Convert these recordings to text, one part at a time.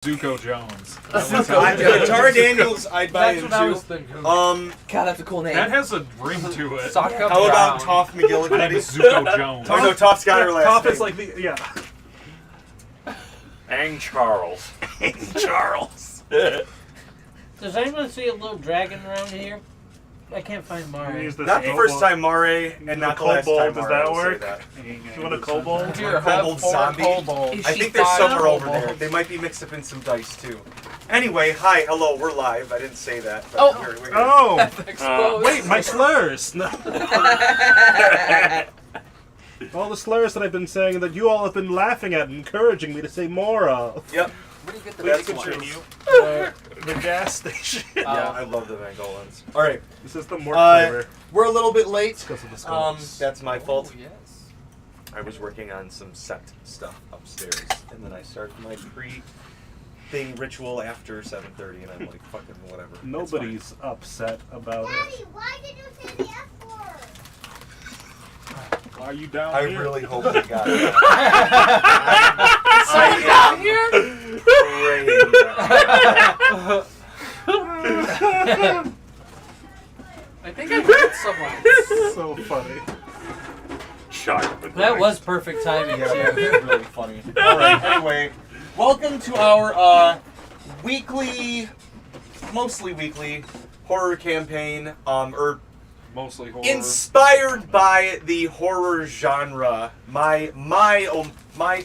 Zuko Jones. Tara Daniels, I'd buy That's him what I was too. thinking. God, that's a cool name. That has a ring to it. Sock up How about down. Toph My name McGillicuddy? is Zuko Jones. Oh no, Toph's got her last Toph name. is like the Ang Charles. Charles. Does anyone see a little dragon around here? I can't find Mari. Not the first time Mare, and not the last time Does Mare. that I'll say work? that. You want a kobold? Here, Kobold have 4 zombie? kobolds. I think there's somewhere over there. They might be mixed up in some dice too. Anyway, hi, hello, we're live. I didn't say that. But Oh. we're here. Oh! Exposed. Wait, my slurs! No. All the slurs that I've been saying that you all have been laughing at and encouraging me to say more of. Yep. Where do you get the That's big what one? you The gas station. Yeah, I love the Mangolans. Alright, This is the more flavor. we're a little bit late. Because of the skulls. That's my fault. Oh, yes. I was working on some set stuff upstairs, and then I started my pre-thing ritual after 7:30, and I'm like, fucking whatever. It's Nobody's upset about it. Daddy, why did you say the F word? Why are you down fine. I here? really hope they got it. Down here? I think I heard someone. So funny. Shot. That was perfect timing, Yeah, too. that's really funny. Alright, anyway, welcome to our weekly, mostly weekly, horror campaign, or Mostly horror. inspired by the horror genre. My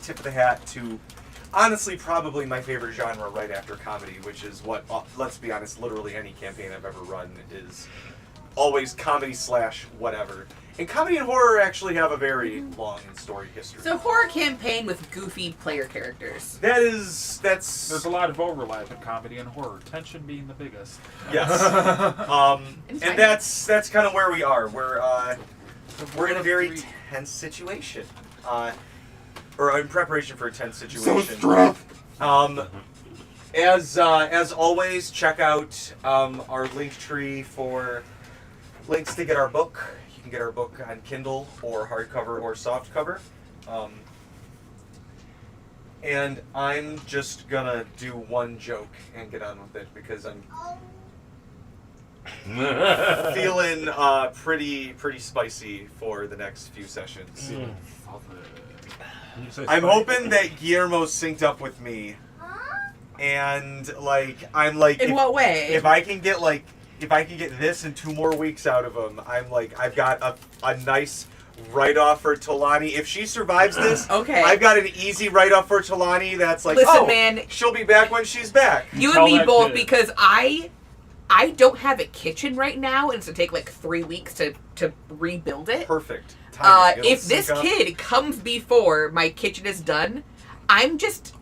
tip of the hat to, honestly, probably my favorite genre right after comedy, which is what, let's be honest, literally any campaign I've ever run is always comedy / whatever. And comedy and horror actually have a very long and storied history. So horror campaign with goofy player characters. That's There's a lot of overlap in comedy and horror. Tension being the biggest. yes. And that's kind of where we are. We're in a very tense situation, or in preparation for a tense situation. As always, check out our link tree for links to get our book. You can get our book on Kindle or hardcover or softcover. And I'm just gonna do one joke and get on with it because I'm feeling pretty spicy for the next few sessions. I'm hoping that Guillermo's synced up with me, and I'm like, In what way? if I can get this in 2 more weeks out of him, I'm like, I've got a nice write-off for Talani. If she survives this, Okay. I've got an easy write-off for Talani that's like, Listen, man. she'll be back when she's back. You and Tell me that both, kid. because I don't have a kitchen right now, and it's gonna take like 3 weeks to rebuild it. Perfect. Timing. It'll If this sync up. kid comes before my kitchen is done, I'm just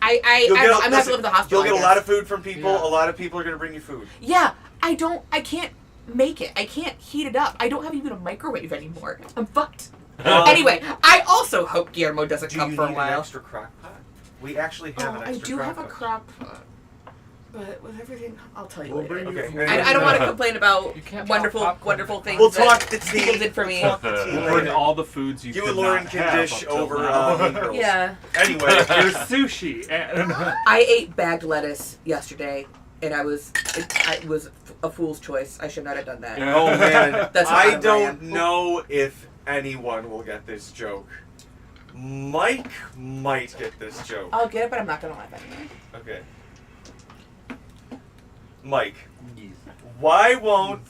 I'm You'll gonna have listen, to live at the hospital. You'll get I a guess. lot of food from people. Yeah. A lot of people are going to bring you food. Yeah, I can't make it. I can't heat it up. I don't have even a microwave anymore. I'm fucked. Anyway, I also hope Guillermo doesn't Do come you for a need an while. extra crock pot? We actually have an I extra do crock have a pot. crock pot, but with everything, I'll tell you We'll later. bring you Okay. food. I don't want to complain about You can't wonderful, pop popcorn. wonderful things We'll that talk the tea. people did for me. We'll talk the tea We'll bring later. all the foods you You could and Lauren not can have dish up till over now. Mean Girls. Yeah, Anyway, There's sushi. And I ate bagged lettuce yesterday, and it was a fool's choice. I should not have done that. oh man, That's how I I don't am. know if anyone will get this joke. Mike might get this joke. I'll get it, but I'm not gonna laugh anyway. Okay. Mike, why won't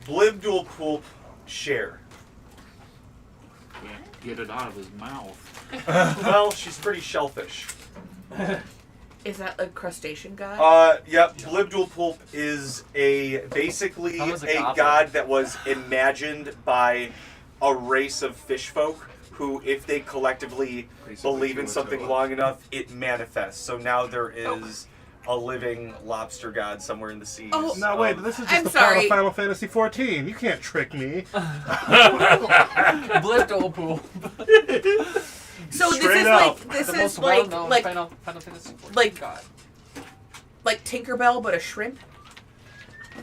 Blibdool Poop share? can't get it out of his mouth. Well, she's pretty shellfish. Is that a crustacean god? Yep. Blibdool Poop is basically How does it a gobble? god that was imagined by a race of fish folk who, if they collectively believe in something long enough, it manifests. So now there is a living lobster god somewhere in the seas. Oh. No, wait, this is just I'm the plot sorry. of Final Fantasy XIV. You can't trick me. Blifto pool. So Straight up. this The is most like well-known like Final Fantasy XIV like- god. like Tinkerbell, but a shrimp.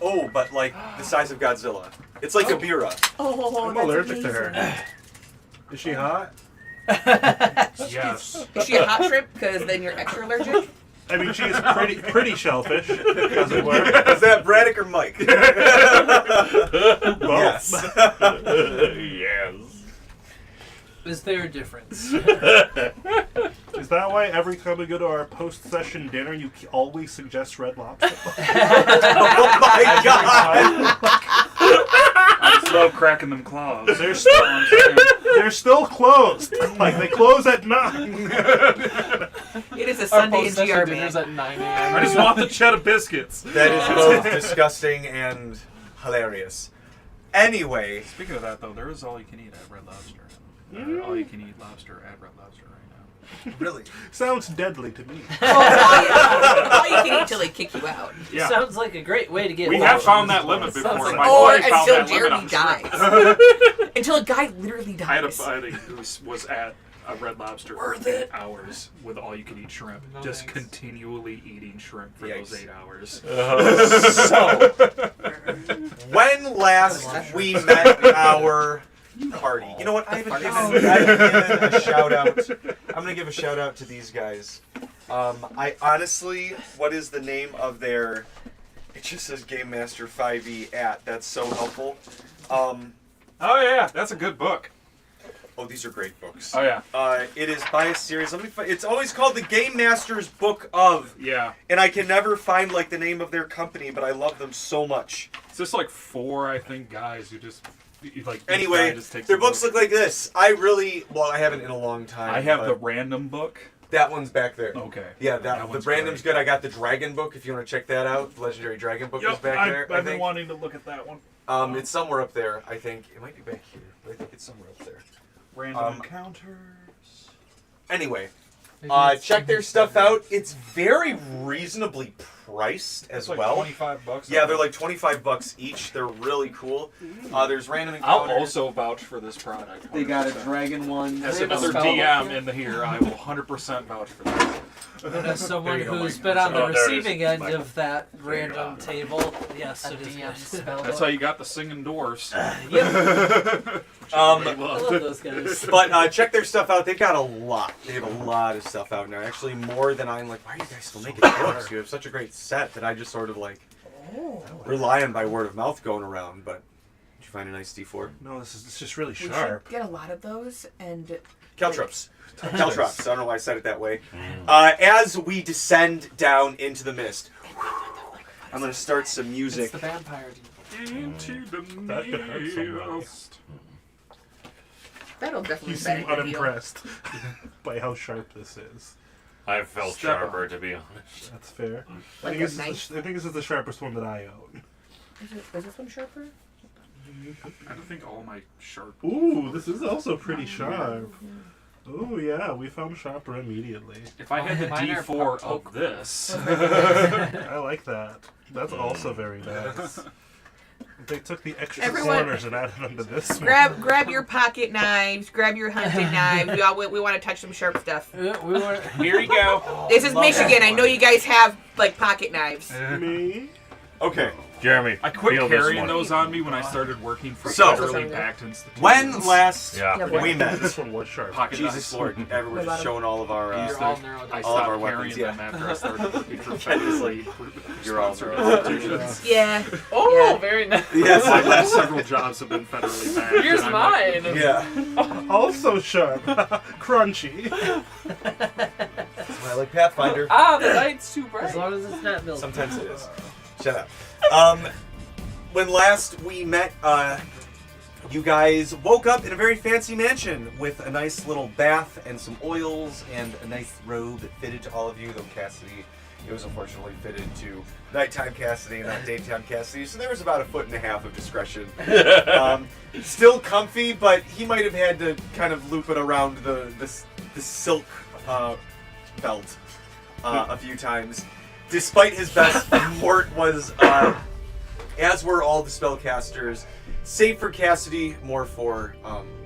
Oh, but like the size of Godzilla. It's like a Bira. Oh, I'm that's allergic to amazing. her. Is she hot? Yes. Is she a hot shrimp? Because then you're extra allergic. I mean, she is pretty shellfish, as it were. Is that Braddock or Mike? Both. Yes. Yes. Is there a difference? Is that why every time we go to our post-session dinner, you always suggest Red Lobster? Oh my god! I just love cracking them claws. They're still closed. Like, they close at 9. It is a Our Sunday in post-session GR, dinner's man. at 9 a.m. I just want the cheddar biscuits. That is both disgusting and hilarious. Anyway, Speaking of that, though, there is all you can eat at Red Lobster. All you can eat lobster at Red Lobster right now. really, Sounds deadly to me. All you can eat till they kick you out. Yeah. Sounds like a great way to get. We have found that limit before. Sounds like- My Or boy found until that limit Jeremy on dies. shrimp. Until a guy literally I had a dies. buddy who was at a Red Lobster for 8 hours with all you can eat shrimp. No just thanks. continually eating shrimp for Yikes. those 8 hours. so when last we met our party, you know what? I haven't given a shout out. I'm gonna give a shout out to these guys. I honestly, what is the name of their? It just says Game Master 5e at. That's so helpful. Oh yeah, that's a good book. Oh, these are great books. Oh yeah, It is by a series. It's always called the Game Master's Book of, yeah. and I can never find like the name of their company, but I love them so much. It's just like 4, I think, guys who just like. each guy Anyway, just takes their a books book. look like this. I haven't in a long time. I have but the random book. that one's back there. Okay. Yeah, the one's random's great. good. I got the Dragon book. If you want to check that out, the Legendary Dragon book is Yep, back there. I I've been think. wanting to look at that one. It's somewhere up there. I think it might be back here, but I think it's somewhere up there. Random encounters. Anyway, Maybe it's- check their stuff out. It's very reasonably priced as It's like well. $25. Yeah, they're like $25 each. They're really cool. There's random I'll encounters. also vouch for this product. They got a 100%. dragon one. As Random another spell DM book. in the here, I will 100% vouch for that. And as someone There you go, who's Mike. been on the Oh, there it is. receiving end Mike. of that There you random go. table, yes, A it is DM good. spell That's book. how you got the singing dwarfs. Yep, I love those guys. But check their stuff out. They've got a lot. They have a lot of stuff out now. Actually, more than I'm like, why are you guys still making books? You have such a great set that I just sort of like rely on by word of mouth going around. But did you find a nice D4? No, it's just really We sharp. should get a lot of those, and Caltrops. Caltrops. I don't know why I said it that way. As we descend down into the mist, I'm going to start some music. It's the vampire demon. Into the That could hurt someone. mist. that'll definitely You be seem a deal. unimpressed by how sharp this is. I felt Step on. sharper, to be honest. That's fair. Like I a think knife. I think this is the sharpest one that I own. Is this one sharper? I don't think all my sharp. Ooh, this is also pretty sharp. Oh yeah, we found sharper immediately. If I had the Mine are D4 poke. of this, I like that. That's also very nice. They took the extra Everyone- corners and added them to this one. Grab your pocket knives. Grab your hunting knives. We want to touch some sharp stuff. We were, here you go. This is Michigan. I know you guys have like pocket knives. Me? Okay. Jeremy, I quit feel this carrying one. those on me when I started working for So- federally backed institutions. When last Yeah. we met, This one was sharp. Pocket Jesus knives. Lord, everyone's just showing all of our. Used You're to- all I neurotypical. All of stopped our carrying weapons, them yeah. after I started working for federally You're all sponsored neurotypical. institutions. Yeah. Oh, Yeah. very nice. Yes. My last several jobs have been federally backed. Here's and I'm like, mine. Yeah. Also sharp. Crunchy. That's why I like Pathfinder. Ah, the light's too as bright. long as it's not milk. Sometimes it is. Shut up. When last we met, you guys woke up in a very fancy mansion with a nice little bath and some oils and a nice robe that fitted to all of you, though Cassidy, it was unfortunately fitted to nighttime Cassidy and not daytime Cassidy, so there was about 1.5 feet of discretion. Still comfy, but he might have had to kind of loop it around the silk belt a few times. Despite his best, Mort was, as were all the spellcasters, save for Cassidy, more for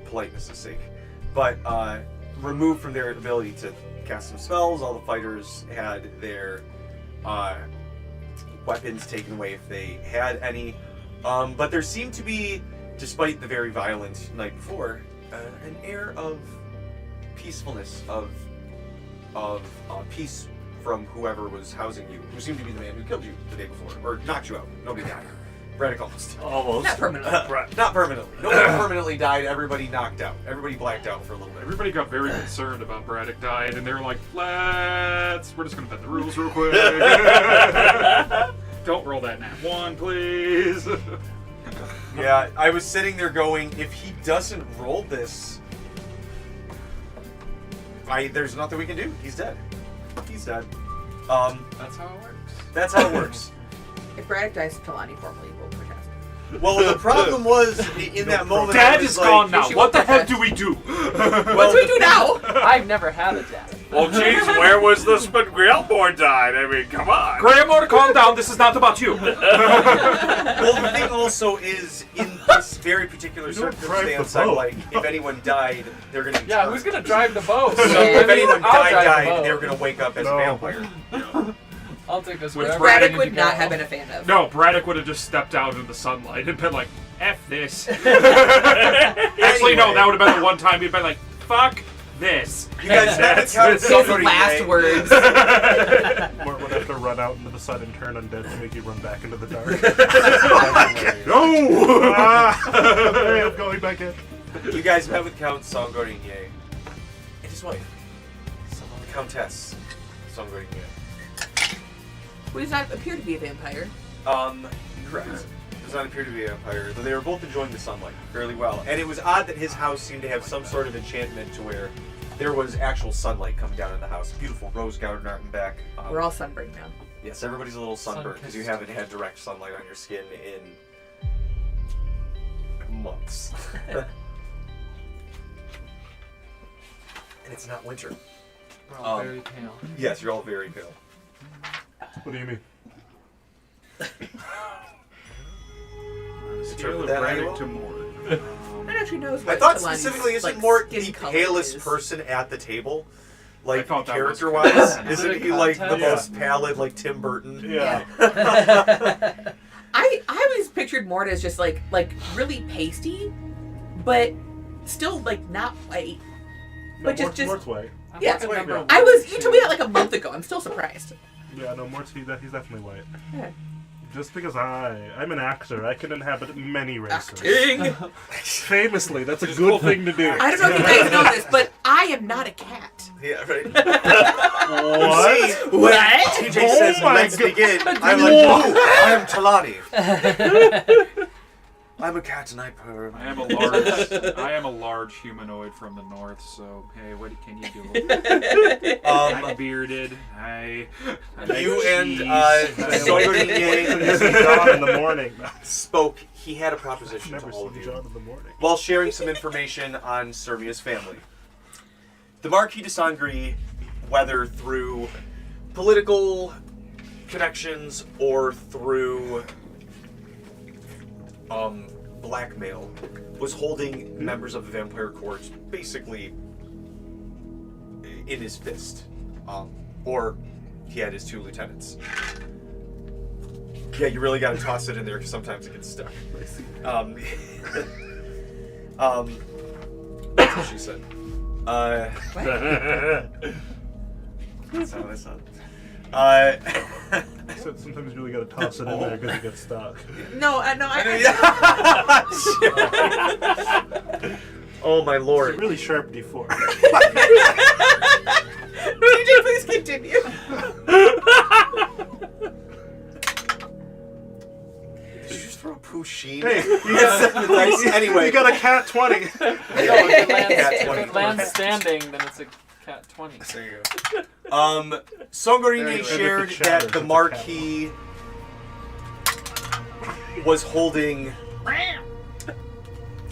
politeness' sake, but removed from their ability to cast some spells. All the fighters had their weapons taken away if they had any, but there seemed to be, despite the very violent night before, an air of peacefulness of peace from whoever was housing you, who seemed to be the man who killed you the day before, or knocked you out. Nobody died. Braddock almost. Almost. Not permanently. Not permanently. Nobody permanently died. Everybody knocked out. Everybody blacked out for a little bit. Everybody got very concerned about Braddock died, and they were like, we're just gonna bend the rules real quick. Don't roll that nat 1, please. Yeah, I was sitting there going, if he doesn't roll this, there's nothing we can do. He's dead. He's dead. That's how it works. That's how it works. If Braddock dies, Kalani formally will protest. Well, the problem was, in that moment, I Dad was is like, gone now. she What the won't heck protest. do we do? What do we do now? I've never had a dad. Well, jeez, where was this when Grillborn died? I mean, come on. Grandma, calm down. This is not about you. Well, the thing also is, in this very particular You don't drive the circumstance, I'm boat. like, if anyone died, they're gonna be Yeah, turned. who's gonna drive the boat? So if anyone I'll drive the died, boat. they're gonna wake up as No. a vampire. I'll take us With wherever Braddock I need Braddock would to not go. have been a fan of. No, Braddock would have just stepped out into the sunlight and been like, F this. Actually, no, that would have been the one time he'd been like, fuck this. You guys met with That's Count His Silverine, last eh? words. Mort would have to run out into the sun and turn undead to make you run back into the dark. No! Hey, I'm going back in. You guys met with Count Songorinier and his wife, the Countess Songorinier. Who does not appear to be a vampire. Correct. Does not appear to be a vampire, though they were both enjoying the sunlight fairly well. And it was odd that his house seemed to have some sort of enchantment to where there was actual sunlight coming down in the house. Beautiful rose garden art and back. We're all sunburned now. Yes, everybody's a little sunburned because you haven't had direct sunlight on your skin in months. And it's not winter. We're all very pale. Yes, you're all very pale. What do you mean? Interpret that, Braddock Iowa? to Mort. No one actually knows I what thought Kalani's, specifically, isn't like, Mort skin the color palest is. person at the table? I Like, thought that was character-wise? kind of- Isn't he, like, the most pallid, like Tim Burton? Yeah. I always pictured Mort as just like really pasty, but still like not white. But just Mort's white. I'm Yeah. looking Wait, number no. one, I was you too. told me that like a month ago. I'm still surprised. Yeah, no, he's definitely white. Yeah. Just because I'm an actor, I can inhabit many races. Acting. Famously, that's a good thing to do. I don't know if you guys know this, but I am not a cat. Yeah, right. What? See, What? TJ Oh says, my let's God. begin. I'm like, ooh, I am Talani. I'm a cat and I purr. I am a large humanoid from the north, so hey, what can you do? I'm bearded. You and John in the morning. spoke. He had a proposition Never to all of seen you John in the morning. while sharing some information on Cermia's family. The Marquis DeSangris, whether through political connections or through blackmail, was holding members of the vampire court basically in his fist. Or he had his 2 lieutenants. Yeah, you really got to toss it in there because sometimes it gets stuck. I see. That's what she said. That's not what I said. I said sometimes you really gotta toss it in there because it gets stuck. No, I Oh my It's a lord. really sharp D4. TJ, please continue. Did you just throw Pusheen? Hey, Anyway. you got a cat 20. No, if it Cat 20. lands standing, then it's a cat 20. There you go. Songorini Very shared good. that the Marquis was holding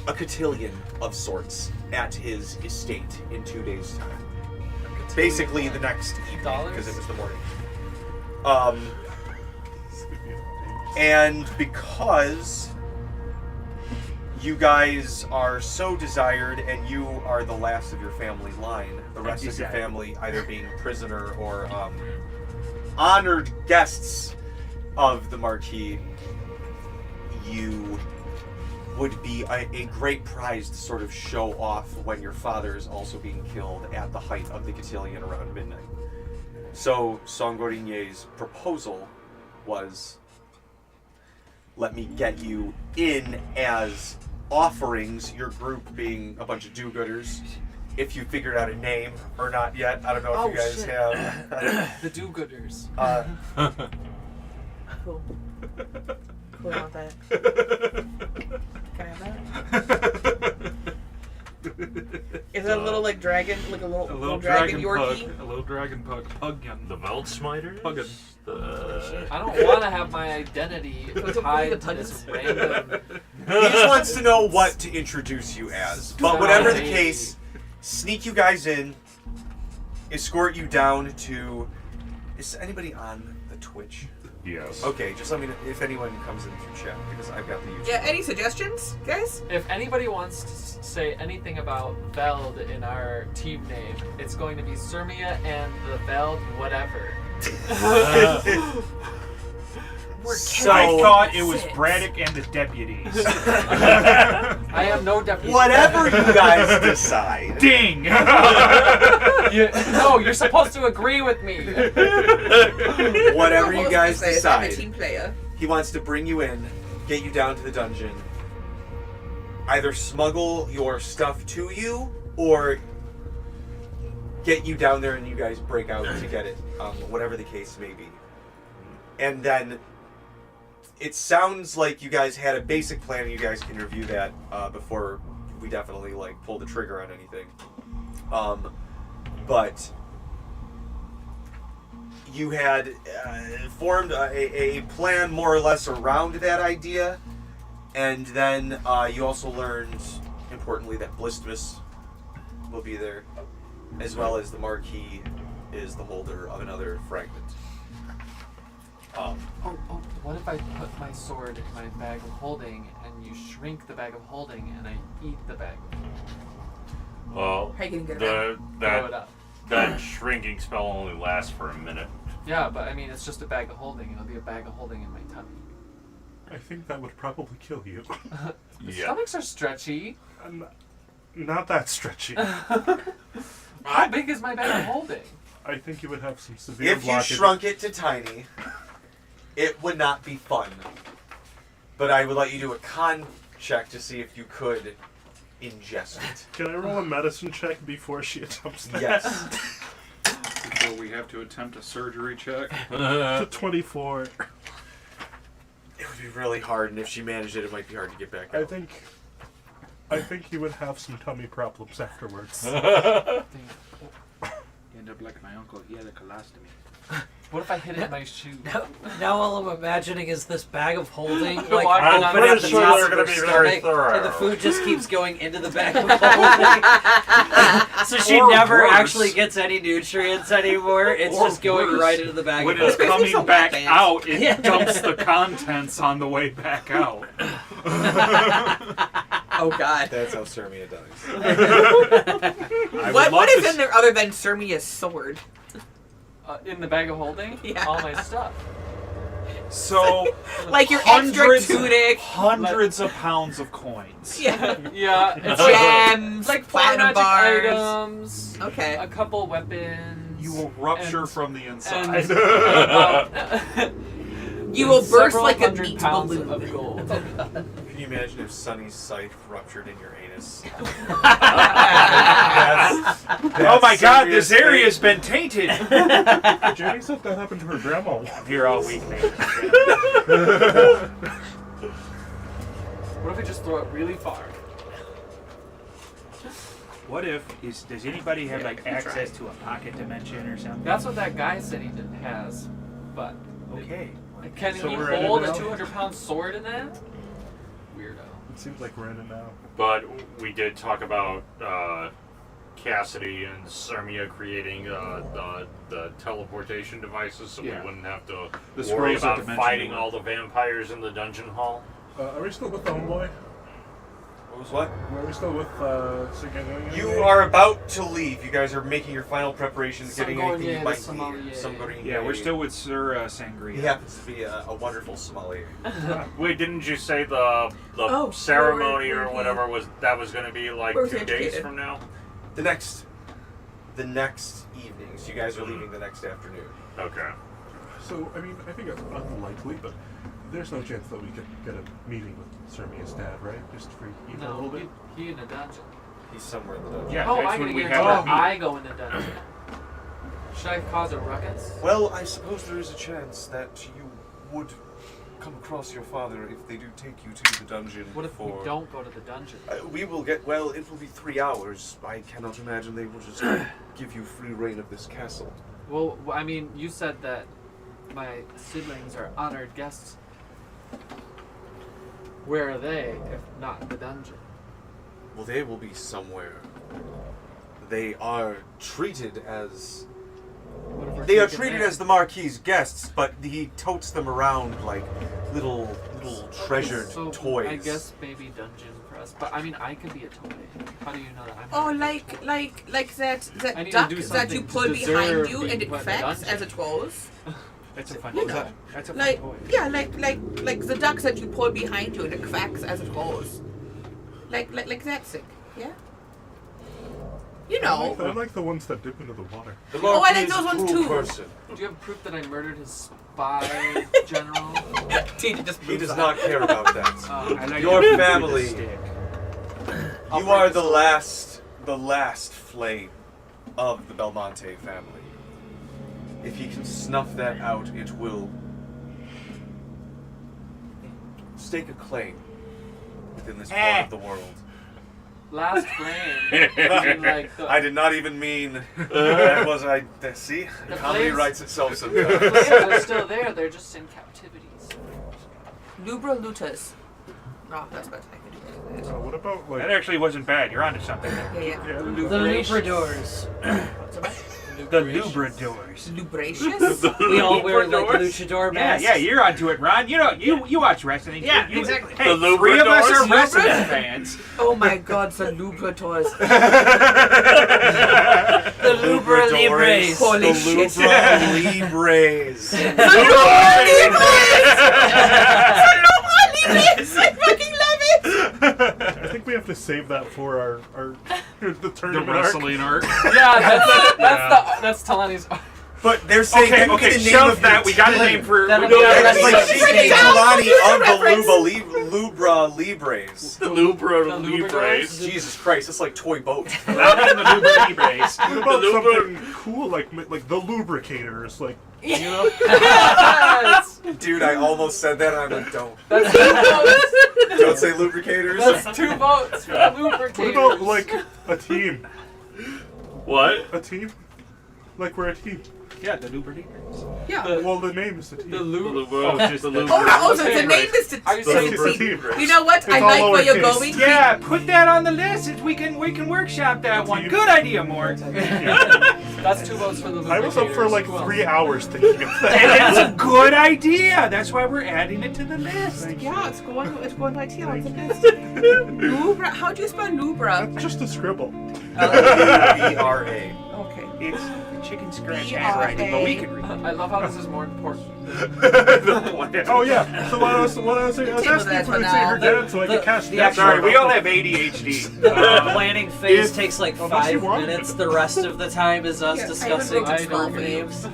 a cotillion of sorts at his estate in 2 days' time. Basically the next evening, $8? because it was the morning. And because you guys are so desired and you are the last of your family line, the rest of your family either being prisoner or honored guests of the Marquis, you would be a great prize to sort of show off when your father is also being killed at the height of the Cotillion around midnight. So Songorigne's proposal was, let me get you in as offerings, your group being a bunch of do-gooders. If you figured out a name or not yet, I don't know if you guys have. The do-gooders. Cool. Cool, I want that. Can I have that? Is it a little like dragon, like a little dragon Yorkie? pug. A little dragon pug. Puggen. The Weltsmiters? Puggen. I don't want to have my identity Those are tied the to this puns. random. He just wants to know what to introduce you as. But whatever the case, sneak you guys in, escort you down to... Is anybody on the Twitch? Yes. Okay, just let me know if anyone comes in through chat, because I've got the YouTube. Yeah, any suggestions, guys? If anybody wants to say anything about Veld in our team name, it's going to be Cermia and the Veld whatever. We're So- I thought it was Six. Braddock and the deputies. I am no deputy. Whatever you guys decide. Ding! No, you're supposed to agree with me. Whatever you guys I'm a decide. team player. He wants to bring you in, get you down to the dungeon, either smuggle your stuff to you, or get you down there and you guys break out to get it, whatever the case may be. And then it sounds like you guys had a basic plan, and you guys can review that before we definitely like pull the trigger on anything. But you had formed a plan more or less around that idea, and then you also learned, importantly, that Blistmas will be there, as well as the Marquis is the holder of another fragment. What if I put my sword in my bag of holding and you shrink the bag of holding and I eat the bag of holding? Well, How you gonna get it Throw it up. that shrinking spell only lasts for a minute. Yeah, but I mean, it's just a bag of holding. It'll be a bag of holding in my tummy. I think that would probably kill you. The Yeah. stomachs are stretchy. Not that stretchy. How big is my bag of holding? I think you would have some severe If you blockage. shrunk it to tiny, it would not be fun. But I would let you do a con check to see if you could ingest it. Can I roll a medicine check before she attempts that? Yes. Before we have to attempt a surgery check. 24. It would be really hard, and if she managed it, it might be hard to get back out. I think you would have some tummy problems afterwards. You end up like my uncle. He had a colostomy. What if I hid it in my shoe? Now all I'm imagining is this bag of holding, like Walking open on at the the sure top they're of gonna her be very stomach, thorough. and the food just keeps going into the bag of holding. So she Or never worse. actually gets any nutrients anymore. It's Or just going worse, right into the bag When of it's holding. Basically coming back some out, it Yeah. dumps the contents on the way back out. Oh god. That's how Cermia dies. I would What love is to in there other than Cermia's sword? In the bag of holding? Yeah. All my stuff. So, Like your extra tunic, hundreds of pounds of coins. yeah, Yeah, it's gems, like 4 platinum magic bars. items, Okay. a couple weapons. You will rupture and- from the inside. You will burst several like a hundred meat pounds balloon. of gold. Can you imagine if Sunny's scythe ruptured in your anus? Oh my god, this area's been tainted! Jenny said that happened to her grandma. Here all week, man. What if we just throw it really far? What if does anybody have like access to a pocket dimension or something? That's what that guy said he has, but Okay. can So he we're in it hold a now? 200-pound sword in that? Weirdo. It seems like we're in it now. But we did talk about Cassidy and Cermia creating the teleportation devices, so Yeah. we wouldn't have to The worry scrolls of about dimension fighting door. all the vampires in the dungeon hall. Are we still with the homeboy? Was what? Are we still with Sigurd? You are about to leave. You guys are making your final preparations, getting Sangorier, anything you the might sommelier. need. Somebody. Yeah, we're still with Sir Sangria. He happens to be a wonderful sommelier. Wait, didn't you say the Oh, ceremony we're- or whatever was going to be like we're 2 days educated. from now? The next evening. So you guys are leaving the next afternoon. Okay. So, I mean, I think it's unlikely, but there's no chance that we could get a meeting with Cermia's dad, right? Just for even a No, little bit? he in a dungeon. He's somewhere in the dungeon. Yeah, Oh, that's I when gotta we get have into our it. meeting. I go in the dungeon. Should I cause a ruckus? Well, I suppose there is a chance that you would come across your father if they do take you to the dungeon. What if we don't go to the dungeon? We will get. Well, it will be 3 hours. I cannot imagine they will just give you free reign of this castle. Well, I mean, you said that my siblings are honored guests. Where are they, if not the dungeon? Well, they will be somewhere. They are treated as. What if we're They are taken treated there? as the Marquis' guests, but he totes them around like little treasured So, toys. I guess maybe dungeon for us. But I mean, I could be a toy. How do you know that I'm Oh, not a like that I need to duck do that you something pull to behind deserve you being and it put in a cracks dungeon. as it goes. That's a fun You toy. know, That's a fun like toy. yeah, like the ducks that you pull behind you and it cracks as it goes. Like that sick, yeah. You know. I like the ones that dip into the water. The Oh, I like Marquis is those a ones cruel too. person. Do you have proof that I murdered his spy general? Tina just He moves does on. not care about that. I like Your it with family. a stick. I'll You break are the the last flame of the Belmonte family. If he can snuff that out, it will stake a claim within this part of the world. Last flame. I mean, like the, I did not even mean that was I. See, The comedy flames- writes itself the sometimes. flames are still there. They're just in captivities. Lubra lutus. Oh, that's better. I can do that. What about, like... That actually wasn't bad. You're onto something. Yeah, yeah. Yeah, The Lubradors. What's about? The Lubradors. Lubracious? We all wear like Lubradors? luchador Yeah, masks. yeah, you're onto it, Ron. You know, you watch wrestling. Yeah, You- exactly. Hey, The 3 of us are Lubradors? wrestling fans. Oh my god, the lubrators. The Lubra Libres. Holy the shit. Lubra Libres. I fucking love it! I think we have to save that for our the The tournament arc. wrestling arc. Yeah, that's Talani's. But they're saying Okay, that okay, the name shelf of that. your We got a team. name for. That'll we be got our a That's name like for- she's named down. Kalani of the Reference. Lubra Libres. The Lubra The Libres. Jesus Christ, that's like toy boat. Welcome to Lubra Libres. What about The Lubra- something cool like the lubricators, like You know? Dude, I almost said that and I'm like, don't. That's 2 votes. Don't say lubricators. That's 2 votes for the what lubrators. about like a team? What? A team? Like we're a team. Yeah, the Lubra Libres. Yeah. Well, the name is the team. the lube? Oh, just the the- Lubra. Oh, so Okay, the name is the Are you The saying Lubra see, team. you know what? I It's all like where you're lowercase. going. Yeah, put that on the list. We can workshop that one. Good idea, Mort. That's 2 votes for the lubrators. I was up for like Who else? 3 hours thinking of And that. that's a good idea. That's why we're adding it to the list. Yeah, it's going right here on the list. Lubra. How do you spell Lubra? That's just a scribble. Lubra. Okay. It's chicken scratch B-R-A. handwriting, but we can read I love how this is more important. Oh yeah. So what I was saying, I was Table asking that if for I could say now. her dad so I could cast the that. Sorry, we all have ADHD. The planning phase If- takes like unless you 5 want. minutes. The rest of the time is us Yeah, I discussing would vote I know. org names.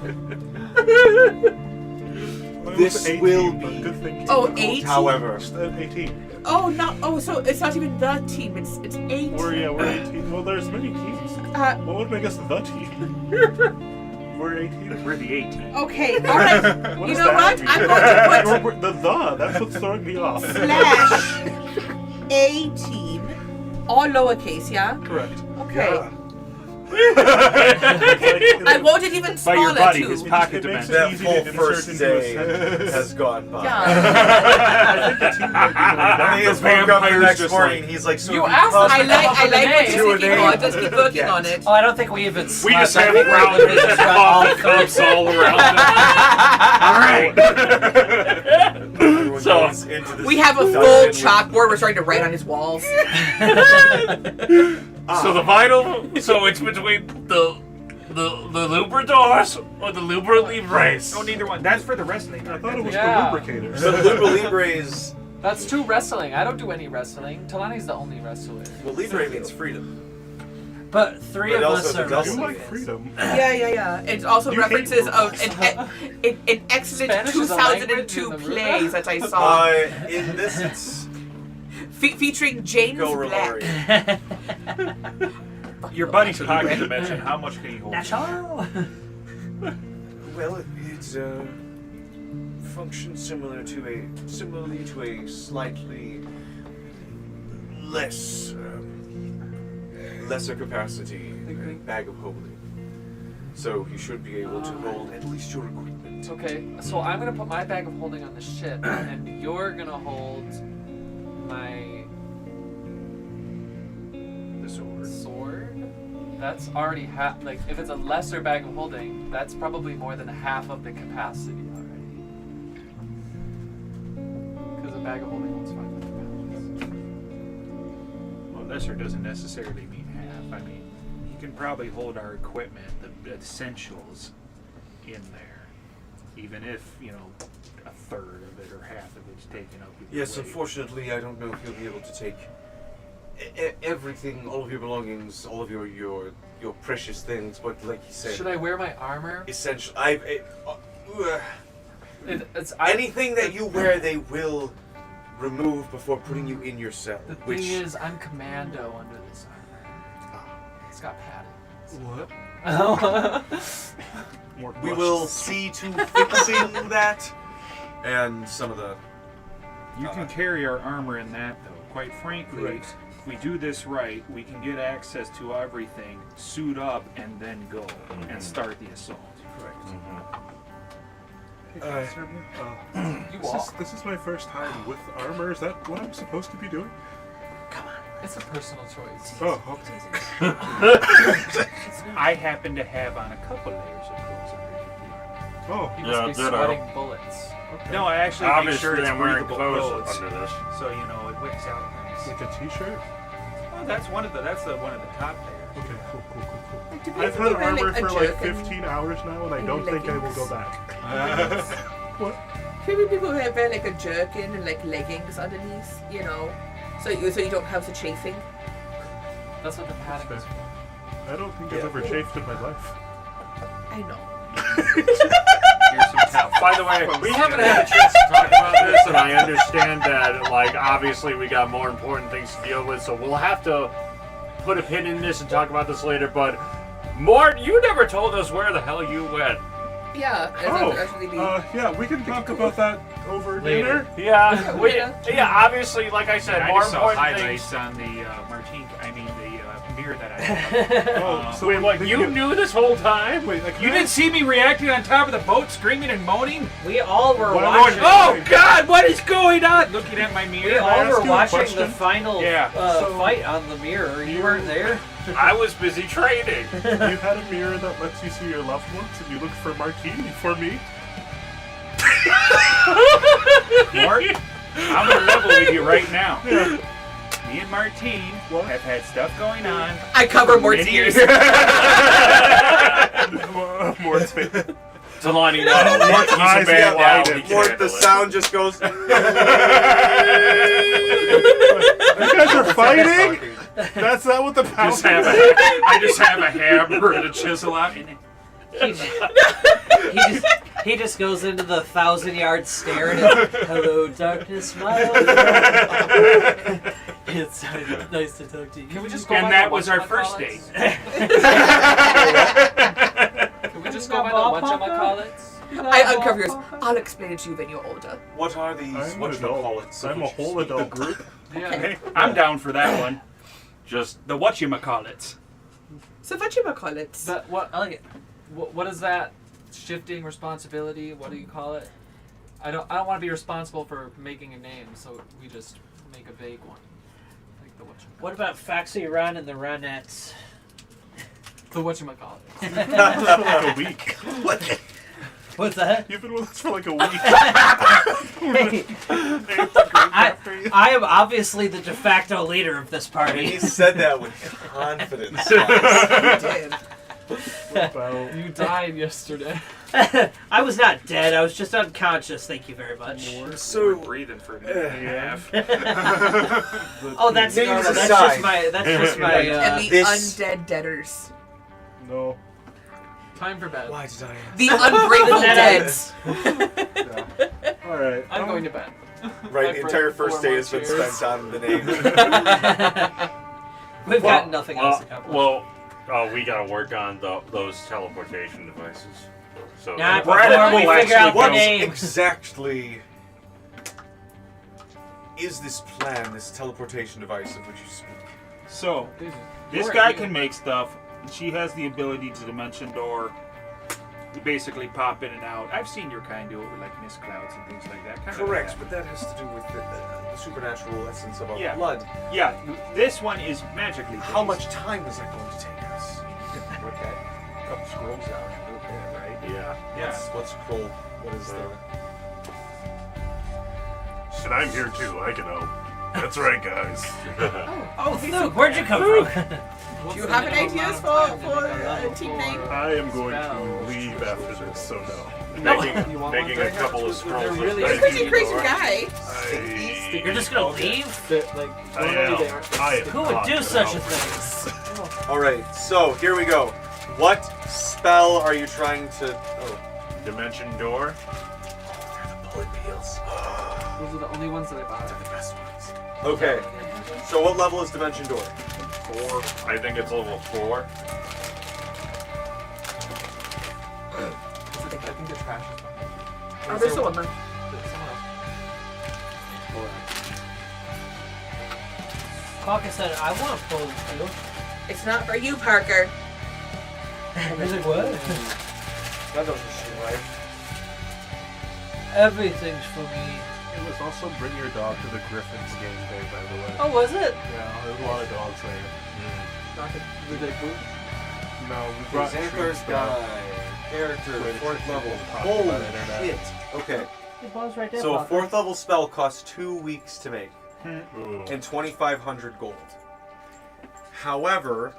This 18, will but be- good thing. Oh, 18. However, 18. Oh, no. Oh, so it's not even the team. It's 8. We're 18. Well, there's many teams. What would make us the team? We're 18. We're the 18. Okay. All right. What You does know that what? mean? I'm going to We're that's what's throwing me off. put slash 18, all lowercase. Yeah. Correct. Okay. Like, I wrote it even By smaller your buddy, too. his pocket It makes dimension. that easy full to first insert into day a sentence. has gone by. Yeah. I think the team might be going And he down. has woke up the vampires next just morning. like- He's like, so You if asked come- us I like what To you're a thinking on. Just keep working Yes. on it. Oh, I don't think we even. We slept. just I have think we round literally just went all clips through. all around us. All right. Everyone So- goes into into this. We have a full dungeon. chalkboard. We're starting to write on his walls. So the vital. So it's between the Lubradors or the Lubra Libres. Oh, neither one. That's for the wrestling. I thought it was Yeah. the lubricators. The Libra Libres. That's 2 wrestling. I don't do any wrestling. Talani's the only wrestler. Well, Libre means freedom. But 3 But of also us the are double- You wrestling. like freedom. Yeah. It's also You hate references of rules. an excellent Spanish is a language 2002 in the plays that I saw In this, it's featuring James Go Black. Romario. Your buddy's pocket dimension. How much can you hold? Nacho. Well, it's functions similarly to a slightly lesser capacity bag of holding. So you should be able to hold at least your equipment. Okay, so I'm gonna put my bag of holding on the ship, and you're gonna hold my The sword. sword. That's already half. Like, if it's a lesser bag of holding, that's probably more than half of the capacity already. Because a bag of holding holds 500 pounds. Well, lesser doesn't necessarily mean half. I mean, you can probably hold our equipment, the essentials, in there, even if a third of it or half of it's taken up with your Yes, weight. unfortunately, I don't know if you'll be able to take everything, all of your belongings, all of your precious things. But like you said, Should I wear my armor? essential. It's Anything that you wear, they will remove before putting you in your cell. The Which thing is, I'm commando under this armor. It's got padding. What? More we questions. will see to fixing that, and some of the. You can carry our armor in that, though. Quite frankly, Right. if we do this right, we can get access to everything, suit up, and then go and start the assault. Correct. You This is my first time with armor. Is that what I'm supposed to be doing? It's a personal choice. Oh, okay. I happen to have on a couple layers of clothes underneath the armor. Oh, He Yeah, must be ditto. sweating bullets. No, I actually make Obviously, sure it's I'm wearing breathable clothes clothes, under this. so it wicks out nice. like a t-shirt? Oh, that's one of the top layers. Okay, cool. Like, do we I've have had to wear, armor like, a for like jerkin? 15 hours now, and I and don't think I will leggings? go back. What? Maybe people wear like a jerkin and like leggings underneath, so you don't have the chafing. That's what the padding is for. I don't think I've ever chafed in my life. I know. Here's some towels. By the way, we haven't had a chance to talk about this, and I understand that, obviously we got more important things to deal with, so we'll have to put a pin in this and talk about this later, but Mort, you never told us where the hell you went. Yeah. Yeah, we can talk about that over dinner. Yeah, later. obviously, like I said, I more just saw important things. highlights on the the mirror that I have. Oh, so Wait, what, did you knew this whole time? Wait, You didn't see me reacting on top of the boat, screaming and moaning? We all were Why watching. would- Oh God, what is going on? Looking at my We mirror. all ask were you a watching question? the final Yeah. fight on the mirror. You weren't there. I was busy training. You had a mirror that lets you see your loved ones, and you looked for Marquis for me. Mort, I'm gonna level with you right now. Me and Martine have had stuff going on. I cover more Many tears. Mort's face. Talani, No, no. no, no. Mort's a Eyes bad get guy. widened. We can Mort, handle the it. sound just goes. You guys are fighting? That's not what the power Just have I just have a hammer and a chisel out. He just goes into the 1,000-yard stare and it's, hello, darkness, my old friend." It's nice to talk to you. Can we just go And by that the was our first date. whatchamacallits? Can we just go by the whatchamacallits? I uncover yours. I'll explain it to you when you're older. What are these? I'm What an do you call adult. it? I'm a whole adult group. Yeah. I'm down for that one. Just The whatchamacallits. So whatchamacallits? That, what, I like it. what is that? Shifting responsibility? What do you call it? I don't want to be responsible for making a name, so we just make a vague one. Like the whatchamacallit. What about Foxy Run and the Ronettes? The whatchamacallit. Like a week. What's that? You've been with us for like a week. Hey, I am obviously the de facto leader of this And party. he said that with confidence. Did. You died yesterday. I was not dead. I was just unconscious. Thank you very much. So breathing for a minute and a half. Oh, that's Names normal. That's aside. just my. That's just my. And the this- undead deaders. No. Time for bed. Why did I? The ungrateful The deads. All right. I'm going to bed. Right, I the entire broke first four day more has been chairs. spent on the name. We've got nothing else accomplished. We gotta work on those teleportation devices. So Not Brad before we will figure out actually the What name. exactly is this plan, this teleportation device of which you speak? So, this Your guy idea. can make stuff. She has the ability to dimension door. You basically pop in and out. I've seen your kind do it with like mist clouds and things like that. Kind Correct, of but that has to do with the supernatural essence of our Yeah. blood. yeah, this one is magically How based. much time is that going to take us? You can work that couple scrolls out in a little bit, right? yeah. Let's scroll. What is the... And I'm here too. I can help. That's right, guys. Oh, Luke, where'd you come from? Do you have any ideas for a team name? I am going to leave after this, so no. Making, You want making one a couple of they're scrolls. really You're a pretty crazy guy. You're just gonna leave? I am Who would not do gonna such a help thing? Alright, so here we go. What spell are you trying to... Oh, Dimension door. the bullet peels. Those are the only ones that I bought. They're the best ones. Okay, so what level is Dimension Door? 4. I think it's level 4. I think the trash is behind. Oh, there's still one left. Hawkins said, I want to pull you. It's not for you, Parker. He's like, what? That doesn't seem right. Everything's for me. It was also bring your dog to the Griffins game day, by the way. Oh, was it? Yeah, there's a lot of dogs there. Did they poop? No, we brought Xanthor's treats down. guy. Character, Which 4th level. people talk Holy about internet. shit. Okay, It was right there. so a Hawkins. 4th level spell costs 2 weeks to make. Ooh. And 2,500 gold. However,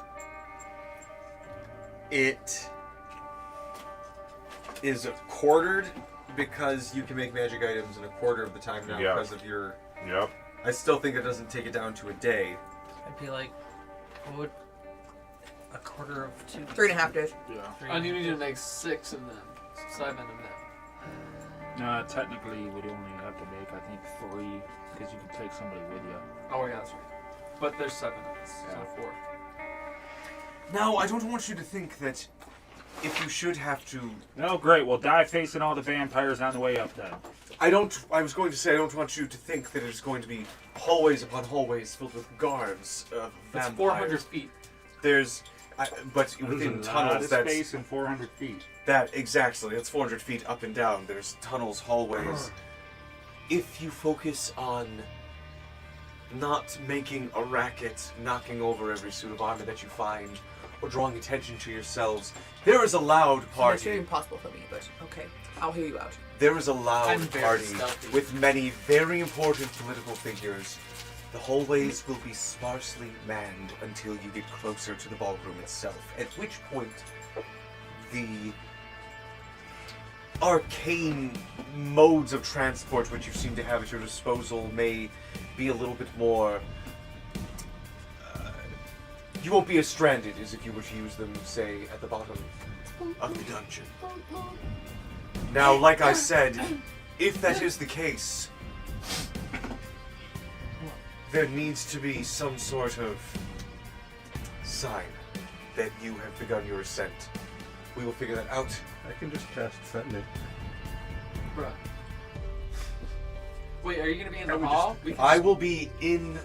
it is quartered because you can make magic items in a quarter of the time now Yeah. because of your... Yep. I still think it doesn't take it down to a day. I'd be like, what would a quarter of 2? 3.5 days. Yeah. And you need to make 6 of them. 7 of them. No, technically, we'd only have to make, I think, 3, because you can take somebody with you. Oh yeah, that's right. But there's 7 of us, so 4. Now, I don't want you to think that if you should have to... No, great. We'll die facing all the vampires on the way up then. I was going to say, I don't want you to think that it's going to be hallways upon hallways filled with guards of That's vampires. 400 feet. There's... but There's within a lot tunnels, of that's... space and 400 feet. That, exactly. That's 400 feet up and down. There's tunnels, hallways. If you focus on not making a racket, knocking over every suit of armor that you find, or drawing attention to yourselves, there is a loud It's party. impossible for me, but okay. I'll hear you out. There is a I'm loud very party stealthy. with many very important political figures. The hallways will be sparsely manned until you get closer to the ballroom itself, at which point the arcane modes of transport which you seem to have at your disposal may be a little bit more... you won't be as stranded as if you were to use them, say, at the bottom of the dungeon. Now, like I said, if that is the case, there needs to be some sort of sign that you have begun your ascent. We will figure that out. I can just cast Sentiment. Bruh. Wait, are you gonna be in I the would hall? We can I will be in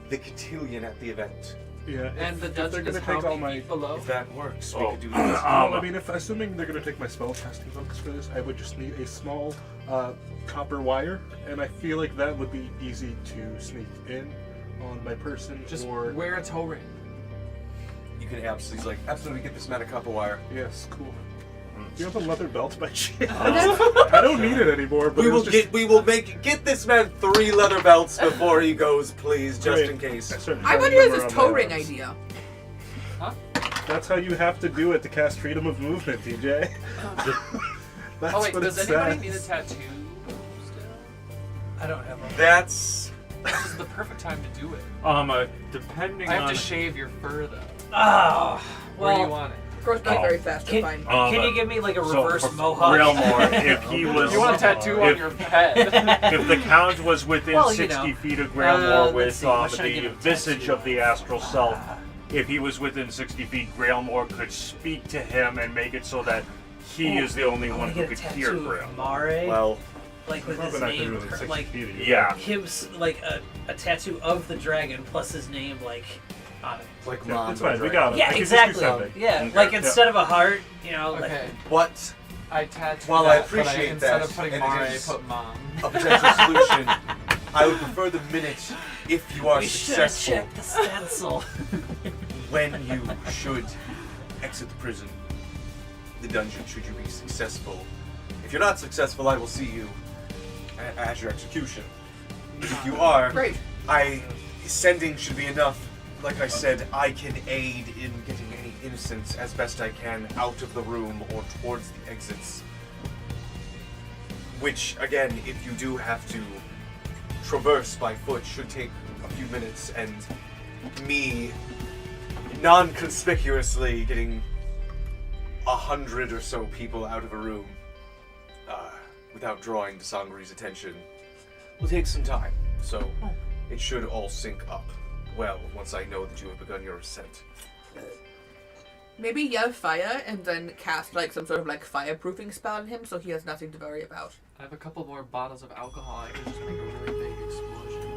the Cotillion at the event. Yeah. And the if they're dungeon gonna is how take all many my. feet below? If that works, we Oh. could do this. Well, I mean, assuming they're gonna take my spell casting books for this, I would just need a small copper wire, and I feel like that would be easy to sneak in on my person. Just or wear a toe ring. You can absolutely get this man a copper wire. yes, cool. Do you have a leather belt by chance? I don't need it anymore. But We will get this man 3 leather belts before he goes, please, just in case. I want to use this toe ring idea. That's how you have to do it to cast freedom of movement, DJ. That's Oh wait, what does it anybody says. need a tattoo still? I don't have one. That's This is the perfect time to do it. Depending I have on to shave your fur though. Oh, Where do you well, want it? Grows back very fast. You're can, fine. can you give me like a so reverse for mohawk? Grailmore, if he was, You want a tattoo on your head? if the count was within Well, you 60 know. feet of Grailmore Let's with see, what should I the give a visage tattoo? of the astral self, if he was within 60 feet, Grailmore could speak to him and make it so that he is the only I one want to who get a could hear tattoo Grail. of Mare, well. like with Probably his not gonna name, do it in 60 like feet either. Yeah. him, like a tattoo of the dragon plus his name, like on it. Like Yeah, Mom. it's fine. We got it. I Yeah, can exactly. Just do something. Yeah, Okay. like instead of a heart, you know, like Okay, But I tattooed While I that, but appreciate instead that, of putting and it Mare, I is- put Mom. a potential solution, I would prefer the minute if you are we should have successful checked the stencil. when you should exit the prison, the dungeon, should you be successful. If you're not successful, I will see you at your execution. If you are, Great. sending should be enough. Like I said, I can aid in getting any innocents as best I can out of the room or towards the exits. Which, again, if you do have to traverse by foot, should take a few minutes, and me non-conspicuously getting 100 or so people out of a room without drawing DeSangris' attention will take some time. So it should all sync up well once I know that you have begun your ascent. Maybe yell fire and then cast like some sort of like fireproofing spell on him so he has nothing to worry about. I have a couple more bottles of alcohol. I can just make a really big explosion.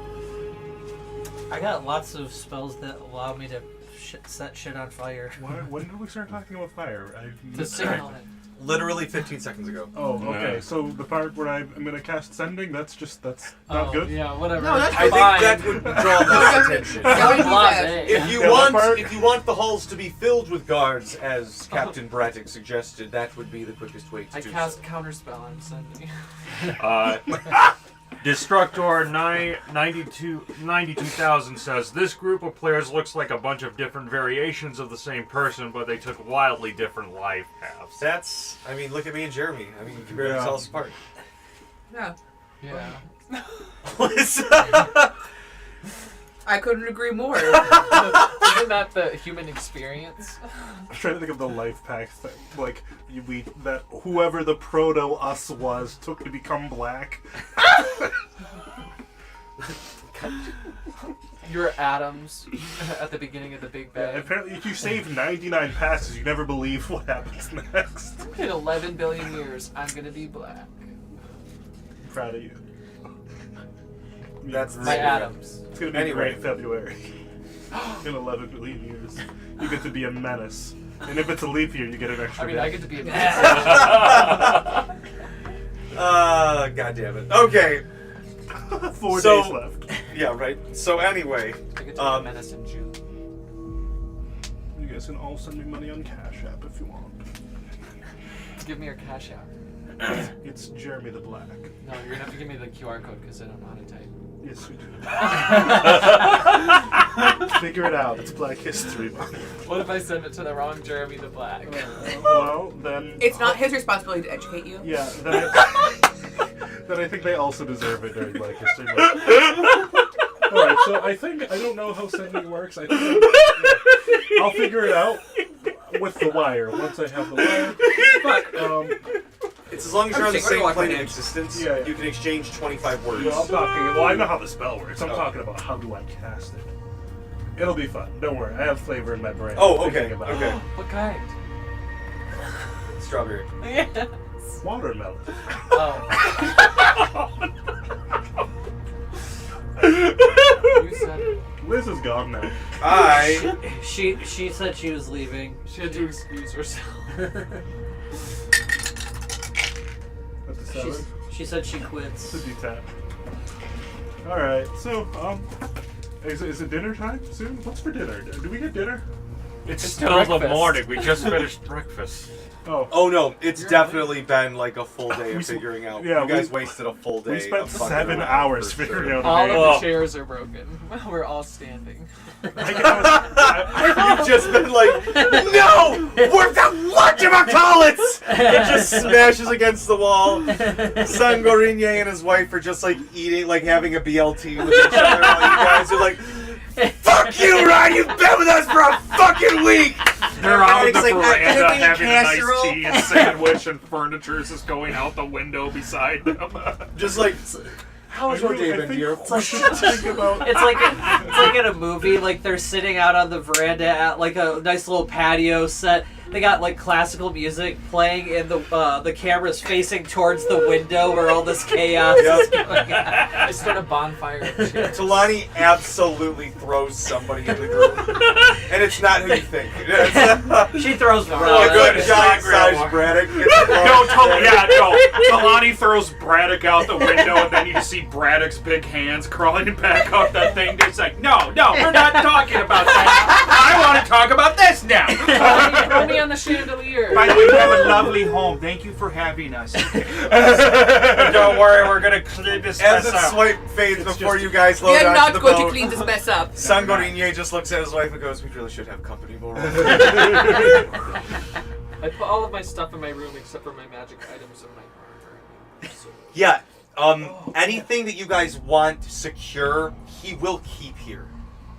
I got lots of spells that allow me to set shit on fire. When did we start talking about fire? To signal it. Literally 15 seconds ago. Oh, okay. Yeah. So the part where I'm going to cast sending, that's not good. Yeah, whatever. No, that's I fine. think that would draw less attention. Yeah, we do that. Blasé. If you want the halls to be filled with guards, as Captain Braddock suggested, that would be the quickest way to I do cast so. counterspell on Cindy. Destructor 92,000 says, this group of players looks like a bunch of different variations of the same person, but they took wildly different life paths. That's, I mean, look at me and Jeremy. I mean, you can barely Yeah. tell us apart. Yeah. Yeah. I couldn't agree more. Isn't that the human experience? I'm trying to think of the life pack thing. Like, that whoever the proto-us was took to become black. You're atoms at the beginning of the Big Yeah, Bang. apparently, if you save 99 passes, you never believe what happens next. In 11 billion years, I'm gonna be black. I'm proud of you. That's My atoms. It's going to be Anyway. great February. In 11 billion years. You get to be a menace. And if it's a leap year, you get an extra I mean, day. I get to be a God damn it. Okay. 4 So- days left. Yeah, right. So anyway, I get to be a menace in June. You guys can all send me money on Cash App if you want. Give me your cash out. It's Jeremy the Black. No, you're gonna have to give me the QR code because I don't know how to type. Yes, we do. Figure it out. It's Black History Month. What if I send it to the wrong Jeremy the Black? Well, then... It's not his responsibility to educate you. Yeah, then I think they also deserve it during Black History Month. Alright, so I don't know how sending works. I think I'll figure it out with the wire. Once I have the wire. it's as long as you're on the I'm taking same a plane of look. existence, Yeah, yeah. you can exchange 25 words. Well, I'm talking. Well, I know how the spell works. I'm Oh. talking about how do I cast it. It'll be fun. Don't worry. I have flavor in my brain. Oh, I'm okay, thinking about it. okay. What kind? Strawberry. Yes. Watermelon. Oh. You said it. Liz is gone now. She said she was leaving. She had to excuse herself. That's a 7. She said she quits. It's a D10. Alright, so, is it dinner time soon? What's for dinner? Do we get dinner? It's still the breakfast. morning. We just finished breakfast. Oh no, it's You're definitely been like a full day We of s- figuring out. yeah, you guys we- wasted a full day. We spent of fucking 7 around hours for figuring sure. out All a of name. the chairs are broken. We're all standing. You've just been like, no! We're the whatchamacallits! It just smashes against the wall. Sangorigne and his wife are just like eating, like having a BLT with each other while you guys are like, fuck you, Ryan! You've been with us for a fucking week! They're out on the It's like, veranda "I'm having a nice casserole." tea and sandwich, and furniture is just going out the window beside them. Just like, how was your day been, dear? It's like think about. It's like in a movie, like they're sitting out on the veranda at like a nice little patio set. They got like classical music playing, and the camera's facing towards the window where all this chaos is going on. I start a bonfire. of chairs. Talani absolutely throws somebody in the group. And it's not who you think. She throws Oh, rocks. good. it's Giant not real. sized Braddock. Talani throws Braddock out the window, and then you see Braddock's big hands crawling back up that thing. It's like, no, we're not talking about that. I want to talk about this now. Throw me on the chandelier. By the way, you have a lovely home. Thank you for having us. Don't worry, we're gonna clean this As mess the up. swipe fades before you guys We load are onto not the going to boat, clean this mess up. Sangorigne just looks at his wife and goes, we really should have company more often. I put all of my stuff in my room except for my magic items and my armor. So, Yeah, anything that you guys want secure, he will keep here.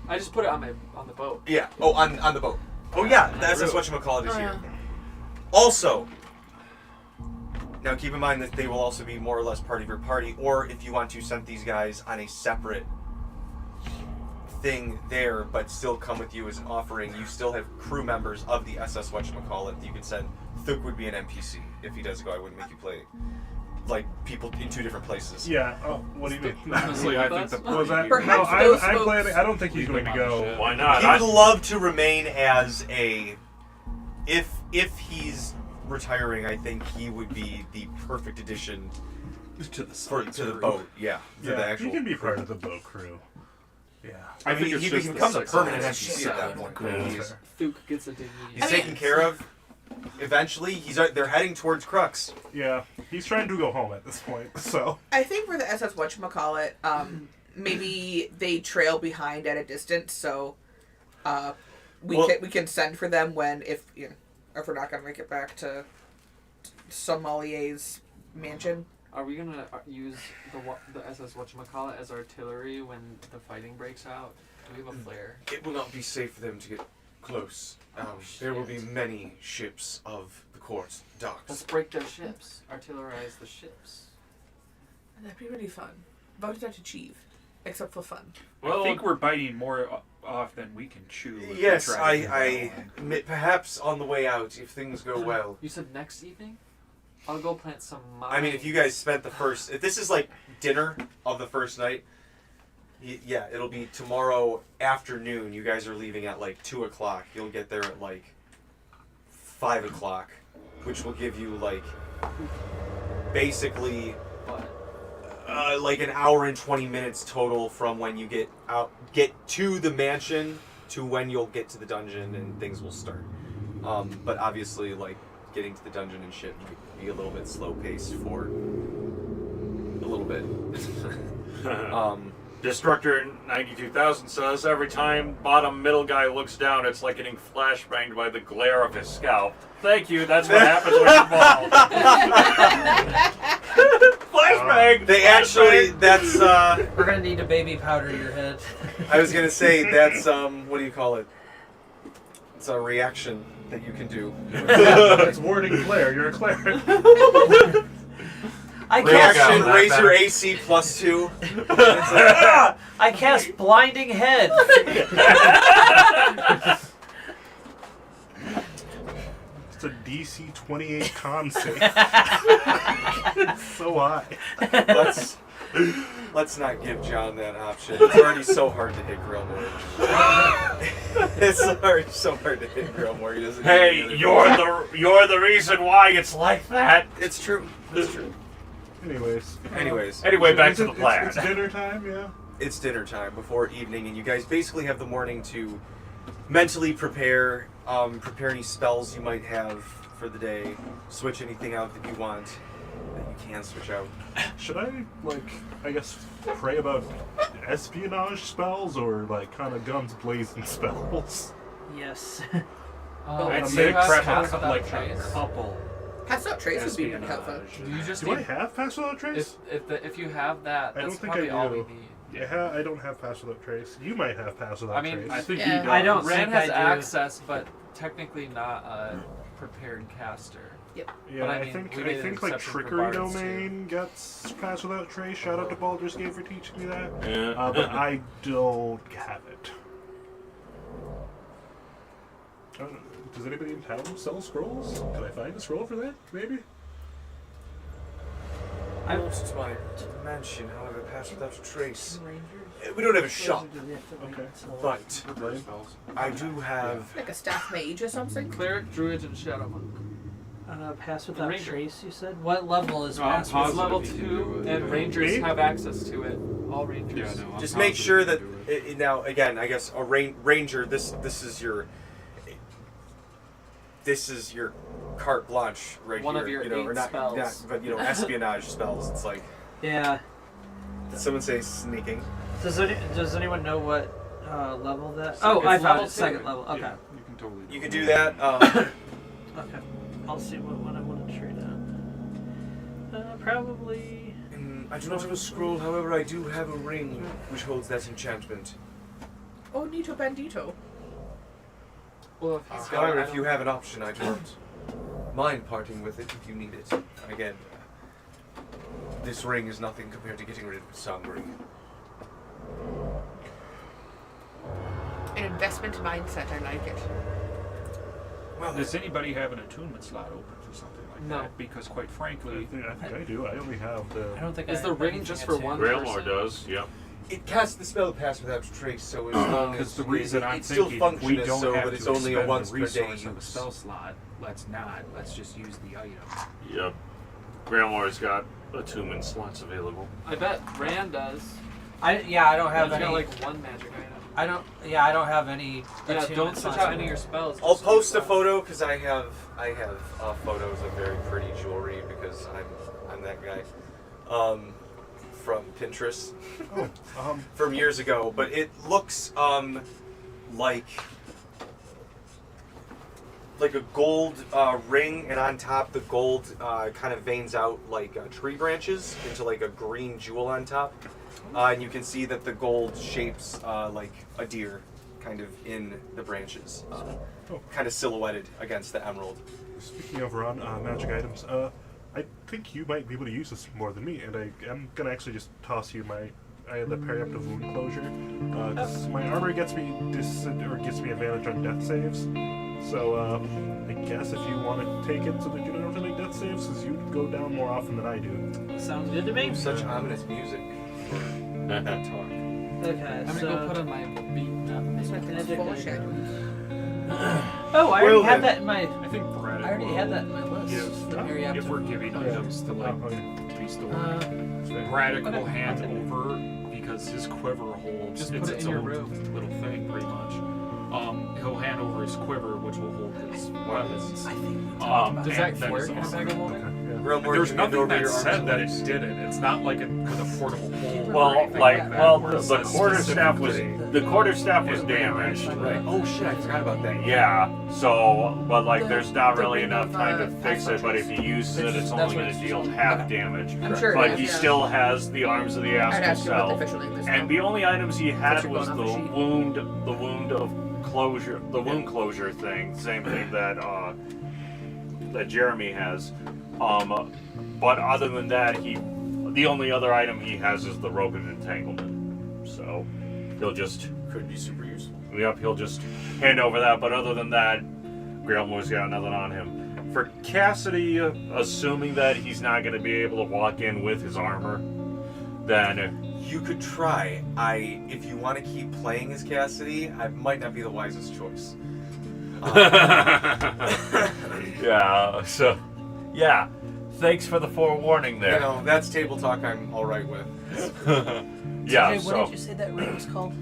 I just put it on the boat. Yeah, on the boat. Oh yeah, that's whatchamacallit is Oh, here. yeah. Also, now keep in mind that they will also be more or less part of your party, or if you want to send these guys on a separate thing there, but still come with you as an offering, you still have crew members of the SS whatchamacallit that you can send. Thuk would be an NPC. If he does go, I wouldn't make you play like people in 2 different places. Yeah. Oh, what do you mean? Honestly, I think the Was that? Perhaps no, those I'm folks- planning. I don't think he's going to go. Why not? He would love to remain as a. If he's retiring, I think he would be the perfect addition to the to the boat. Yeah, to the Yeah, actual. he can be part of the boat crew. Yeah. I mean, it's he just becomes the a permanent sex- NPC at that point. Yeah. He's Thuke gets a dignity. taken care of. Eventually, they're heading towards Crux. Yeah, he's trying to go home at this point. So I think for the SS whatchamacallit, maybe they trail behind at a distance, so we can send for them if we're not gonna make it back to Sommelier's mansion. Are we gonna use the SS whatchamacallit as artillery when the fighting breaks out? Do we have a flare? It will not be safe for them to get close. There will be many ships of the court's Let's docks. break their ships. Artillerize the ships. That'd be really fun. Voted not to achieve, except for fun. I think we're biting more off than we can chew. if we Yes, try to I keep going. perhaps on the way out, if things go well. You said next evening? I'll go plant some mines. I mean, if you guys spent if this is like dinner of the first night, yeah, it'll be tomorrow afternoon. You guys are leaving at like 2 o'clock. You'll get there at like 5 o'clock, which will give you like basically like an hour and 20 minutes total from when you get to the mansion to when you'll get to the dungeon and things will start. But obviously, like getting to the dungeon and shit might be a little bit slow paced for a little bit. Destructor 92,000 says every time bottom middle guy looks down, it's like getting flashbanged by the glare of his scalp. Thank you. That's what happens when you fall. Flashbang. They actually, that's We're gonna need to baby powder your head. I was gonna say that's what do you call it? It's a reaction that you can do. it's warding Claire. You're a cleric. I Reaction, cast, raise your AC +2. I cast blinding head. It's a DC 28 con save. So high. Let's not give John that option. It's already so hard to hit Grillmore. It's already so hard to hit Grillmore. He doesn't. Hey, you're the reason why it's like that. It's true. It's true. Anyways. Anyway, back Is to it- the plan. It's dinner time, yeah. It's dinner time before evening, and you guys basically have the morning to mentally prepare any spells you might have for the day. Switch anything out that you want that you can switch out. Should I, like, I guess, pray about espionage spells or, like, kind of guns blazing spells? Yes. I'd do say you have prep pass up without like trace? a couple. Pass out trace would be helpful. espionage. You just Do I need, have Pass Without Trace? if you have that, I don't that's think probably I all we do. need. Yeah, I don't have Pass Without Trace. You might have Pass Without I mean, Trace. I think Yeah. he does. I don't Rand think has I do. access, but technically not a prepared caster. Yeah, But I I mean, think we made an like exception for Trickery bards, Domain gets Pass Without Trace. Shout out to Baldur's Gate for teaching me that. Yeah. But I don't have it. Does anybody in town sell scrolls? Can I find a scroll for that? Maybe. I lost my mansion, however, Pass Without Trace. We don't have a shop, Okay. but I do have. Like a staff mage or something. Cleric, druid, and shadow monk. Pass Without Ranger. Trace, you said? What level is No, I'm Pass It's positive level you can 2, do it. and Yeah. rangers Me? have access to it. All rangers. Yeah, no, I'm Just make positive sure you that can do it. now again, I guess a ranger. This is your carte blanche right One here. of your you know, 8 or not, spells. not- but you know, espionage spells. It's like, Yeah. did someone say sneaking? Does anyone know what level that? So Oh, it's I found level it. 2. Second level. Okay. Yeah, you can totally. You can do that. Okay. I'll see what I want to trade out. Probably. I do not have a scroll, however, I do have a ring which holds that enchantment. Oh, Nito Bandito. Well, if he's got However, it, if you have an option, I don't mind parting with it if you need it. Again, this ring is nothing compared to getting rid of the song ring. An investment mindset, I like it. Well, Does anybody have an attunement slot open for something like No. that? Because quite I frankly, think I do. I only have the. I don't think Is I the have ring anything just for attuned. one? Grailmore person? does, yep. it casts the spell Pass Without Trace, so as long as because the reason I'm it's still thinking function we as don't so, have but it's to only a expend once the per day resource of a use. spell slot. Let's not. Let's just use the item. Yep. Grailmore's got attunement slots available. I bet Rand does. I don't have He's any. got like one magic item. I don't have any. Yeah, attunement don't switch slots. out any of your spells. I'll just post a use that. photo because I have photos of very pretty jewelry because I'm that guy from Pinterest from years ago. But it looks like a gold ring, and on top the gold kind of veins out like tree branches into like a green jewel on top, and you can see that the gold shapes like a deer kind of in the branches, kind of silhouetted against the emerald. Speaking of Ron, magic items, I think you might be able to use this more than me, and I am gonna actually just toss you I have the preemptive wound closure, because my armor gets me advantage on death saves. So I guess if you want to take it so that you don't have to make death saves, because you go down more often than I do. Sounds good to me. Such ominous music for that talk. Okay, I'm gonna go put on my beat up. This one is Magic full item. shadows. Oh, I Well, already had then. that in my. I think Brad. I already had that in my list. If, The Marriott. if we're giving items to like to be stored, Braddock will hand over because his quiver holds Just it's put it its in your own room. little thing, pretty much. He'll hand over his quiver, which will hold his weapons. I think. Does that and then work his in a armor. bag of holding? There's nothing that said that it didn't. It's not like with a portable hole. or Well, anything like that, where it the says quarterstaff was specifically- damaged. Right. Oh shit! I forgot about that. Yeah. So, but like, there's not The really ring enough of, time to fix it. But if he uses it, it's That's only what going to it's- deal half okay. damage. I'm sure it But is, he yeah. still has the arms of the I'd Astral ask you what the Self. official name is. And the only items he had That's was going the off the sheet. wound of closure, the wound closure thing, same thing that Jeremy has. But other than that, the only other item he has is the rope of entanglement. So he'll just Could be super useful. he'll just hand over that. But other than that, Grailmore's got nothing on him. For Cassidy, assuming that he's not going to be able to walk in with his armor, then You could try. If you want to keep playing as Cassidy, I might not be the wisest choice. yeah. So yeah. Thanks for the forewarning You there. know, that's table talk I'm all right with. Yeah. What So did you say that ring was called?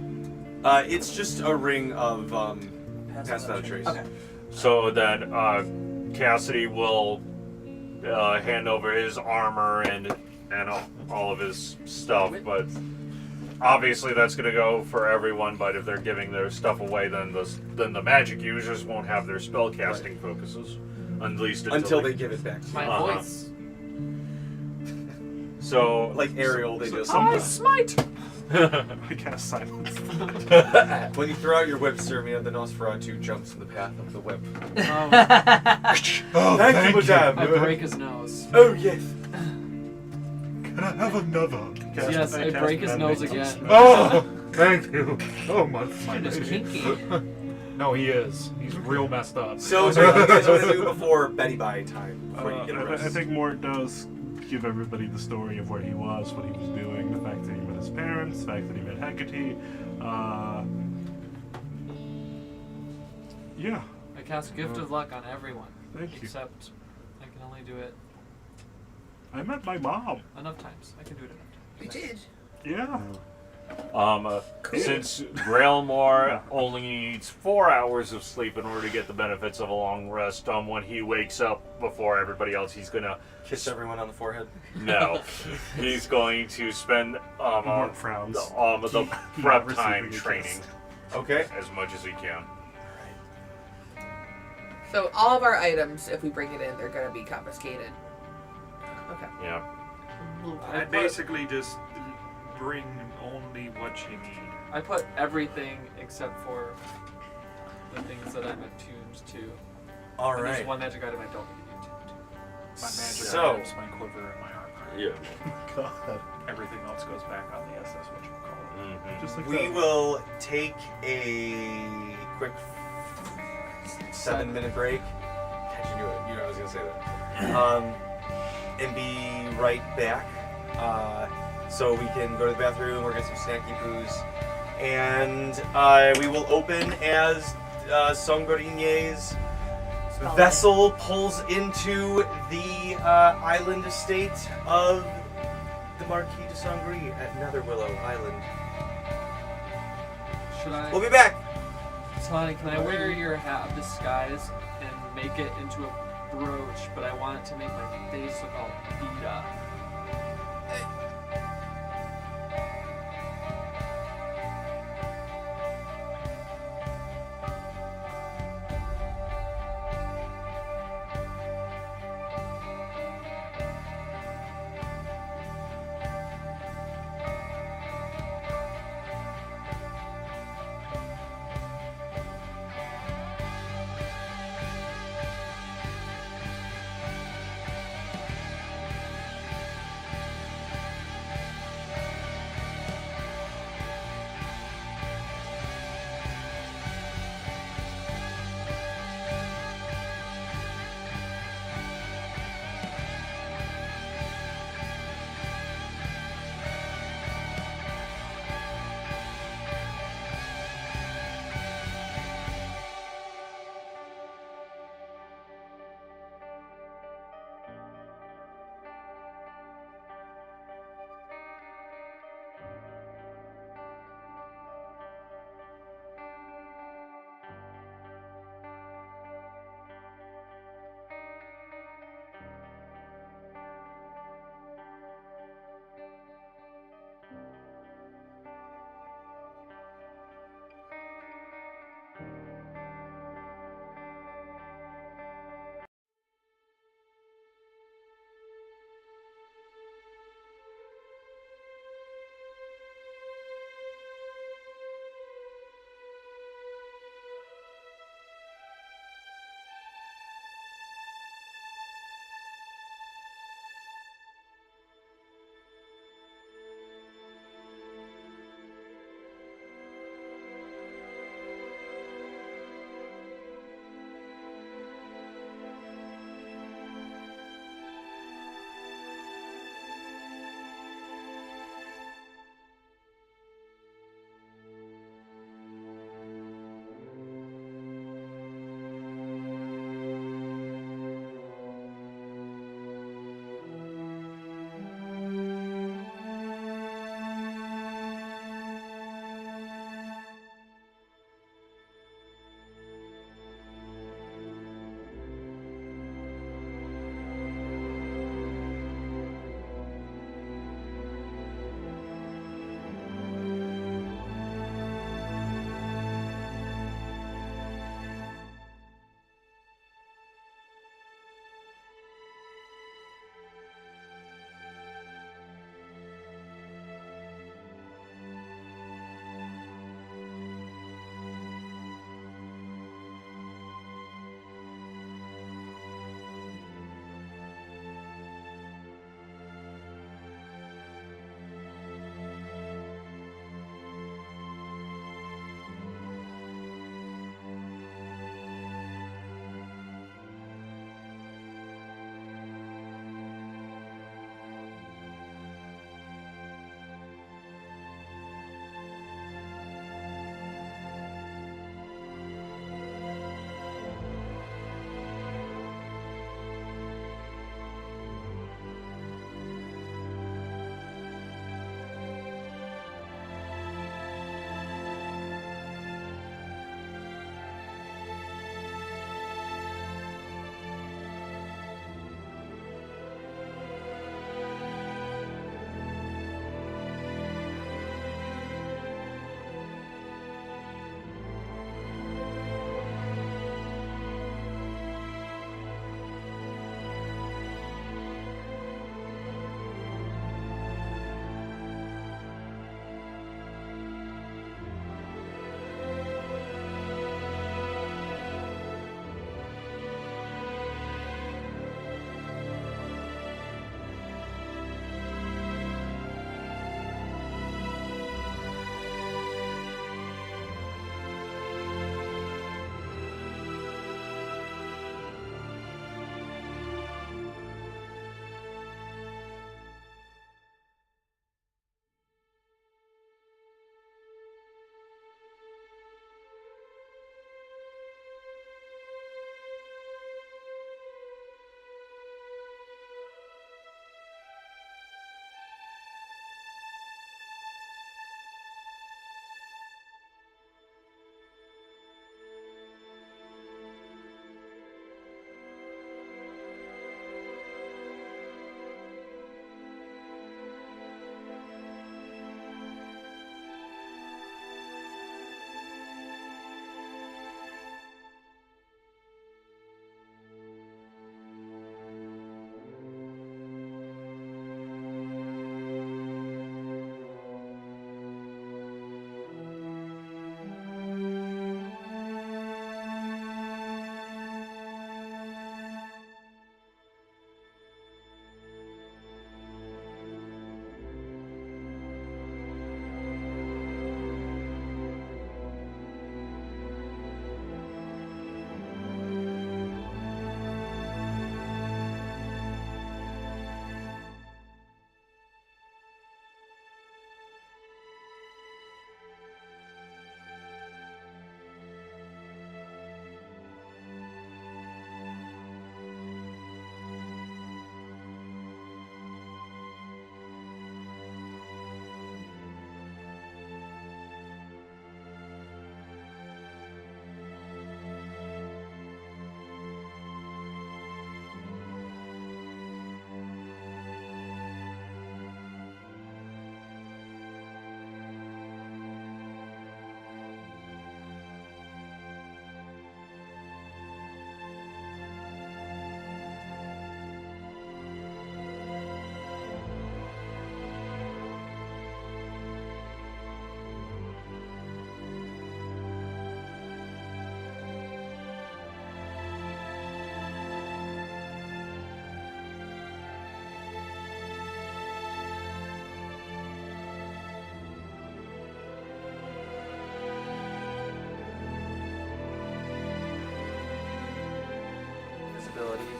It's just a ring of Pass Without Trace. Okay. so that Cassidy will hand over his armor and all of his stuff, but obviously that's going to go for everyone. But if they're giving their stuff away, then the magic users won't have their spell casting focuses, at least Until they give it back to you. My voice. So Like Ariel, they just... I smite. I cast silence. When you throw out your whip, Cermia, the Nosferatu jumps in the path of the whip. Oh, Thank you, madame. I break his nose. Oh, yes. Can I have another? Yes, I break his nose again. Oh, thank you. Oh, my Dude, it's lady. kinky. No, he is. He's real messed up. So what do you guys want to do before Betty Bye time? Before you get I arrested? think Mort does give everybody the story of where he was, what he was doing, the fact that he met his parents, the fact that he met Hecate. Yeah, I cast Gift of Luck on everyone. thank you. Except I can only do it I met my mom. enough times. I can do it enough times. We did. Yeah. Since Grailmore only needs 4 hours of sleep in order to get the benefits of a long rest, when he wakes up before everybody else, he's gonna Kiss everyone on the forehead. no, he's going to spend Mort frowns. the He prep not time receiving a training kiss. Okay. as much as he can. So all of our items, if we bring it in, they're gonna be confiscated. Okay. Yeah. I basically just bring only what you need. I put everything except for the things that I'm attuned to. All And right. There's one magic item I don't need to be attuned to. My magic So- items, my quiver, and my armor. Yeah. God. Everything else goes back on the SS, what you call it. Mm-hmm. Just like We that. will take a quick 7-minute break. How'd you do it? You know I was gonna say that. And be right back. So we can go to the bathroom or get some snacky poos. And we will open as Songorinye's vessel pulls into the island estate of the Marquis DeSangris at Netherwillow Island. Should I? We'll be back. Sonny, can I wear your hat of disguise and make it into a brooch, but I want it to make my face look all beat up?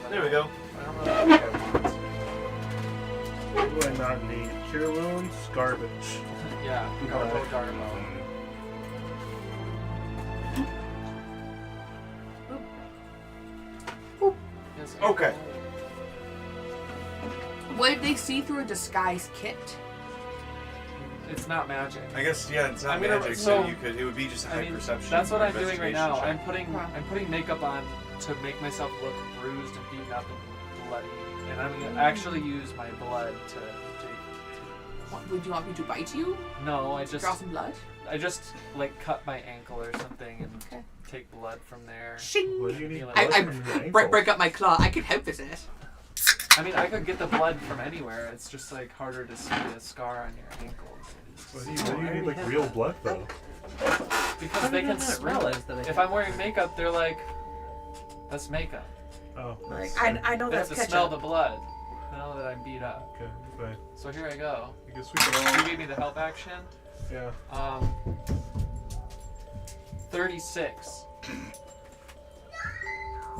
There we go. I don't know what I want. What do I not need? Cure wounds, garbage. Yeah, Garbo, Garbo. Yes, Okay. What if they see through a disguise kit? It's not magic. I guess it's not I'm gonna- magic, so- so you could. It would be just a I high mean, perception. that's what or I'm doing right investigation now. check. I'm putting makeup on to make myself look bruised and beaten up and bloody, and I'm gonna actually use my blood to What, would you want me to bite you? no, I Draw just some blood? like cut my ankle or something and Okay. take blood from there. Shing! What do you need? I- blood I from your ankle? break up my claw. I can help with it. I mean, I could get the blood from anywhere. It's just like harder to see a scar on your ankle. What do you need like real blood though? Because they can smell it. If I'm wearing makeup, they're like, that's makeup. Oh, Like, that's I know They have that's to smell ketchup. the blood. Now that I'm beat up. okay. Fine. So here I go. I guess we can You all. gave me the help action. Yeah. 36.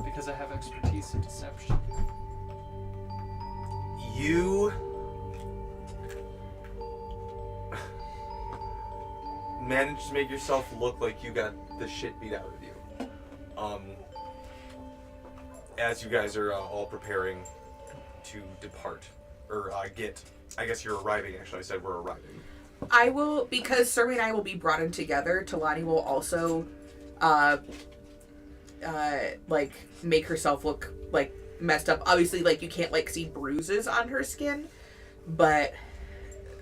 Because I have expertise in deception. You managed to make yourself look like you got the shit beat out of you. As you guys are all preparing to depart, or get. I guess you're arriving. Actually, I said we're arriving. I will, because Cermia and I will be brought in together. Talani will also, like make herself look like messed up. Obviously, like you can't like see bruises on her skin, but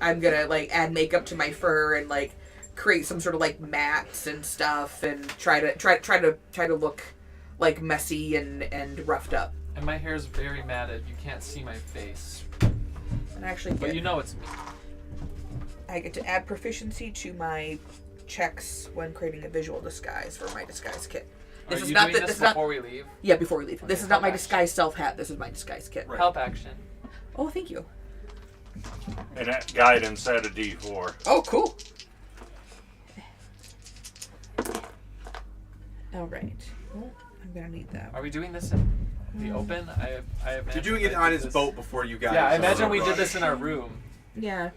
I'm gonna like add makeup to my fur and like create some sort of like mats and stuff and try to look like messy and roughed up. And my hair is very matted. You can't see my face. And actually, But you know it's me. I get to add proficiency to my checks when creating a visual disguise for my disguise kit. Are This is you not doing the, this this is not before we leave? yeah before we leave. This Okay, is not my help action. disguise self hat. This is my disguise kit. Right. Help action. Oh, thank you. And that guidance at a D4. Oh, cool. All right. Well, I'm gonna need that. Are we doing this in the open? I imagine You're doing it I on did his this- boat before you guys. Yeah, I imagine we rush. did this in our room. Yeah.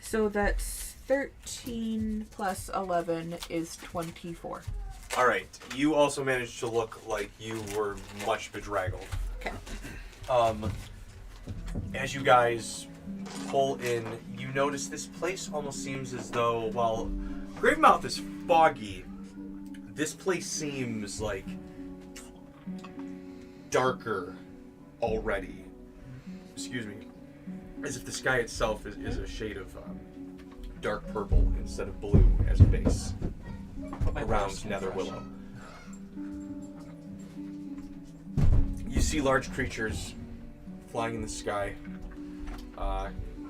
So that's 13 plus 11 is 24. All right. You also managed to look like you were much bedraggled. Okay. As you guys pull in, you notice this place almost seems as though, while Gravemouth is foggy, this place seems like darker already. Excuse me. As if the sky itself is a shade of dark purple instead of blue as a base around Nether Willow. You see large creatures flying in the sky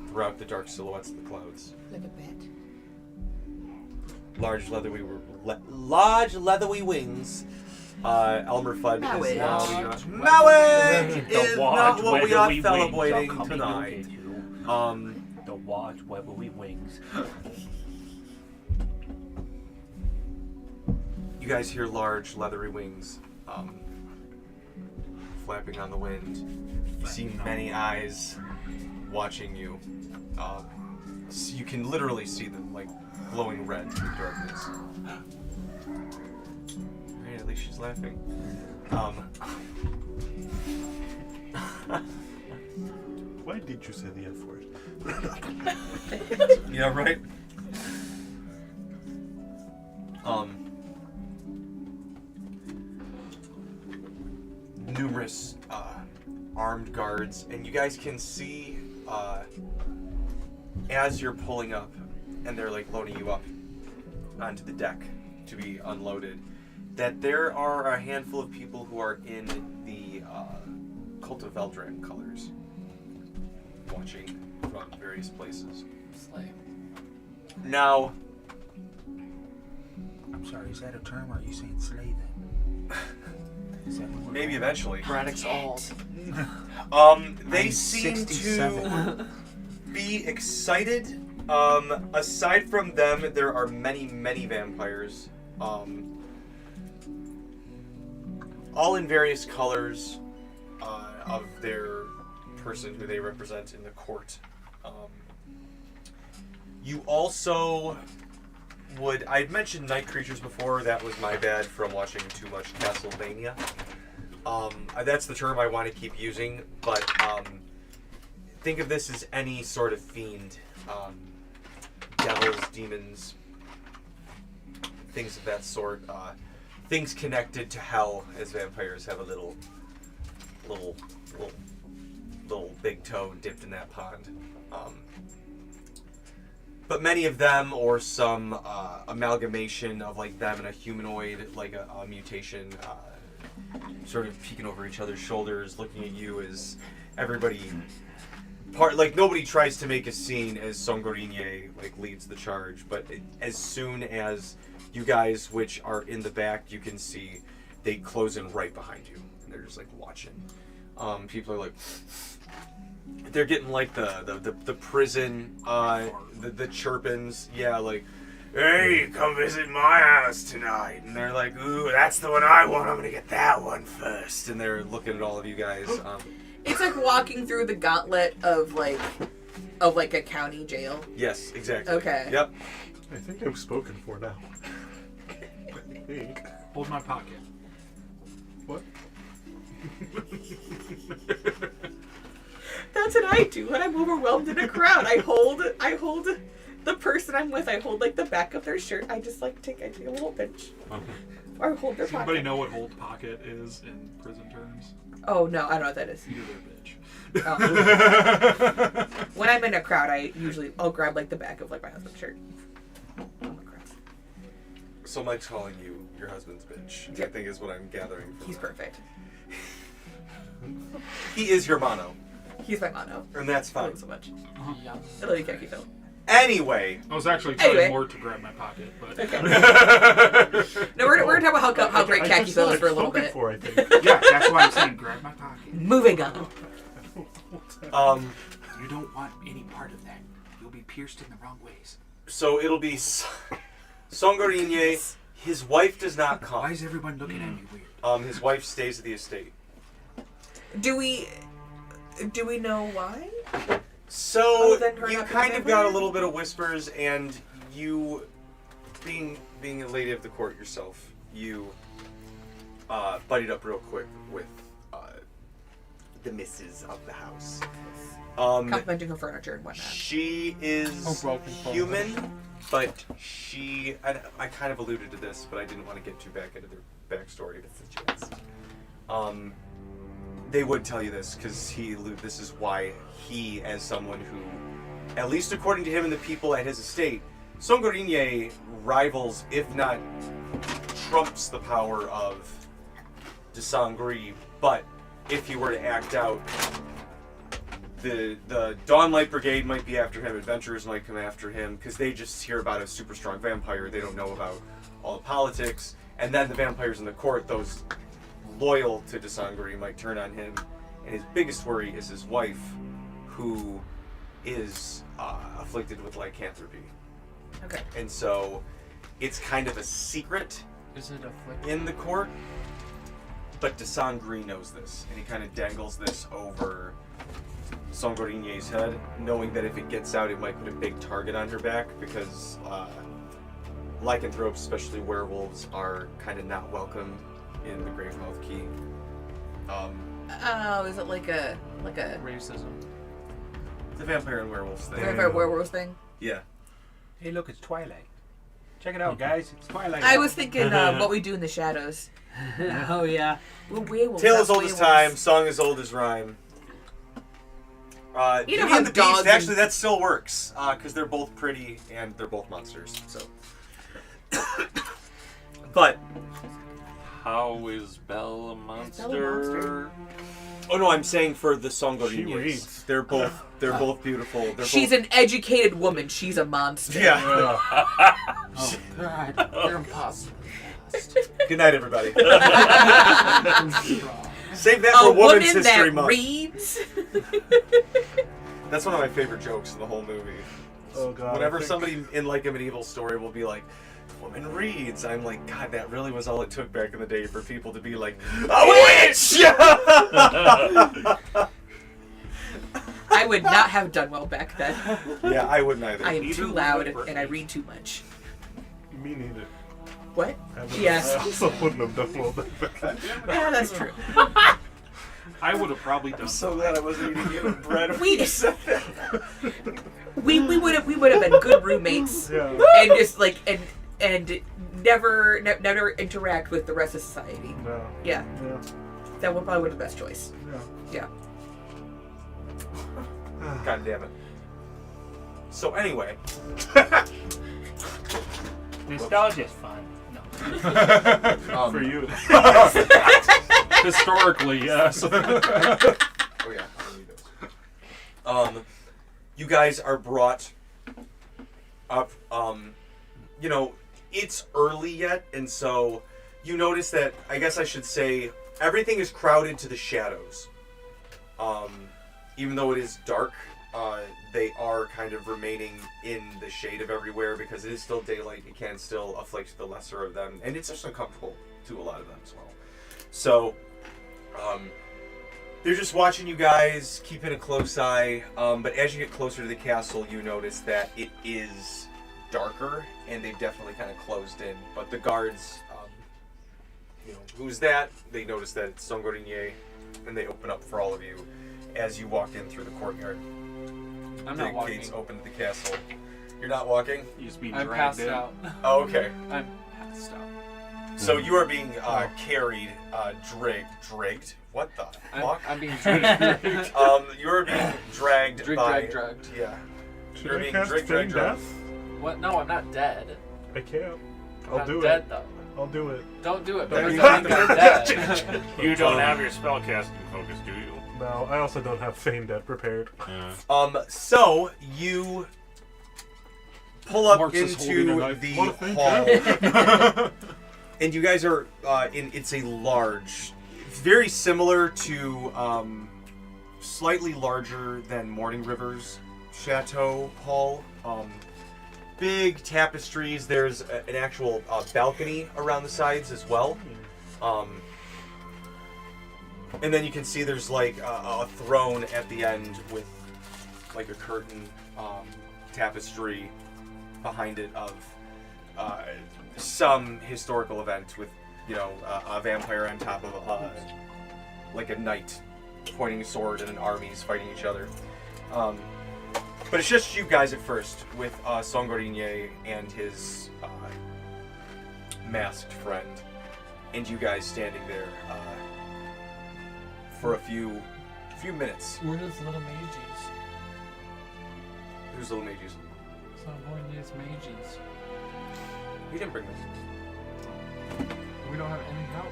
throughout the dark silhouettes of the clouds. Like a bat. Large leathery wings. Elmer Fudd Mawig. is now Large Mawig The is watch not what we are weathery wings celebrating are coming to tonight. get you. The The watch weathery wings. You guys hear large leathery wings flapping on the wind. You see many eyes watching you. So you can literally see them, like, glowing red through the darkness. Alright, at least she's laughing. Why did you say the F word? Yeah, right? Numerous armed guards, and you guys can see as you're pulling up and they're like loading you up onto the deck to be unloaded, that there are a handful of people who are in the Cult of Veldran colors, watching from various places. Slay. Now, I'm sorry, is that a term or are you saying slay them? Is that what we're maybe going eventually. Braddock's alt. They I'm seem 67. to be excited. Aside from them, there are many, many vampires. All in various colors. of their person who they represent in the court. You also would... I'd mentioned night creatures before. That was my bad from watching too much Castlevania. That's the term I want to keep using, but think of this as any sort of fiend. Devils, demons, things of that sort. Things connected to hell, as vampires have a little big toe dipped in that pond. But many of them, or some amalgamation of like them and a humanoid, like a mutation, sort of peeking over each other's shoulders, looking at you as everybody. Nobody tries to make a scene as Songorinye leads the charge, but as soon as you guys, which are in the back, you can see they close in right behind you, and they're just watching. People are they're getting the prison, the chirpins, hey, come visit my house tonight, and they're like, ooh, that's the one I want. I'm gonna get that one first, and they're looking at all of you guys. It's like walking through the gauntlet of a county jail. Yes, exactly. Okay. Yep. I think I'm spoken for now. I think. Hold my pocket. What? That's what I do when I'm overwhelmed in a crowd. I hold the person I'm with. I hold the back of their shirt. I just take a little pinch. Or hold their Does anybody pocket. know what hold pocket is in prison terms? Oh no, I don't know what that is. You're their bitch. Oh. When I'm in a crowd, I'll grab the back of my husband's shirt. Oh my God. So Mike's calling you your husband's bitch, I think is what I'm gathering from He's that. perfect. He is your mono, He's my mono. and that's I fine. love him so much. Yeah. I love you, Khaki Phil. Anyway, I was actually trying Anyway. more to grab my pocket, but Okay. No, we're gonna talk about how great I Khaki just Phil is like for a little spoken bit. for, I think. yeah, that's why I'm saying grab my pocket. Moving on. You don't want any part of that. You'll be pierced in the wrong ways. so it'll be Songorinye. His wife does not Why come. is everyone looking at me weird? His wife stays at the estate. Do we know why? So Other than her you not kind being of a got a vampire? little bit of whispers, and you, being a lady of the court yourself, you buddied up real quick with the missus of the house. Complimenting her furniture and whatnot. She is Oh, broken phone. human, but I kind of alluded to this, but I didn't want to get too back into their backstory. They would tell you this because this is why he, as someone who, at least according to him and the people at his estate, Songorinye rivals, if not trumps, the power of DeSangris. But if he were to act out, the Dawnlight Brigade might be after him, adventurers might come after him, because they just hear about a super strong vampire. They don't know about all the politics. And then the vampires in the court, those loyal to DeSangris, might turn on him. And his biggest worry is his wife, who is afflicted with lycanthropy. Okay. And so it's kind of a secret Is it afflicted? in the court, but DeSangris knows this, and he kind of dangles this over Songorinye's head, knowing that if it gets out, it might put a big target on her back, because lycanthropes, especially werewolves, are kind of not welcome in the Gravemouth Key. Oh, is it like a Racism. The vampire and werewolves thing. vampire werewolf thing? Yeah. Hey, look, it's Twilight. Check it out, guys. It's Twilight. I was thinking What We Do in the Shadows. Oh yeah. We're werewolves. Tale that's as old as werewolves. time, song as old as rhyme. You know Beauty how and the dogs Beast, and- actually, that still works, because they're both pretty and they're both monsters. So, but How is Belle a monster? oh no, I'm saying for the She Songorinye, reads. they're both beautiful. They're She's both, an educated woman. She's a monster. yeah. Oh God, they're impossible. Good night, everybody. Strong. Save that A for woman Women's History that Month. reads. That's one of my favorite jokes in the whole movie. Oh god. Whenever I think- somebody in like a medieval story will be like, "The woman reads," I'm like, God, that really was all it took back in the day for people to be like, "A witch!" I would not have done well back then. Yeah, I wouldn't either. I am Neither too would loud Brittany. and I read too much. Me neither. What? I would've- Yes. I also wouldn't have done well back. Yeah, that's true. I would have probably done. I'm so glad I wasn't eating human bread when We- you said that. We would have been good roommates Yeah. and just like and never interact with the rest of society. No. Yeah, Yeah. that would probably be the best choice. Yeah. Yeah. God damn it. So anyway, Nostalgia's fun. No. For you. Historically, yes. oh yeah, you guys are brought up. You know, it's early yet, and so you notice that. I guess I should say everything is crowded to the shadows. Even though it is dark, they are kind of remaining in the shade of everywhere because it is still daylight. It can still afflict the lesser of them, and it's just uncomfortable to a lot of them as well. So, they're just watching you guys, keeping a close eye. But as you get closer to the castle, you notice that it is darker, and they've definitely kind of closed in. But the guards, you know, who's that? They notice that it's Songorinye, and they open up for all of you as you walk in through the courtyard. I'm The not walking. gates open to the castle. You're not walking? You just being I'm dragged passed in. out. Oh, okay. I'm passed out. So you are being carried, dragged. What the fuck? I'm being dragged. You are being dragged by. Dragged. Yeah. Should You're I being cast dragged. Feign Death? What? No, I'm not dead. I can't. I'm I'll not do dead it. though. I'll do it. Don't do it. Don't Because do I think it. I'm dead. You don't have your spellcasting focus, do you? No, I also don't have Feign Death prepared. So you pull up Mark's is holding a into knife. the Wanna think, hall, and you guys are it's a large, very similar to slightly larger than Morning River's chateau hall. Big tapestries. There's an actual balcony around the sides as well. And then you can see there's like a throne at the end with like a curtain tapestry behind it of some historical event with, you know, a vampire on top of like a knight pointing a sword and an armies fighting each other. But it's just you guys at first with Songorinye and his masked friend, and you guys standing there for a few minutes. Where does little mages? Who's little mages? It's not more than these mages. We didn't bring them. We don't have any help.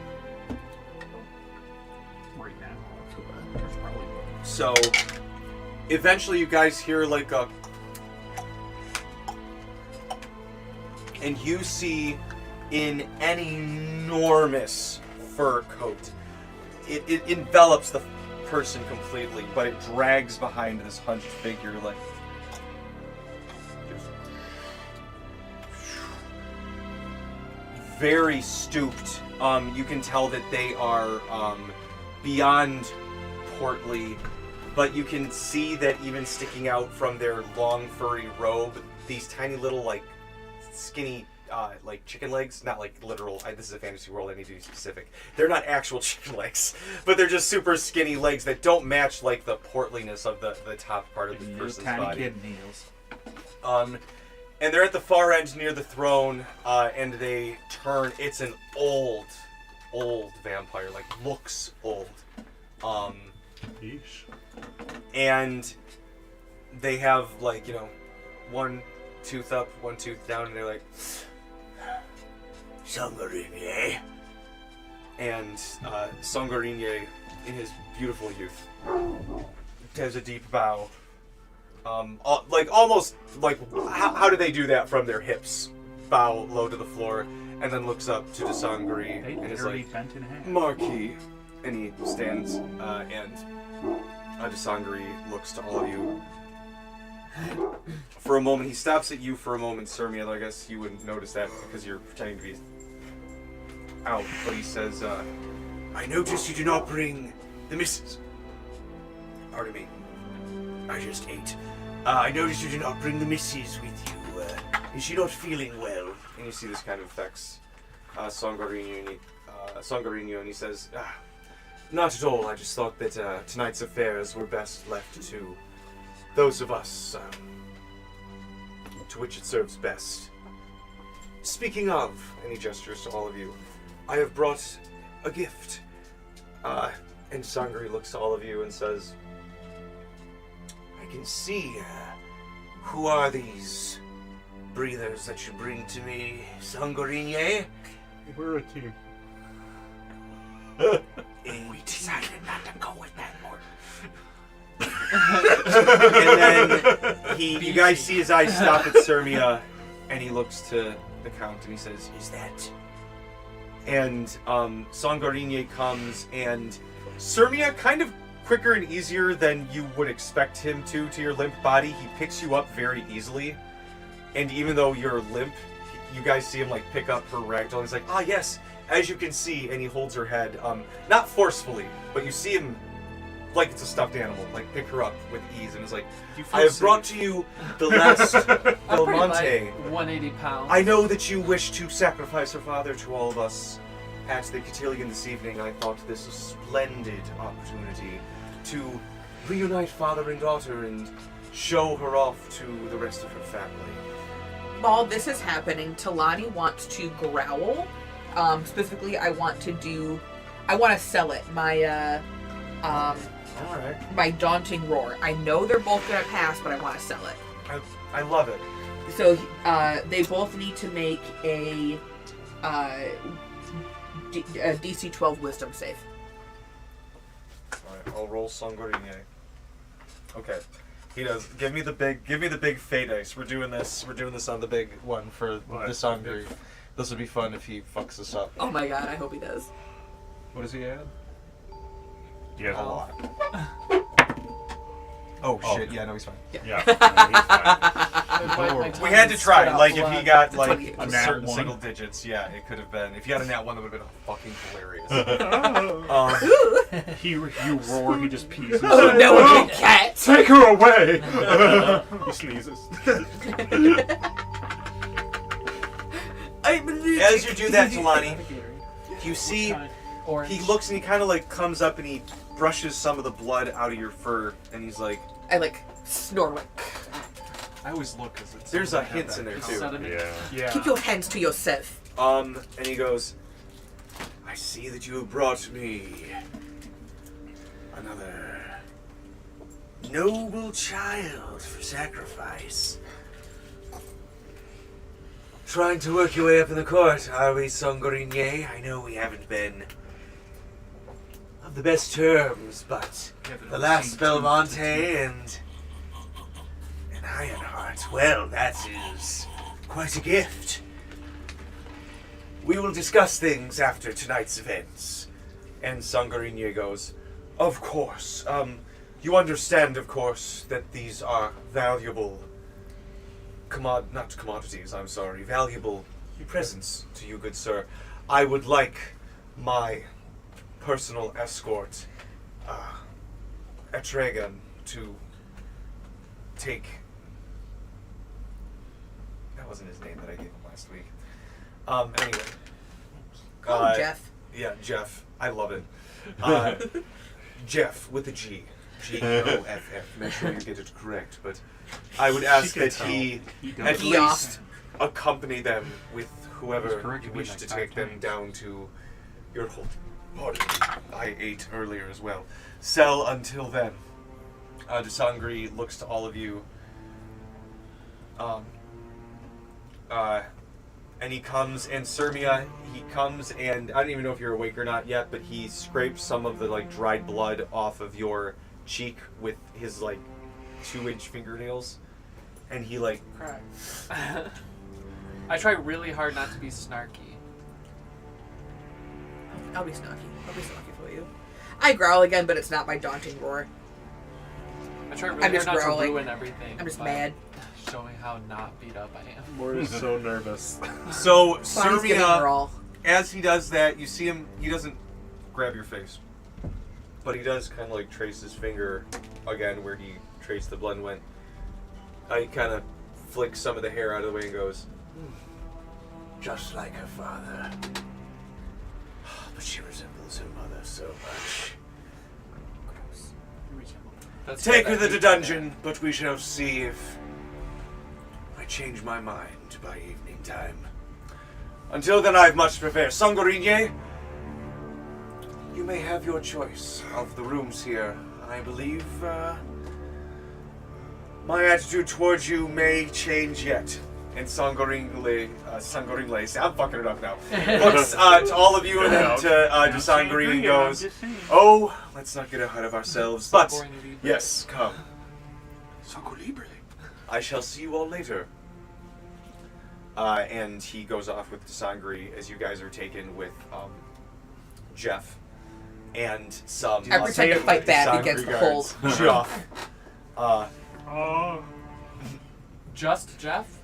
Right now. There's probably. So, eventually you guys hear like a... And you see in an enormous fur coat. It envelops the person completely, but it drags behind this hunched figure like... Very stooped. You can tell that they are beyond portly, but you can see that even sticking out from their long furry robe, these tiny little like skinny like chicken legs, not like literal, this is a fantasy world, I need to be specific. They're not actual chicken legs, but they're just super skinny legs that don't match like the portliness of the top part of the person's Tiny body. kid needles. And they're at the far end near the throne, and they turn. It's an old vampire, like looks old. Yeesh. And they have like, you know, one tooth up, one tooth down, and they're like, Songorinye. And Songorinye, in his beautiful youth, has a deep bow. Like almost like how do they do that from their hips? Bow low to the floor, and then looks up to DeSangris They and is literally like, bent in half. Marquis. And he stands, and DeSangris looks to all of you. For a moment, he stops at you for a moment, Cermia, though I guess you wouldn't notice that because you're pretending to be out. But he says, I notice you do not bring the missus. Pardon me. I just ate. I notice you do not bring the missus with you. Is she not feeling well? And you see this kind of affects Songorinho, and he says, not at all. I just thought that tonight's affairs were best left to those of us to which it serves best. Speaking of, and he gestures to all of you, I have brought a gift. And Sangri looks to all of you and says, I can see, who are these breathers that you bring to me, Sangorinye? We're a team. We decided not to go with that, Lord. And then you guys see his eyes stop at Cermia, and he looks to the Count and he says, is that? And Sangorinye comes, and Cermia, kind of quicker and easier than you would expect him to your limp body, he picks you up very easily. And even though you're limp, you guys see him like pick up her ragdoll. He's like, yes, as you can see, and he holds her head, not forcefully, but you see him like it's a stuffed animal, like pick her up with ease, and is like, I have brought to you the last Belmonte. 180 pounds. I know that you wish to sacrifice her father to all of us at the Cotillion this evening. I thought this was a splendid opportunity to reunite father and daughter and show her off to the rest of her family. While this is happening, Talani wants to growl. Specifically, I want to sell it. My daunting roar. I know they're both gonna pass, but I want to sell it. I love it. So they both need to make a DC 12 Wisdom save. All right, I'll roll Sangorinye. Okay, he does. Give me the big fate dice. We're doing this on the big one for the Sangri. This would be fun if he fucks us up. Oh my god, I hope he does. What does he add? Yeah. A lot. Oh shit! Yeah, no, he's fine. Yeah. We had to try. Like, if he got like A a nat certain one. single digits, yeah, it could have been. If you had a nat one, that would have been fucking hilarious. You roar, he just pees. Oh no, big cat! Take her away! He sneezes. As you do that, Talani, you see he looks and he kind of like comes up and he brushes some of the blood out of your fur, and he's like, I like snore like. I always look because it's. there's a hint in there too. Yeah. Keep your hands to yourself. And he goes, I see that you have brought me another noble child for sacrifice. Trying to work your way up in the court, are we, Sangorinye? I know we haven't been of the best terms, but the last Belmonte and Ironheart, well, that is quite a gift. We will discuss things after tonight's events. And Sangorinye goes, of course. You understand, of course, that these are valuable valuable presents to you, good sir. I would like my personal escort, Etragan, to take... That wasn't his name that I gave him last week. Anyway. Call him Jeff. Yeah, Jeff. I love it. Jeff with a G. G-O-F-F. Make sure you get it correct, but I would ask that he at least accompany them with whoever you wish to take them down to your home. Pardon me, I ate earlier as well. Sell until then. DeSangris looks to all of you. And he comes, and Cermia, he comes, and I don't even know if you're awake or not yet, but he scrapes some of the like dried blood off of your cheek with his like 2-inch fingernails, and he like Cry. I try really hard not to be snarky. I'll be snarky. I'll be snarky for you. I growl again, but it's not my daunting roar. I try really I'm just hard not growling. to ruin everything. I'm just by mad. Showing how not beat up I am. Mort is so nervous. So Bonnie's giving Cermia, her all. as he does that, you see him. He doesn't grab your face, but he does kind of like trace his finger again where he traced the blood and went. He kind of flicks some of the hair out of the way and goes, just like her father. But she resembles her mother so much. That's Take her what I to the hate dungeon, but we shall see if I change my mind by evening time. Until then, I have much to prepare. Sangorigne, you may have your choice of the rooms here. I believe my attitude towards you may change yet. And Sangoringle, I'm fucking it up now. Looks to all of you and then to Sangori and goes, oh, let's not get ahead of ourselves. But, yes, come. I shall see you all later. And he goes off with Desangri as you guys are taken with Jeff and some. I pretend to fight back against the hold. Jeff. Just Jeff?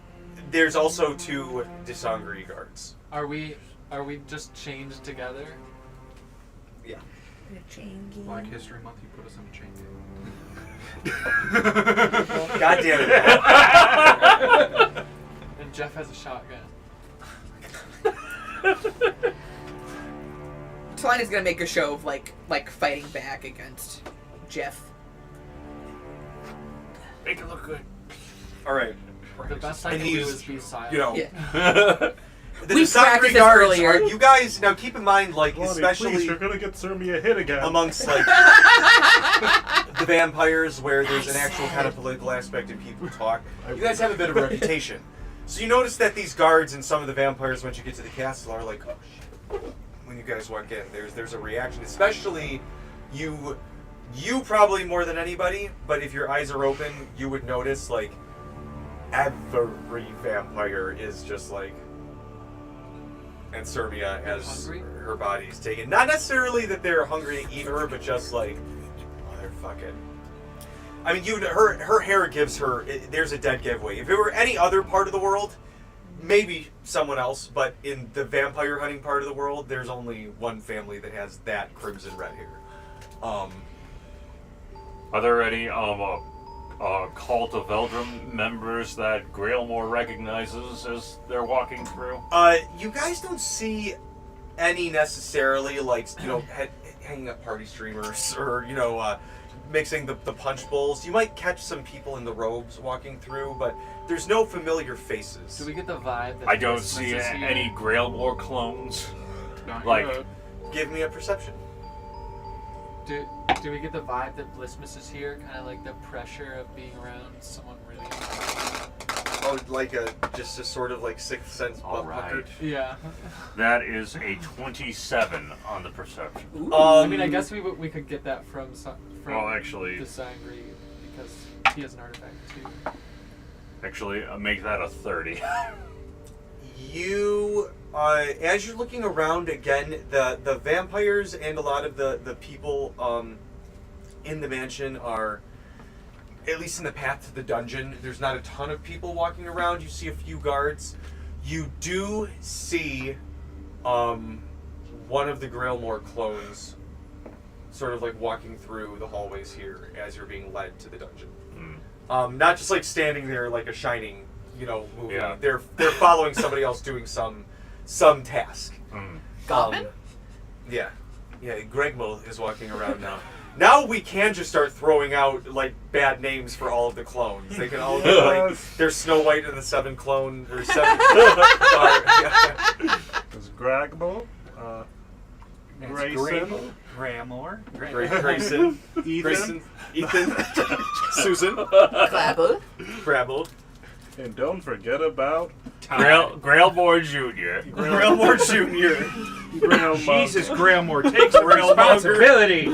There's also 2 Desangri guards. Are we just changed together? Yeah. Black History Month, you put us in a chain gang. God damn it. And Jeff has a shotgun. Talina's gonna make a show of like fighting back against Jeff. Make it look good. All right. The best I And can do he's, is be silent. You know. Yeah. The We Desangri practiced this guards earlier. are, you guys, now keep in mind, like, Bonnie, especially please, you're gonna get Cermia hit again. amongst, like, the vampires where there's an actual kind of political aspect and people talk, you guys have a bit of a reputation. So you notice that these guards and some of the vampires, once you get to the castle, are like, oh shit. When you guys walk in, there's a reaction, especially you probably more than anybody, but if your eyes are open, you would notice, like, every vampire is just like, and Cermia as hungry? her body's taken. Not necessarily that they're hungry to eat her, but just like, motherfucking. I mean, her hair gives her. There's a dead giveaway. If it were any other part of the world, maybe someone else. But in the vampire hunting part of the world, there's only one family that has that crimson red hair. Are there any Cult of Eldrum members that Grailmore recognizes as they're walking through? You guys don't see any necessarily, like, you know, hanging up party streamers or, you know, mixing the punch bowls. You might catch some people in the robes walking through, but there's no familiar faces. Do we get the vibe that I don't Christmas see is here? any Grailmore clones. Not Like- yet. Give me a perception. Do we get the vibe that Blissmas is here? Kind of like the pressure of being around someone really important? Oh, like just a sort of like sixth sense All butt right. puckered. Yeah. That is a 27 on the perception. I mean, I guess we could get that from Well, actually- DeSangris because he has an artifact too. Actually, make that a 30. You, as you're looking around again, the vampires and a lot of the people in the mansion are, at least in the path to the dungeon, there's not a ton of people walking around. You see a few guards. You do see one of the Grailmore clones sort of like walking through the hallways here as you're being led to the dungeon. Not just like standing there like a shining, you know, movie. Yeah. They're following somebody else doing some task. Goblin? Yeah. Gregmo is walking around now. Now we can just start throwing out like bad names for all of the clones. They can all be like there's Snow White and the 7 clone or 7. There's Gragmo, Grayson, Gramor. Grayson, Ethan, Susan, Clabber. Grabble, and don't forget about Grailmore Jr. Grailmore Jr. Grailmore. Jesus, Grailmore, take some responsibility.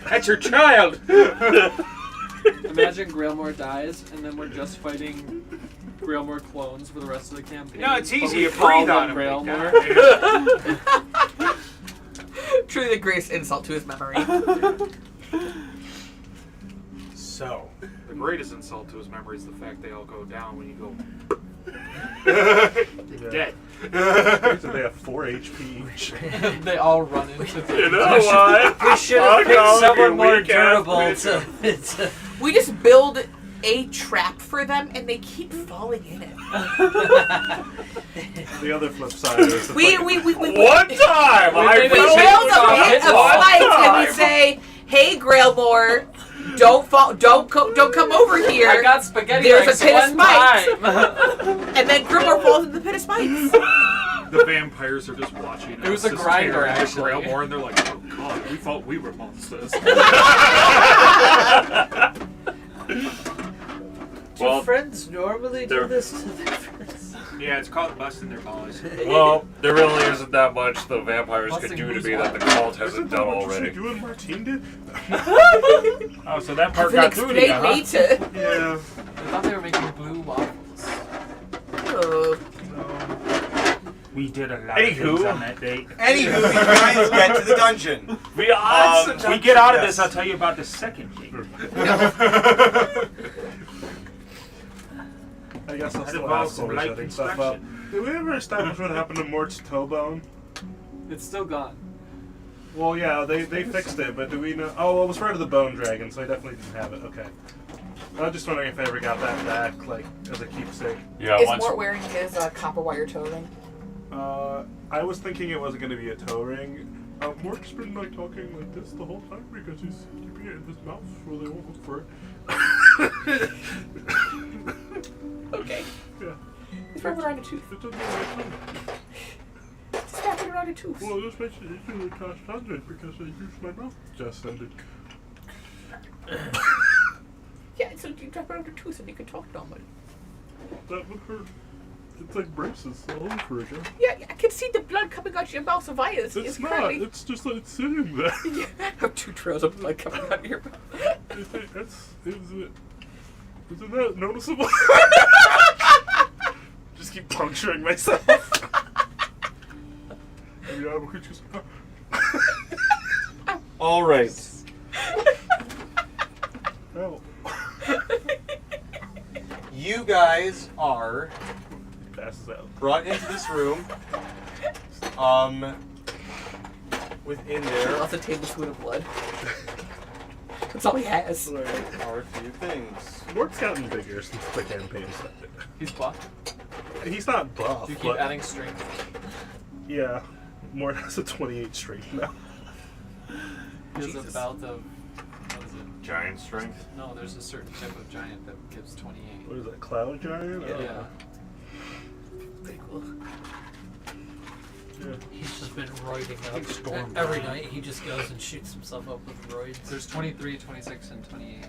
That's your child. Imagine Grailmore dies, and then we're just fighting Grailmore clones for the rest of the campaign. No, it's But easy we to call breathe on them him. Grailmore. Truly the greatest insult to his memory. So, The greatest insult to his memory is the fact they all go down when you go dead. So they have 4 HP each. They all run into the. You know what? We should have Fuck picked all of someone you more weak-ass durable bitches. to We just build a trap for them, and they keep falling in it. The other flip side is it's We like, One time! I We we build build a One pit of spikes, and we say, "Hey, Grailmore, don't fall, don't come over here." I got spaghetti There's a legs pit of one spikes. time. And then Grimmer falls into the pit of spikes. The vampires are just watching. It was a grinder, actually. Grailmore, and they're like, "Oh God, we thought we were monsters." Do Well, friends normally do they're- this to their friends? Yeah, it's called busting their balls. Well, there really isn't that much the vampires could Busting do to who's me that the what? cult isn't hasn't that done what already. you and Martine did? Oh, so that part Then got through to you, explain huh? me to. Yeah. I thought they were making blue waffles. Oh. We did a lot Anywho. of things on that date. anywho, you guys get to the dungeon. We get out of this, I'll tell you about the second thing. I guess I'll That still involves ask some while we're light setting stuff up. construction. Did we ever establish what happened to Mort's toe bone? It's still gone. Well, yeah, they fixed it, but do we know? Oh, well, it was part of the Bone Dragon, so I definitely didn't have it. Okay. I was just wondering if I ever got that back, like, as a keepsake. Yeah, Is once. Mort wearing his copper wire toe ring? I was thinking it wasn't going to be a toe ring. Mort's been, like, talking like this the whole time because he's keeping it in his mouth so they won't look for it. Okay. Yeah. He's wrapping around a tooth. It doesn't make sense. Just wrapping around a tooth. Well, this makes it easier to cast thunder because I use my mouth just ended. Yeah, so you wrap around a tooth and you can talk normally. That would hurt. It's like braces all over again. Yeah, I can see the blood coming out your mouth of Vias. It's not. It's just like it's sitting there. You have 2 trails of blood coming out of your mouth. Isn't that noticeable? Just keep puncturing myself. All right. Oh. You guys are Passes out. brought into this room. Within there Lots of tablespoon of blood. That's all he has. are a few things. Mort's gotten bigger since the campaign started. He's buff. He's not buff. Do you keep but adding strength? yeah, Mort has a 28 strength now. He has Jesus. about the. What is it? Giant strength? No, there's a certain type of giant that gives 28. What is that? Cloud giant? Yeah. Pretty cool. Yeah. He's just been roiding up. Storm Every Giant. night he just goes and shoots himself up with roids. There's 23, 26, and 28.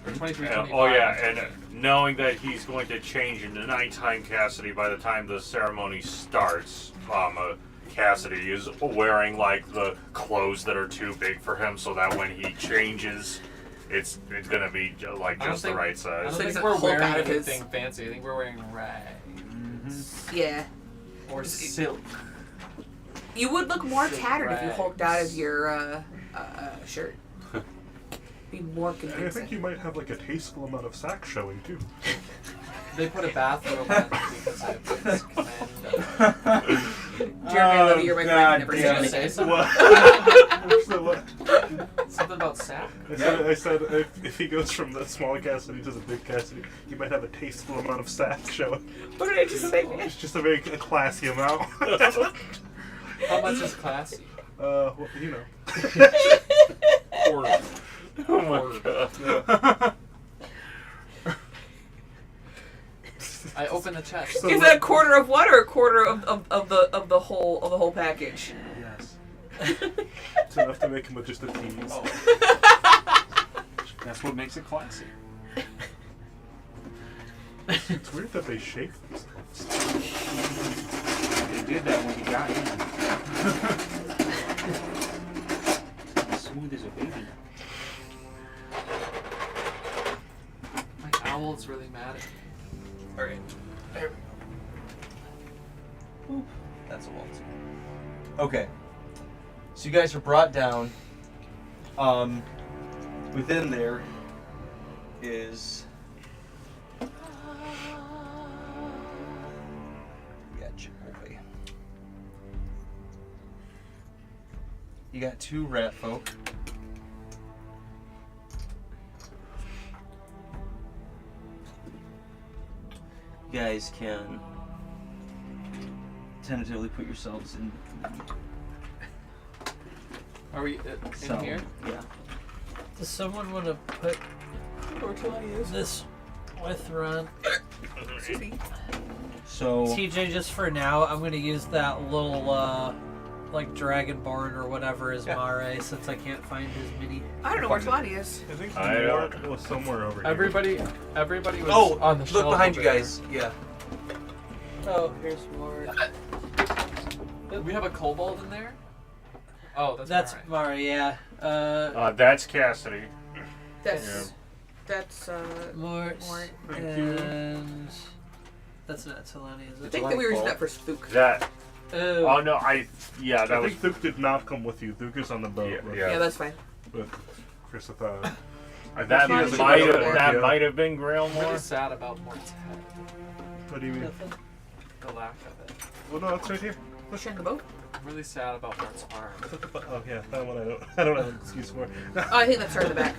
Or 23, Yeah, 25. oh yeah, and knowing that he's going to change into nighttime Cassidy by the time the ceremony starts, Cassidy is wearing like the clothes that are too big for him, so that when he changes, it's gonna be like I don't just the think- right I don't size. So think he's we're a Hulk wearing out of his- anything fancy. I think we're wearing rags. Yeah. Or silk. You would look more Silk tattered if you rags. hulked out of your shirt. Be more And I think convincing. you might have like a tasteful amount of sack showing too. They put a bathrobe on because it's commando. Jeremy, I love you. You're my friend. God Never Did damn you say say something? What? So what? Something about sack? I said if he goes from the small Cassidy to the big Cassidy, he might have a tasteful amount of sack showing. What did I just say, man? It's just a very classy amount. How much is classy? Well, you know. Oh my god. I open the chest. So Is that a quarter of what or a quarter of the whole package? Yes. It's enough to make him just a tease. Oh. That's what makes it classy. It's weird that they shape themselves. They did that when he got in. Smooth as a baby. My owl's really mad at me. Alright. There we go. That's a waltz. Okay. So you guys are brought down. Within there is. Gotcha, boy. You got 2 rat folk. You guys can tentatively put yourselves in. Are we in here? Yeah. Does someone want to put this with Ron? So TJ, just for now, I'm going to use that little, like, Dragonborn or whatever is Mare, since I can't find his mini. I don't know where Talani is. I think I Mort was somewhere over here. Everybody was Oh, on the look shelf behind over you guys. Yeah. Oh, here's more. there. We have a kobold in there? Oh, That's Mare. Mare, yeah. That's Cassidy. That's Mort. Mort. And that's not Talani, is I it? think that we were using that for spook. That. Oh, Oh no, that I was. think Thuk did not come with you. Thuk is on the boat with, Yeah. Yeah, that's fine. with Chrysotha. That he has a might better have. idea. That might have been I'm really Grailmore. sad about Mort's head. What do you mean? nothing. The lack of it. Well, no, it's right here. Push in the boat. I'm really sad about Mort's arm. Oh yeah, that one I don't have an excuse for. Oh, I think that's her in the back.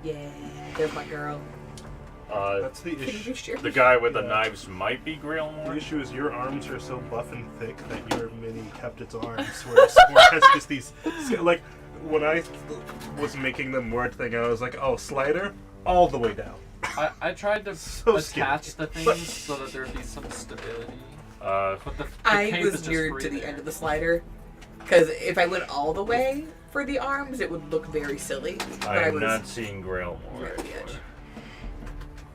Yeah, there's my girl. That's the Can you issue. just share? The guy with the Yeah. knives might be The Grailmore. issue is your arms are so buff and thick that your mini kept its arms, whereas Sport has just these. Like when I was making the word thing, I was like, oh, slider all the way down. I tried to So attach scary. the things so that there'd be some stability. But the I cape was is just near free to the there. end of the slider because if I went all the way for the arms, it would look very silly. But I I am was not seeing Grailmore. near the edge.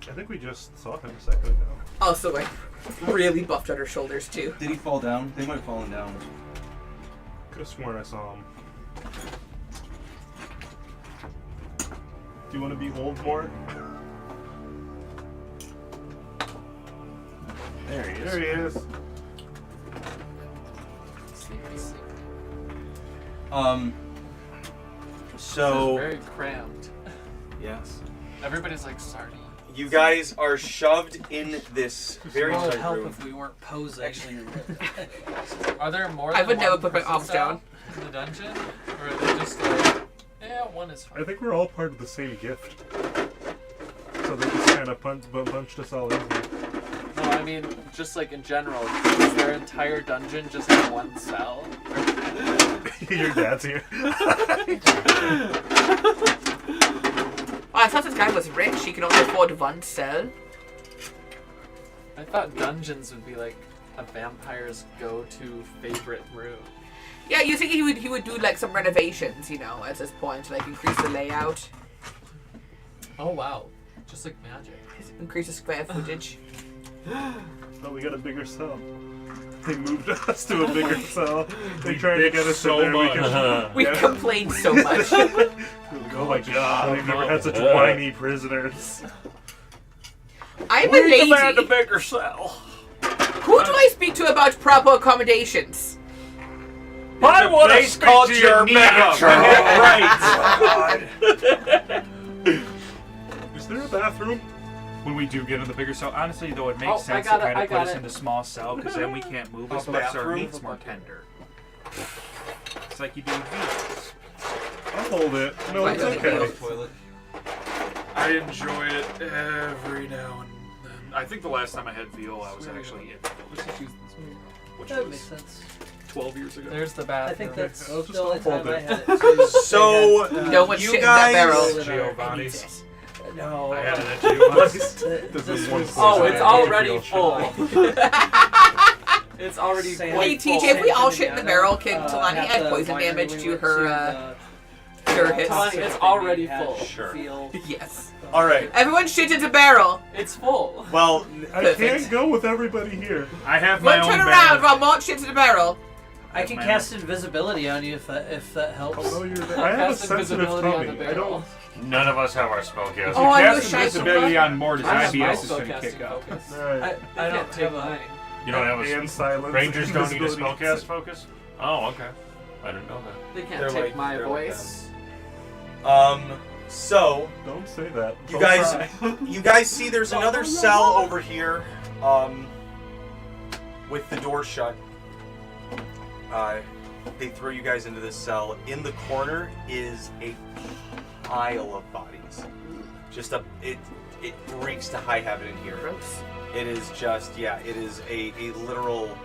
I think we just saw him a second ago. Also, like really buffed on her shoulders too. Did he fall down? They might have fallen down. Could have sworn I saw him. Do you want to be old more? There he is. There he is. Sleepy, sleepy. This is So very crammed. yes, Everybody's like sardine. you guys are shoved in this very It would tight help room. if we weren't posing. Actually, Are there more I than would never one put my prison arms cell down. in the dungeon? Or are they just like, yeah, one is I fine? think we're all part of the same gift. So they just kind of bunched us all in here. No, I mean, just like in general, is their entire dungeon just in one cell? Your dad's here. Oh, I thought this guy was rich. He could only afford one cell. I thought dungeons would be like a vampire's go-to favorite room. Yeah, you think he would do like some renovations, you know, at this point, like increase the layout, Oh wow, just like magic. increase the square footage. Oh, we got a bigger cell. They moved us to a bigger cell. They tried to get us so in there. We much. can, We Yeah. complained so much. oh my god, I've never had such whiny prisoners. I'm a We demand a lady. bigger cell. Who do I speak to about proper accommodations? I want to speak called to your Cermia. manager. Is there a bathroom? When we do get in the bigger cell, honestly though, it Oh, makes I sense got to it, kind I of put got us it. in the small cell because then we can't move as A much, so our bathroom? meat's more tender. It's like you do with beef. I'll hold it. No, Why it's don't you okay. toilet. I enjoy it every now and then. I think the last time I had veal, I was actually in, Let's just use this one. which That makes was sense. 12 years ago. There's the I bathroom. think that's I'll just the only hold time I it. had it too. So, No one you shit in that guys- barrel. Giovanni's. No. I had it at Giovanni's. This is one Oh, person it's I already feel full. shy. It's already Sam- quite Hey, full. TJ, if we all shit in the barrel, Uh, can Talani at add the poison winery damage we to went her, cure hits? Talani, it's already full. Sure. Field. Yes. all right. Everyone shit in the barrel. It's full. Well, I Perfect. can't go with everybody here. I have my One own turn bag. around while Mort shits in the barrel. I can Man. cast invisibility on you if that helps. Although you're there. I have a Cast sensitive invisibility on tummy. the I barrel. don't. None of us have our spellcasting. Oh, I Cast wish I invisibility on Mort, his I have my IBS is going to spellcasting kick up. focus. Alright. I I don't can't take have a. mine. You don't have a And silence. Rangers don't need a invisibility. spellcast focus? Oh, okay. I didn't know that. They can't They're take like- my they're like voice. So Don't say that. you Don't guys, cry. you guys see there's another cell over here, with the door shut. They throw you guys into this cell. In the corner is a pile of bodies. Just it reeks to high heaven in here. Gross. It is just, it is a literal,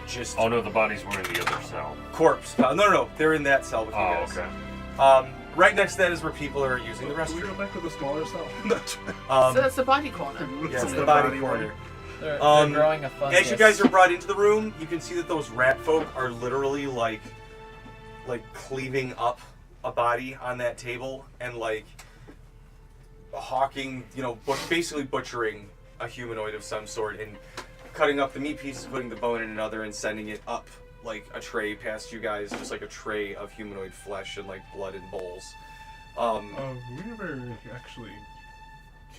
just Oh no, the bodies were in the other cell. corpse. No, they're in that cell with you Oh, guys. okay. Right next to that is where people are using the Can we go restroom. back to the smaller cell? That's right. So that's the body corner. Yeah, it's the body corner. They're Um, growing a fungus. As you guys are brought into the room, you can see that those rat folk are literally like cleaving up a body on that table and like hawking, basically butchering a humanoid of some sort and cutting up the meat pieces, putting the bone in another, and sending it up like a tray past you guys, just like a tray of humanoid flesh and like blood and bowls. We never actually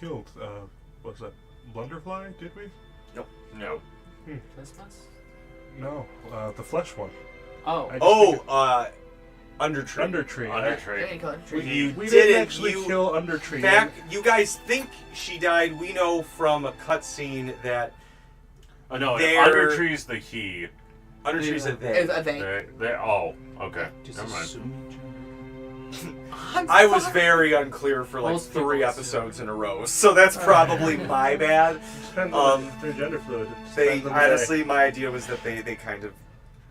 killed, was that Blunderfly, did we? No. Christmas? No, the flesh one. Oh. I just Undertree. Undertree. Undertree. Ain't called a tree. You We didn't didn't actually you- kill Undertree. Back, you guys think she died. We know from a cutscene that Oh no, They're- Undertree's the he. Undertree's a It's they. a they. They're oh, okay. Just Never mind. assume. I was very unclear for like Most people 3 assume. episodes in a row, so that's probably my bad. Depends on they're gender fluid. It They depends on the day. honestly, my idea was that they kind of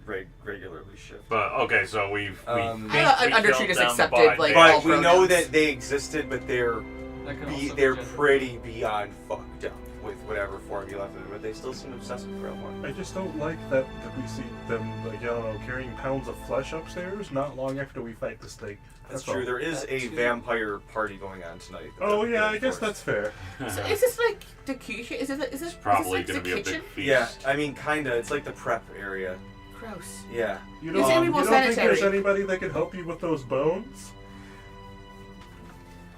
regularly shift. But okay, so we Um, think I thought we Undertree killed just them, accepted, but like, they- all But we know pronouns. that they existed, but they're That could also be they're gender. pretty beyond fucked up with whatever form you left them in, but they still seem obsessed with Grelmore. I just don't like that we see them, like, I don't know, carrying pounds of flesh upstairs not long after we fight this thing. That's all. true. There is That a too. vampire party going on tonight. Oh yeah, I Of guess course. that's fair. So is this like the kitchen? Is this probably is this gonna like be the a big kitchen? feast. Yeah, I mean, kinda. It's like the prep area. Gross. Yeah. You It's don't, gonna be you more don't think there's sanitary. anybody that can help you with those bones?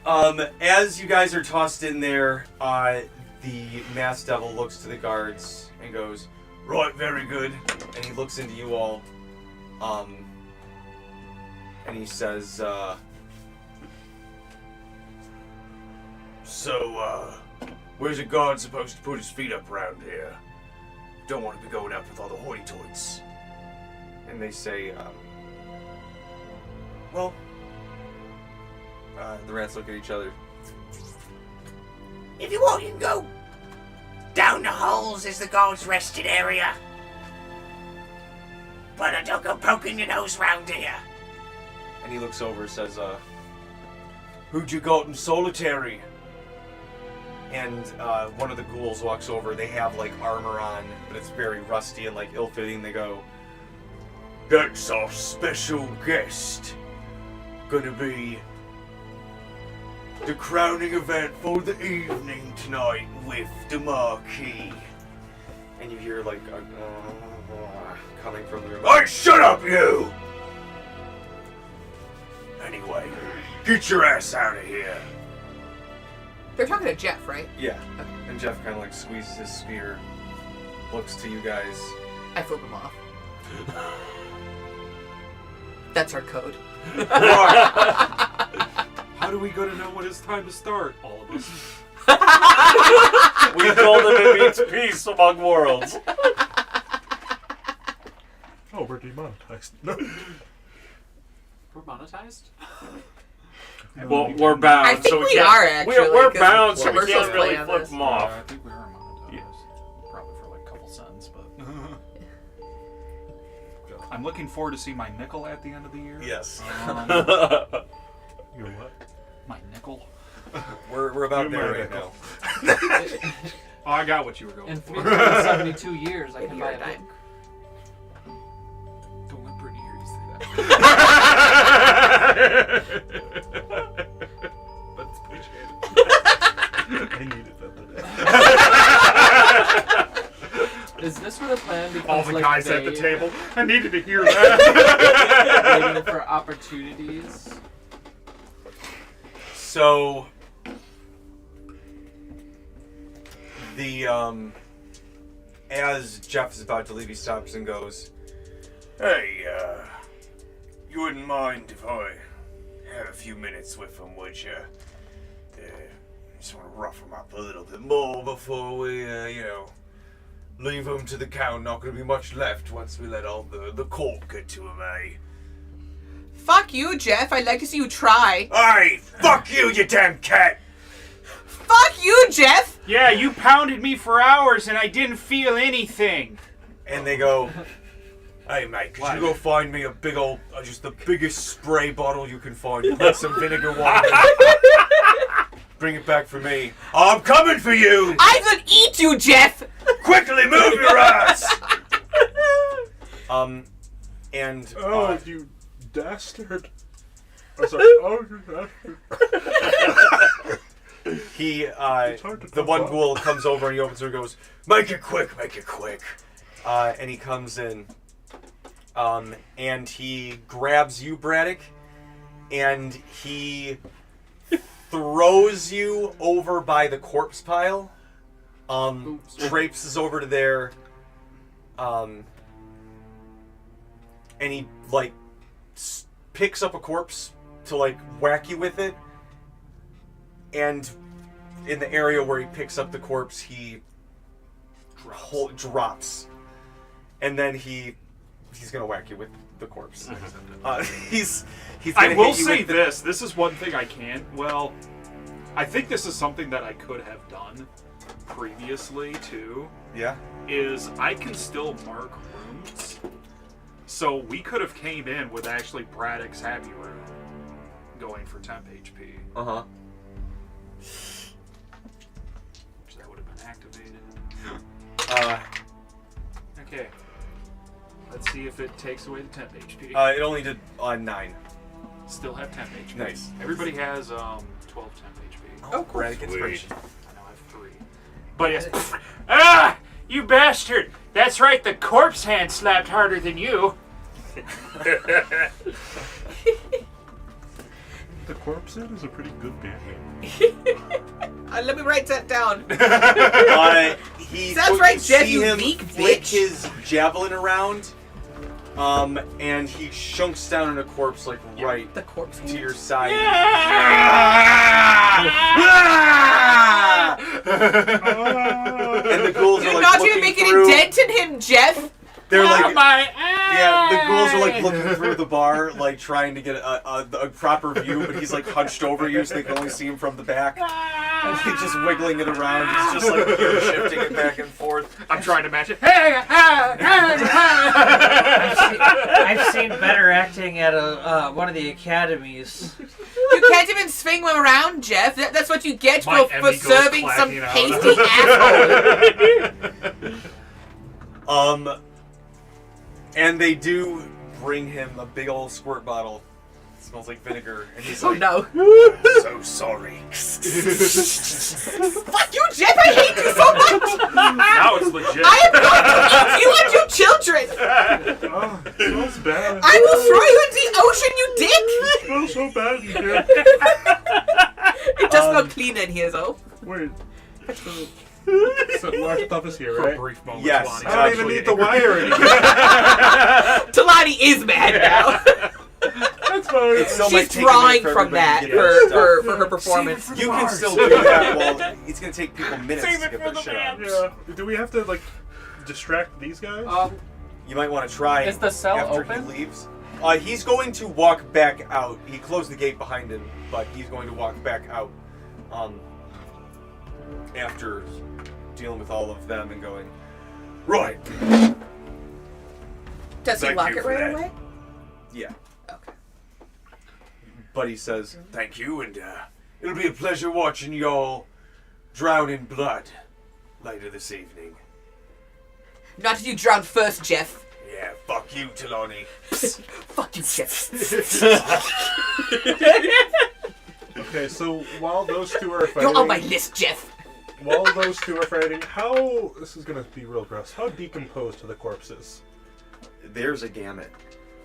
As you guys are tossed in there, the masked devil looks to the guards and goes, "Right, very good." And he looks into you all, and he says, "So, where's a guard supposed to put his feet up around here? Don't want to be going up with all the hoity-toits." And they say, well, the rats look at each other. If you want, you can go. Down the holes is the guard's resting area. But don't go poking your nose round here. And he looks over and says, "Who'd you got in solitary?" And one of the ghouls walks over. They have like armor on, but it's very rusty and like ill-fitting. They go, "That's our special guest. Gonna be the crowning event for the evening tonight with the Marquis." And you hear like coming from the room. "Hey, shut up, you! Anyway, get your ass out of here." They're talking to Jeff, right? Yeah. And Jeff kind of like squeezes his spear, looks to you guys. I flip him off. That's our code. How do we go to know when it's time to start? All of us. We told him it means peace among worlds. Oh, we're demonetized. No. We're monetized? Well, we're bound. I think so we can't- are, actually, We're 'cause bound, so we commercials can't really play on flip this. them off. I think we are monetized. Probably for like a couple cents, but. I'm looking forward to see my nickel at the end of the year. Yes. Your what? My nickel. We're about You're there my right now. Oh, I got what you were going In for. 372 years, I Maybe can you're buy a a dime. book. Don't let Brittany hear you say that. But it's appreciated. I needed that today. Is this where the plan becomes All the like guys at the vague, table. I needed to hear that. waiting for opportunities? So the as Jeff is about to leave, he stops and goes, "Hey, you wouldn't mind if I have a few minutes with him, would you? Just want to rough him up a little bit more before we, leave him to the count. Not going to be much left once we let all the corp get to him, eh? Fuck you, Jeff. I'd like to see you try. Aye, fuck you, you damn cat! Fuck you, Jeff! Yeah, you pounded me for hours and I didn't feel anything. And they go, hey, mate, could you go find me a big old, just the biggest spray bottle you can find? Put some vinegar water in it. Bring it back for me. I'm coming for you! I will eat you, Jeff! Quickly move your ass! And... Oh, you dastard. Oh, sorry. Oh, you dastard. He, the one ghoul comes over and he opens her and goes, make it quick. And he comes in, and he grabs you, Braddock, and he throws you over by the corpse pile, traipses over to there, and he, picks up a corpse to, whack you with it. And in the area where he picks up the corpse, he drops. And then he's gonna whack you with the corpse. He's gonna I will hit you say with this. This is one thing I can. Well, I think this is something that I could have done previously too. Yeah. Is I can still mark rooms. So we could have came in with actually Braddock's Happy Room going for temp HP. Uh-huh. So that would have been activated. Okay. Let's see if it takes away the temp HP. It only did 9. Still have temp HP. Nice. Everybody has 12 temp HP. Oh, Braddock inspiration. I know I have 3. But yes. Ah! You bastard! That's right, the corpse hand slapped harder than you. The corpse head is a pretty good band name. Let me write that down. Sounds right, Jeff, see you him weak flick bitch. his javelin around, and he shunks down in a corpse, right The corpse to your side. And the ghouls You're are not looking even making through. a dent in him, Jeff! They're Yeah, the ghouls are looking through the bar, trying to get a proper view, but he's hunched over you, so they can only see him from the back. And he's just wiggling it around. He's just you're shifting it back and forth. I'm trying to match it. I've seen better acting at one of the academies. You can't even swing him around, Jeff. That's what you get My for Emmy goes serving some clacking out. pasty asshole. And they do bring him a big old squirt bottle. It smells like vinegar, and he's Oh like, no. so sorry. Fuck you, Jeff! I hate you so much! Now it's legit. I am going to eat you and your children! Oh, it smells bad. I will throw you into the ocean, you dick! It smells so bad in here. It does smell clean in here, though. Wait. So large stuff is here, For a right? brief moment, Yes. Lonnie's I don't even actually need the angry. wire anymore. Talani is mad now. That's fine. It still might She's take a minute drawing for from everybody that to get their stuff. for her performance. You can still do that while it's going to take people minutes to get their shit out. Yeah. Do we have to distract these guys? You might want to try Is the cell after open? he leaves. He's going to walk back out. He closed the gate behind him, but he's going to walk back out after dealing with all of them and going, right. Does he Thank lock you it for right that. away? Yeah. Okay. But he says, thank you, and it'll be a pleasure watching y'all drown in blood later this evening. Not if you drown first, Jeff. Yeah, fuck you, Talani. Fuck you, Jeff. Okay, so while those two are fighting... You're on my list, Jeff. While those two are fighting, this is gonna be real gross, how decomposed are the corpses? There's a gamut.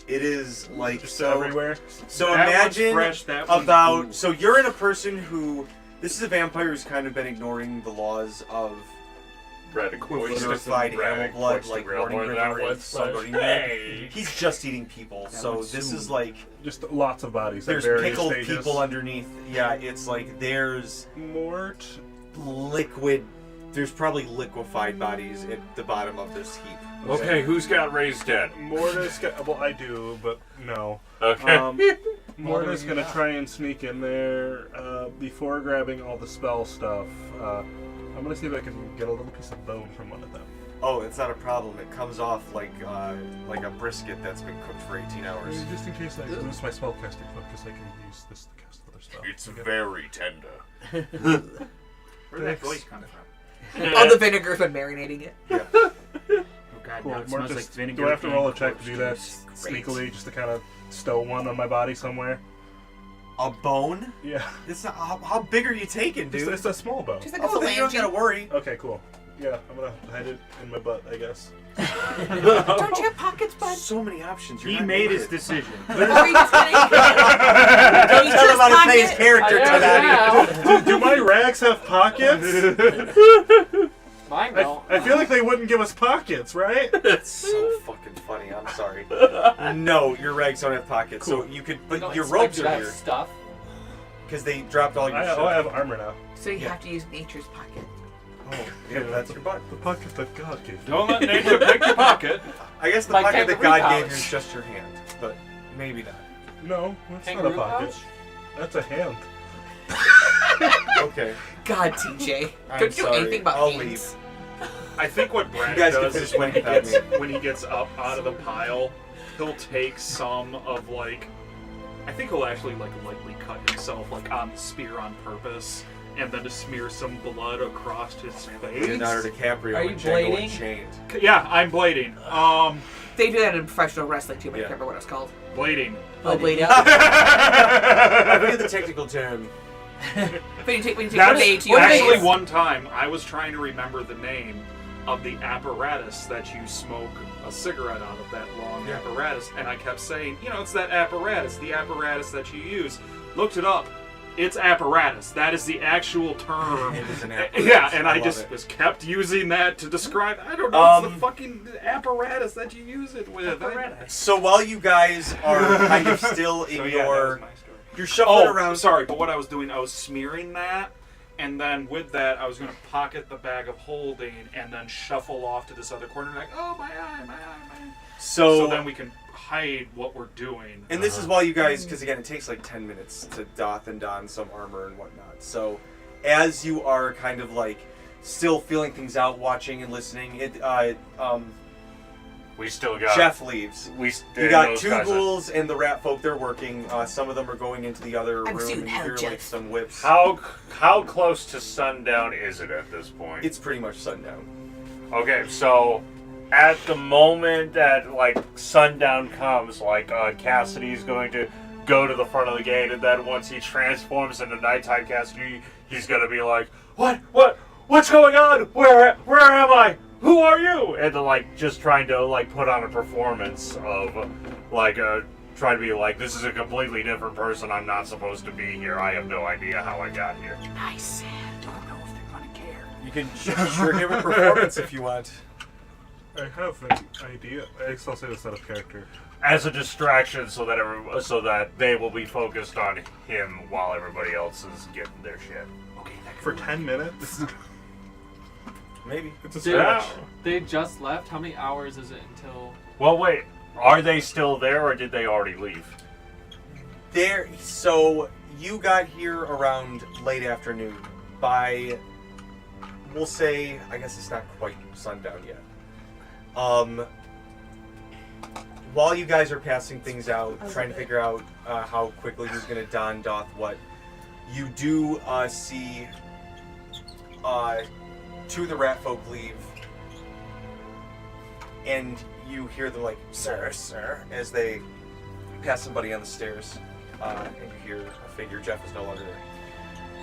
It is Just everywhere? So That one's imagine fresh, that one's about. cool. So you're in a person who. This is a vampire who's kind of been ignoring the laws of Braddock purified animal blood, like Morning River and somebody. Hey! He's just eating people, so this is like Just lots of bodies. there's at various pickled stages. people underneath. Yeah, it's like there's Mort. liquid. There's probably liquefied bodies at the bottom of this heap. Okay, who's got raised dead? Mort is well, I do, but no. Okay. Mort is gonna try and sneak in there before grabbing all the spell stuff. I'm gonna see if I can get a little piece of bone from one of them. Oh, it's not a problem. It comes off like a brisket that's been cooked for 18 hours. Just in case I lose my spellcasting focus, I can use this to cast other stuff. It's very tender. Where'd that voice come from? Oh, the vinegar's been marinating it. Yeah. Oh god, Cool. now it Mort smells like just, vinegar. do I have to roll a and check to do that corpse juice. sneakily, just to kind of stow one on my body somewhere? A bone? Yeah. It's not, how big are you taking, dude? It's a small bone. Just like a Oh, then you don't phalange. gotta worry. Okay, cool. Yeah, I'm gonna hide it in my butt, I guess. Don't you have pockets, bud? So many options. You're He not made his limited. decision. Or are you just gonna Don't tell him how to play his character, Tonati. Do my rags have pockets? Mine don't. I feel like they wouldn't give us pockets, right? It's so fucking funny. I'm sorry. No, your rags don't have pockets, so you could. But No, your it's robes like are that here stuff. because they dropped all your I shit. have armor now. So you have to use nature's pocket. Oh, yeah, that's your butt. The pocket that God gave me. Don't let nature pick your pocket. I guess the My pocket that kangaroo God gave pouch. you is just your hand, but maybe not. No, that's not a Kangaroo pocket. pouch? That's a hand. Okay. God, TJ. I'm Don't do sorry. anything about I'll hands. leave. I think what Brad You guys can does finish is when he winning without gets when he gets up out of the pile, he'll take some of like, I think he'll actually like lightly cut himself like on the spear on purpose, and then to smear some blood across his face. Leonardo DiCaprio Are you and Django blading? Unchained. Yeah, I'm blading. They do that in professional wrestling too, but I Yeah. can't remember what it's called. Blading. Oh, bleeding. I forget the technical term. When you take a That's day to your actually face. one time I was trying to remember the name of the apparatus that you smoke a cigarette out of, that long Yeah. apparatus, and I kept saying, it's that apparatus, the apparatus that you use. Looked it up. It's apparatus. That is the actual term. It is an apparatus. Yeah, and I love just it. was kept using that to describe. I don't know. It's the Um, fucking apparatus that you use it with. So while you guys are kind of still in So, yeah, that was your, my story. you're shuffling around. Sorry, but what I was doing, I was smearing that, and then with that, I was going to pocket the bag of holding, and then shuffle off to this other corner, like, oh, my eye, my eye, my eye. So then we can hide what we're doing. And this is while you guys, because again, it takes like 10 minutes to doff and don some armor and whatnot. So as you are kind of like still feeling things out, watching and listening, We still got. Jeff leaves. You and got those two guys are- ghouls and the rat folk. They're working. Some of them are going into the other I'm room, soon and you hell, hear like Jeff. some whips. How close to sundown is it at this point? It's pretty much sundown. Okay, so at the moment that like sundown comes, like Cassidy's going to go to the front of the gate, and then once he transforms into nighttime Cassidy, he's gonna be like, what's going on? Where am I? Who are you? And then like just trying to like put on a performance of like trying to be like, this is a completely different person. I'm not supposed to be here. I have no idea how I got here. I said, don't know if they're gonna care. You can sure give a performance if you want. I have an idea. I guess I'll say this out of character. As a distraction, so that they will be focused on him while everybody else is getting their shit. Okay, that could For work. 10 minutes? Maybe. It's a Dude, stretch. they just left. How many hours is it until? Well, wait. Are they still there, or did they already leave? So you got here around late afternoon. By, we'll say, I guess it's not quite sundown yet. While you guys are passing things out, trying to figure out how quickly who's going to doth what, you do see two of the rat folk leave, and you hear them like, sir, as they pass somebody on the stairs, and you hear a figure. Jeff is no longer there.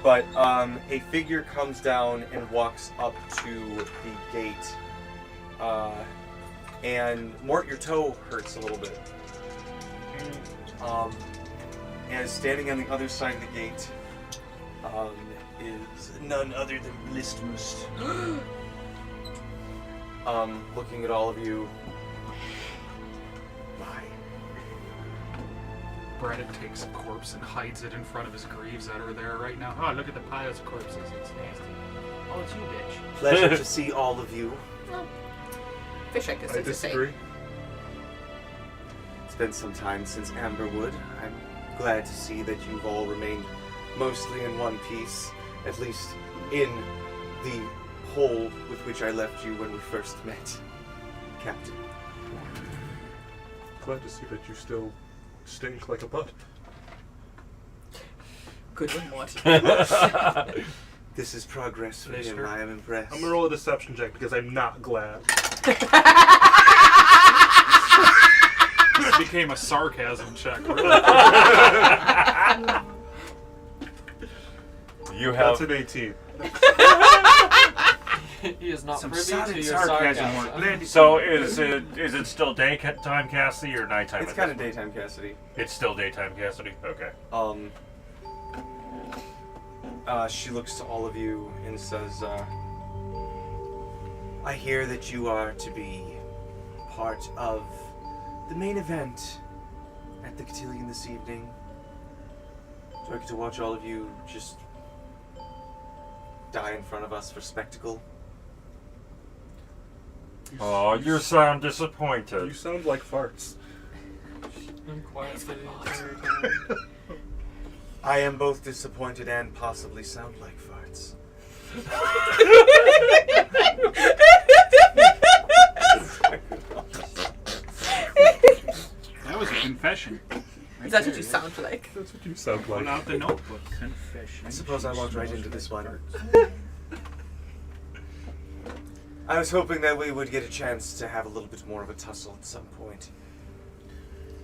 But a figure comes down and walks up to the gate, and Mort, your toe hurts a little bit. And standing on the other side of the gate is none other than Blistmust. Looking at all of you. My. Braddock takes a corpse and hides it in front of his greaves that are there right now. Oh, look at the piles of corpses. It's nasty. Oh, it's you, bitch. Pleasure to see all of you. Fish, I guess I is the same. disagree. It's been some time since Amberwood. I'm glad to see that you've all remained mostly in one piece, at least in the hole with which I left you when we first met, Captain. Glad to see that you still stink like a butt. Good one, what? This is progress for him. Mister. I am impressed. I'm gonna roll a deception check because I'm not glad. This became a sarcasm check. Really. You That's have an 18. He is not Some privy to solid your sarcasm sarcasm. work. Blended. So is it still daytime Cassidy or nighttime? It's at kind this of daytime, Cassidy. point? It's still daytime Cassidy. Okay. She looks to all of you and says, I hear that you are to be part of the main event at the Cotillion this evening. Do I get to watch all of you just die in front of us for spectacle? Oh, you sound disappointed. You sound like farts. I'm quiet for the entire time. I am both disappointed and possibly sound like farts. That was a confession. That's what you sound like. That's what you sound Pull like. out the notebook. Confession. I suppose I walked right into this one. I was hoping that we would get a chance to have a little bit more of a tussle at some point.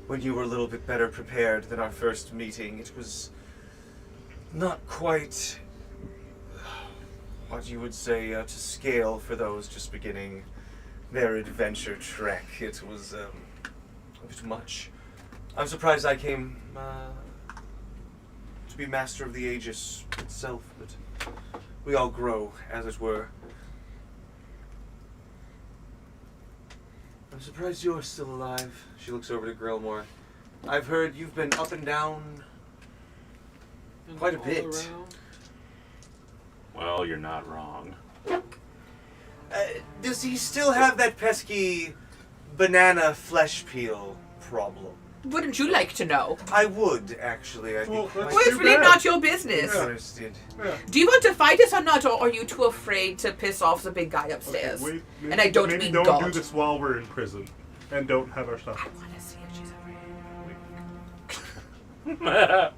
When you were a little bit better prepared than our first meeting, it was not quite what you would say to scale for those just beginning their adventure trek. It was a bit much. I'm surprised I came to be master of the Aegis itself, but we all grow, as it were. I'm surprised you're still alive. She looks over to Grillmore. I've heard you've been up and down And quite a all bit. around. Well, you're not wrong. Does he still have that pesky banana flesh peel problem? Wouldn't you like to know? I would, actually. I'd Well, be quite that's Well, it's really bad. not your business. interested. Yeah. Do you want to fight us or not, or are you too afraid to piss off the big guy upstairs? Okay, wait, And I don't maybe mean don't God. do this while we're in prison. And don't have our stuff. I want to see if she's afraid.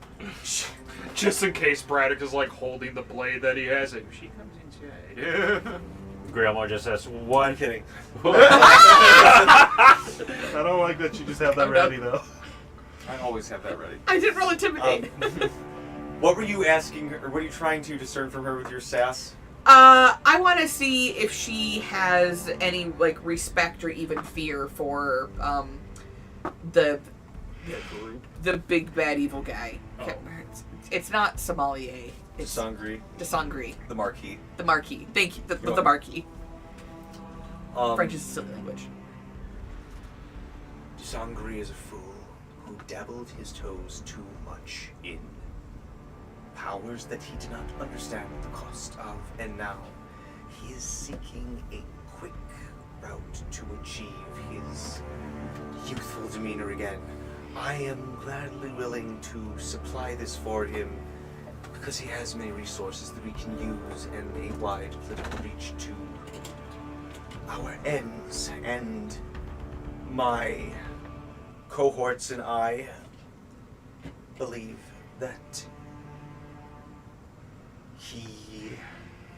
Just in case Braddock is like holding the blade that he has, and she comes inside. Grandma just says, I'm "What?" kidding. I don't like that you just have that I'm ready, done. though. I always have that ready. I didn't roll intimidate. What were you asking her, or what are you trying to discern from her with your sass? I want to see if she has any like respect or even fear for the big bad evil guy. Oh. It's not Sommelier. It's Sangri, DeSangris. the Marquis. The Marquis. Thank you. The welcome. Marquis. Um, French is a silly language. Sangri is a fool who dabbled his toes too much in powers that he did not understand the cost of, and now he is seeking a quick route to achieve his youthful demeanor again. I am gladly willing to supply this for him because he has many resources that we can use and a wide political reach to our ends, and my cohorts and I believe that he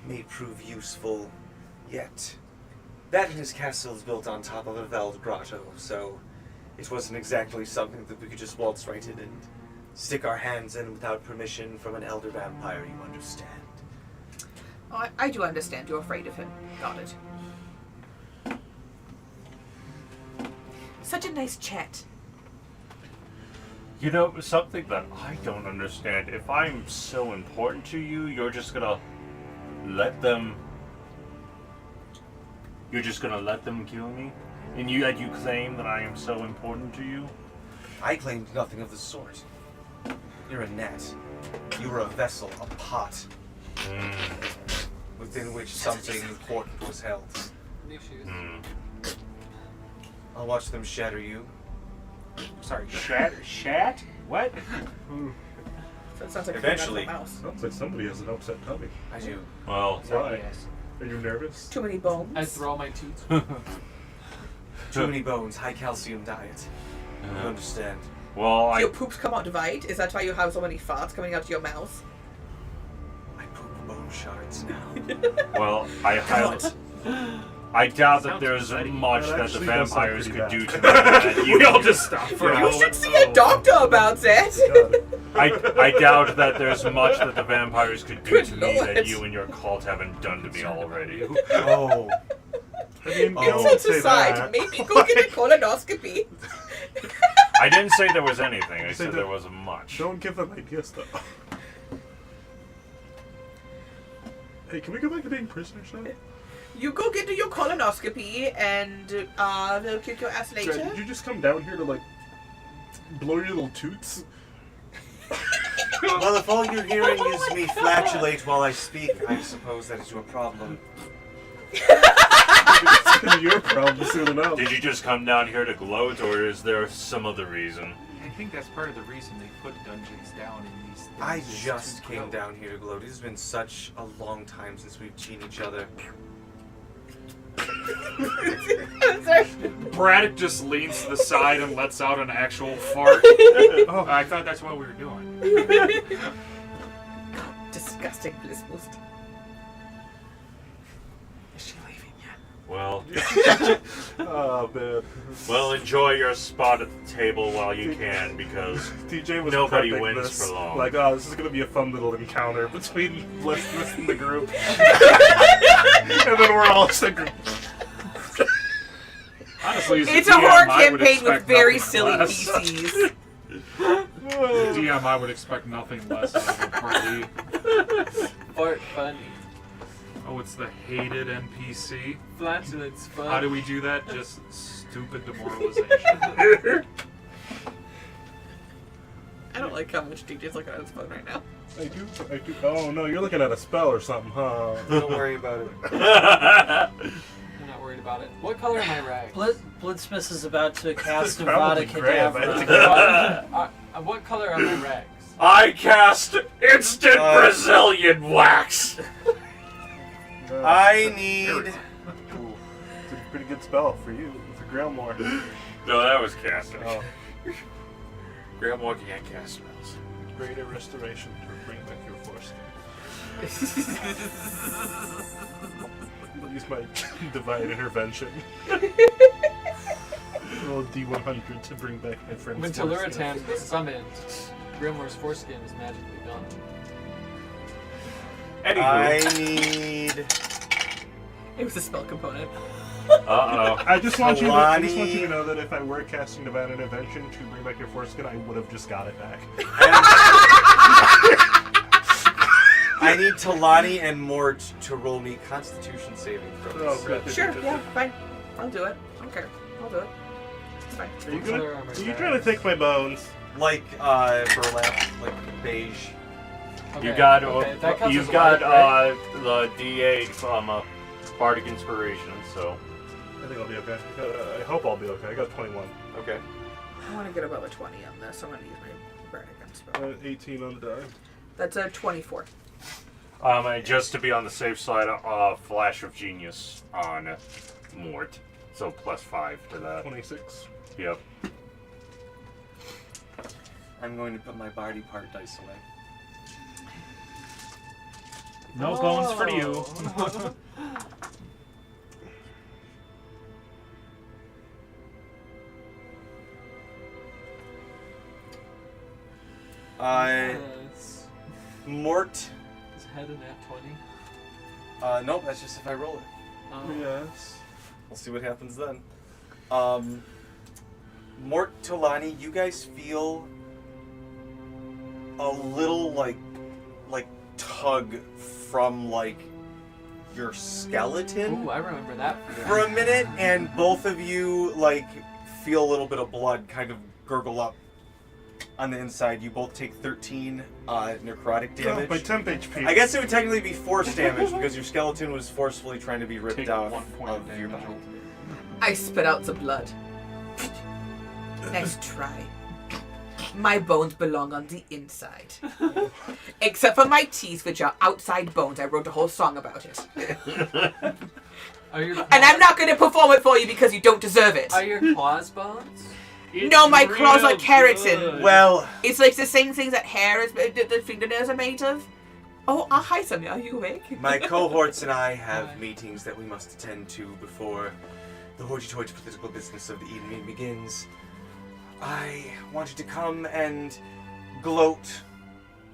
may prove useful, yet that in his castle is built on top of a Veld grotto, so it wasn't exactly something that we could just waltz right in and stick our hands in without permission from an elder vampire, you understand. Oh, I do understand. You're afraid of him. Got it. Such a nice chat. You know, something that I don't understand. If I'm so important to you, you're just gonna let them You're just gonna let them kill me? And you claim that I am so important to you? I claimed nothing of the sort. You're a net. You were a vessel, a pot, within which something important was held. New shoes. I'll watch them shatter you. Sorry, shat? What? That sounds like Eventually. a mouse. Sounds like somebody has an upset tummy. I do. Well, Why? Yes. Are you nervous? Too many bones. I throw my toots. Too many bones, high calcium diet. You understand. well, Do I your poops come out divide? Is that why you have so many farts coming out of your mouth? I poop bone shards now. I doubt that Sounds there's exciting. much That that the actually does sound vampires pretty could bad. do to me. That We all just stop for a You moment. should see a doctor about that. I doubt that there's much that the vampires could do Good to me Lord. that you and your cult haven't done to me already. Oh. I mean, Oh. don't Insults say aside, that. maybe go get a colonoscopy. I didn't say there was anything. I Say said that- there wasn't much. Don't give them ideas, though. Hey, can we go back to being prisoners now? You go get your colonoscopy and they'll kick your ass later. Did you just come down here to, like, blow your little toots? Well, if all you're hearing is me flatulate while I speak, I suppose that is your problem. It's gonna be your problem soon enough. Did you just come down here to gloat, or is there some other reason? I think that's part of the reason they put dungeons down in these things. I is just to came gloat. down here to gloat. It has been such a long time since we've seen each other. Braddock just leans to the side and lets out an actual fart. Oh, I thought that's what we were doing. Disgusting blissboost. Is she leaving yet? Well, Oh, man. well, enjoy your spot at the table while you can, because TJ was nobody prepping wins this. for long. Like, oh, this is gonna be a fun little encounter between listeners in the group. And then we're all just like, Honestly, as It's a DM, horror I would campaign with expect very nothing silly less. PCs. As DM, I would expect nothing less out of a party. Fart funny. Oh, it's the hated NPC. Flatulence fun. How do we do that? Just stupid demoralization. I don't like how much DJ's looking at his phone right now. I do. Oh no, you're looking at a spell or something, huh? Don't worry about it. I'm not worried about it. What color am I rags? Blitzsmith is about to cast Probably Avada gray, I Kedavra. What color are my rags? I cast instant Brazilian wax. I need. Ooh, it's a pretty good spell for you. It's a Grelmore. No, that was casting. Oh, Grandma can't cast spells. greater restoration to bring back your foreskin. I'll use my divine intervention. Roll D100 to bring back my friend's When foreskin. Teluritan is summoned, Grimoire's foreskin is magically gone. Anywho. I need. It was a spell component. Uh-oh. I just want you Kalani. to know that if I were casting divine intervention to bring back your foreskin, I would have just got it back. I need Talani and Mort to roll me Constitution saving throws. Oh, good. Sure, yeah, fine. I'll do it. I don't care. I'll do it. It's fine. Are you, What gonna, color are my are you rags? trying to take my bones? Like burlap, like beige. You Okay, got okay, that counts you've as got white, right? the D8 from Bardic Inspiration, so I think I'll be okay. I hope I'll be okay. I got 21. Okay. I want to get above a 20 on this. I'm going to use my Bardic spell. 18 on the die. That's a 24. and just to be on the safe side, Flash of Genius on Mort, so +5 to that. 26. Yep. I'm going to put my Bardi part dice away. No bones for you. Yes. Mort. Is head in at 20? Nope, that's just if I roll it. Yes. We'll see what happens then. Mort, Talani, you guys feel a little like tug from like your skeleton Ooh, I remember that. for a minute, and both of you like feel a little bit of blood kind of gurgle up on the inside. You both take 13 necrotic damage. By temp HP. I guess it would technically be force damage because your skeleton was forcefully trying to be ripped Take off 1 point of of your damage. body. I spit out the blood. Nice try. My bones belong on the inside. Except for my teeth, which are outside bones. I wrote a whole song about it. Are your And I'm not going to perform it for you because you don't deserve it. Are your claws bones? No, my claws are real keratin. good. Well, It's like the same things that hair is, the fingernails are made of. Oh, hi, Cermia. Are you awake? my cohorts and I have meetings that we must attend to before the hoity-toity political business of the evening begins. I wanted to come and gloat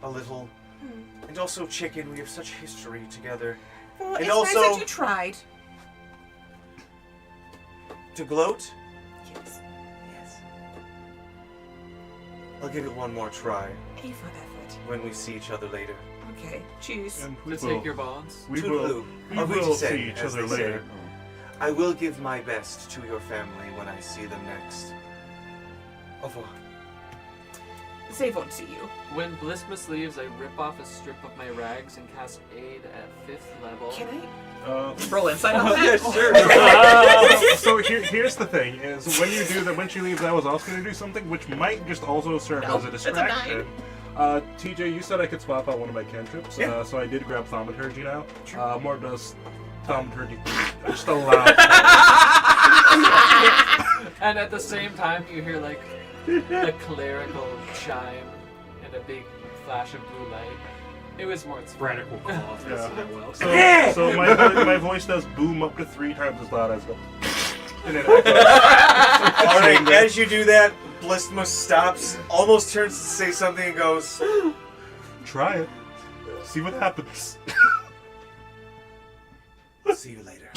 a little. And also Chicken, we have such history together. Well, And it's also- nice that you tried. To gloat? Yes. Yes. I'll give it one more try A for effort. when we see each other later. Okay. Choose. And To we will, take your bones? we Toodaloo. will, we Au will revoir, see each as other they say. later. I will give my best to your family when I see them next. Au revoir. They won't see you. When Blissmus leaves, I rip off a strip of my rags and cast Aid at 5th level. Can I Uh, roll insight on that? so here's the thing: is when you do that, when she leaves, I was also going to do something which might just also serve No, as a it's a distraction. TJ, you said I could swap out one of my cantrips, Yeah. so I did grab Thaumaturgy now. More does Thaumaturgy just allow. And at the same time, you hear like a clerical chime and a big flash of blue light. It was more Braddock will call off this Yeah. as well. So my voice does boom up to 3 times as loud as go. And then Alright, as you do that, Blistmus stops, almost turns to say something and goes, try it. See what happens. see you later.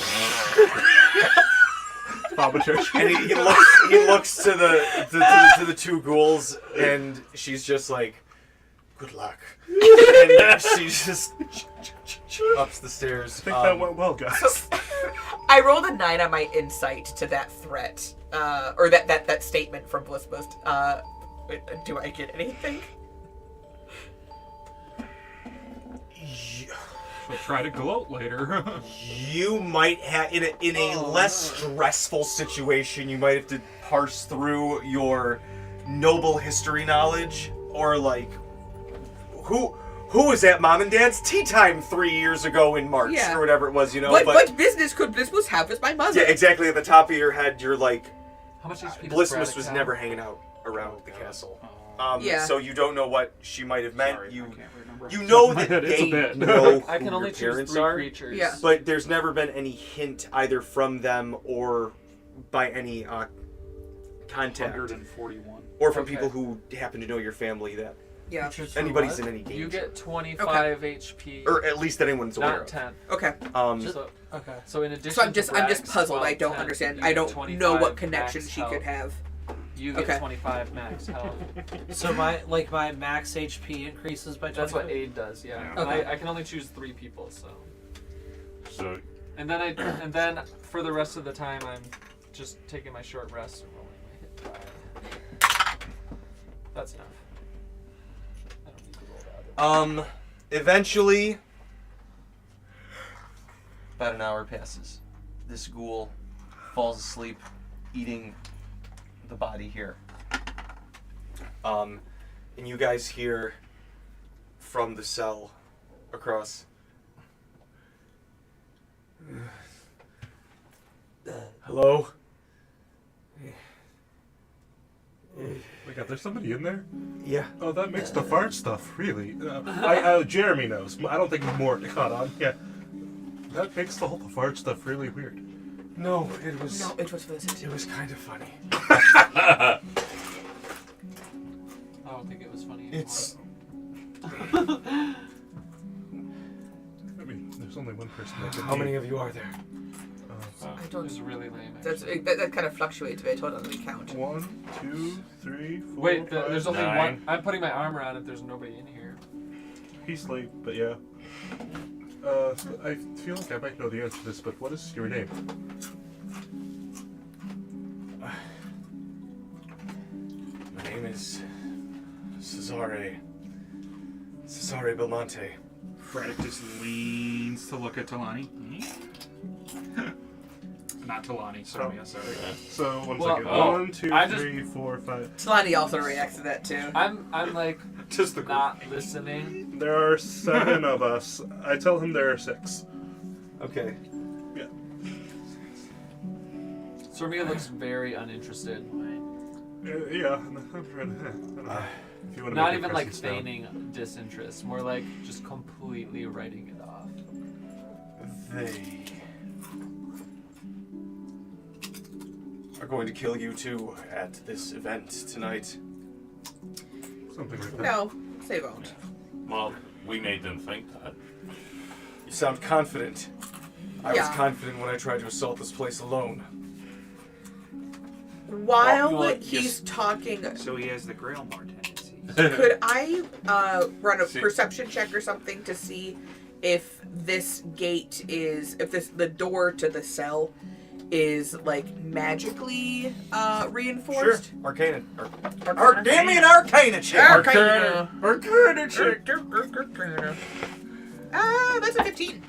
Thaumaturgy. And he looks to the two ghouls, and she's just like, good luck. And she just ups the stairs. I think that went well, guys. I rolled a 9 on my insight to that threat, or that statement from Blissmus. Do I get anything? But try to gloat later. You might have in a less stressful situation. You might have to parse through your noble history knowledge, or like who was at Mom and Dad's tea time 3 years ago in March Yeah. or whatever it was. You know, What business could Blissmus have with my mother? yeah, exactly. At the top of your head, you're like, How much HP does Blissmus Braddock was have? never hanging out around the castle. Yeah. So you don't know what she might have meant. Sorry, I can't remember. You know My that head, it's a they bit. know I who can only your choose parents 3 are, creatures. Yeah. but there's never been any hint either from them or by any contact, 141. or from Okay. people who happen to know your family that, Yeah. Which is for anybody's what? in any danger. You get 25 HP. or at least that anyone's aware not 10. Okay. of. So, okay. So in addition So I'm just to I'm just Bragg's puzzled. 12, I don't 10, understand. you I get don't 25 know what connection max she health. could have. You get Okay. 25 max health. So my max HP increases by 25. That's what aid does, yeah. Yeah. And Okay. I can only choose 3 people, so. So And then for the rest of the time, I'm just taking my short rest and rolling my hit die. That's enough. I don't need to roll that. Eventually, About an hour passes. This ghoul falls asleep, eating the body here. and you guys hear from the cell across. Hello? Wait, God, there's somebody in there? Yeah. Oh, that makes the fart stuff, really. Jeremy knows. I don't think Mort caught on. Yeah. That makes the whole fart stuff really weird. No, it was. No, it was Vincent. It was kind of funny. I don't think it was funny anymore. It's. I mean, there's only one person that can How many of you are there? I It don't. was really lame, That's, actually. that kind of fluctuates a bit. Hold on, let me count. 1, 2, 3, 4. Wait, 5, there's only 9. one. I'm putting my armor on if there's nobody in here. He's late, but yeah. I feel like I might know the answer to this, but what is your name? My name is Cesare Belmonte. Braddock just leans to look at Talani. Not Talani, Cermia, sorry. So, one Well, second. oh, 1, 2, I just- 3, 4, 5. Talani also reacts to that too. I'm like Just the not listening. There are 7 of us. I tell him there are 6. Okay. Yeah. Cermia looks very uninterested. Yeah. I'm trying to. I don't know. If you want to Not make even a like presence known. feigning disinterest, more like just completely writing it off. They are going to kill you too at this event tonight. Something like that. No, they won't. Well, we made them think that. You sound confident. I was Yeah. confident when I tried to assault this place alone. While you want- he's talking, So he has the Grailmore tendencies. could I run a See- perception check or something to see if this gate is, the door to the cell is like magically reinforced? Sure. Arcana. Arcana? Give me an Arcana check. Arcana. Arcana check. That's a 15.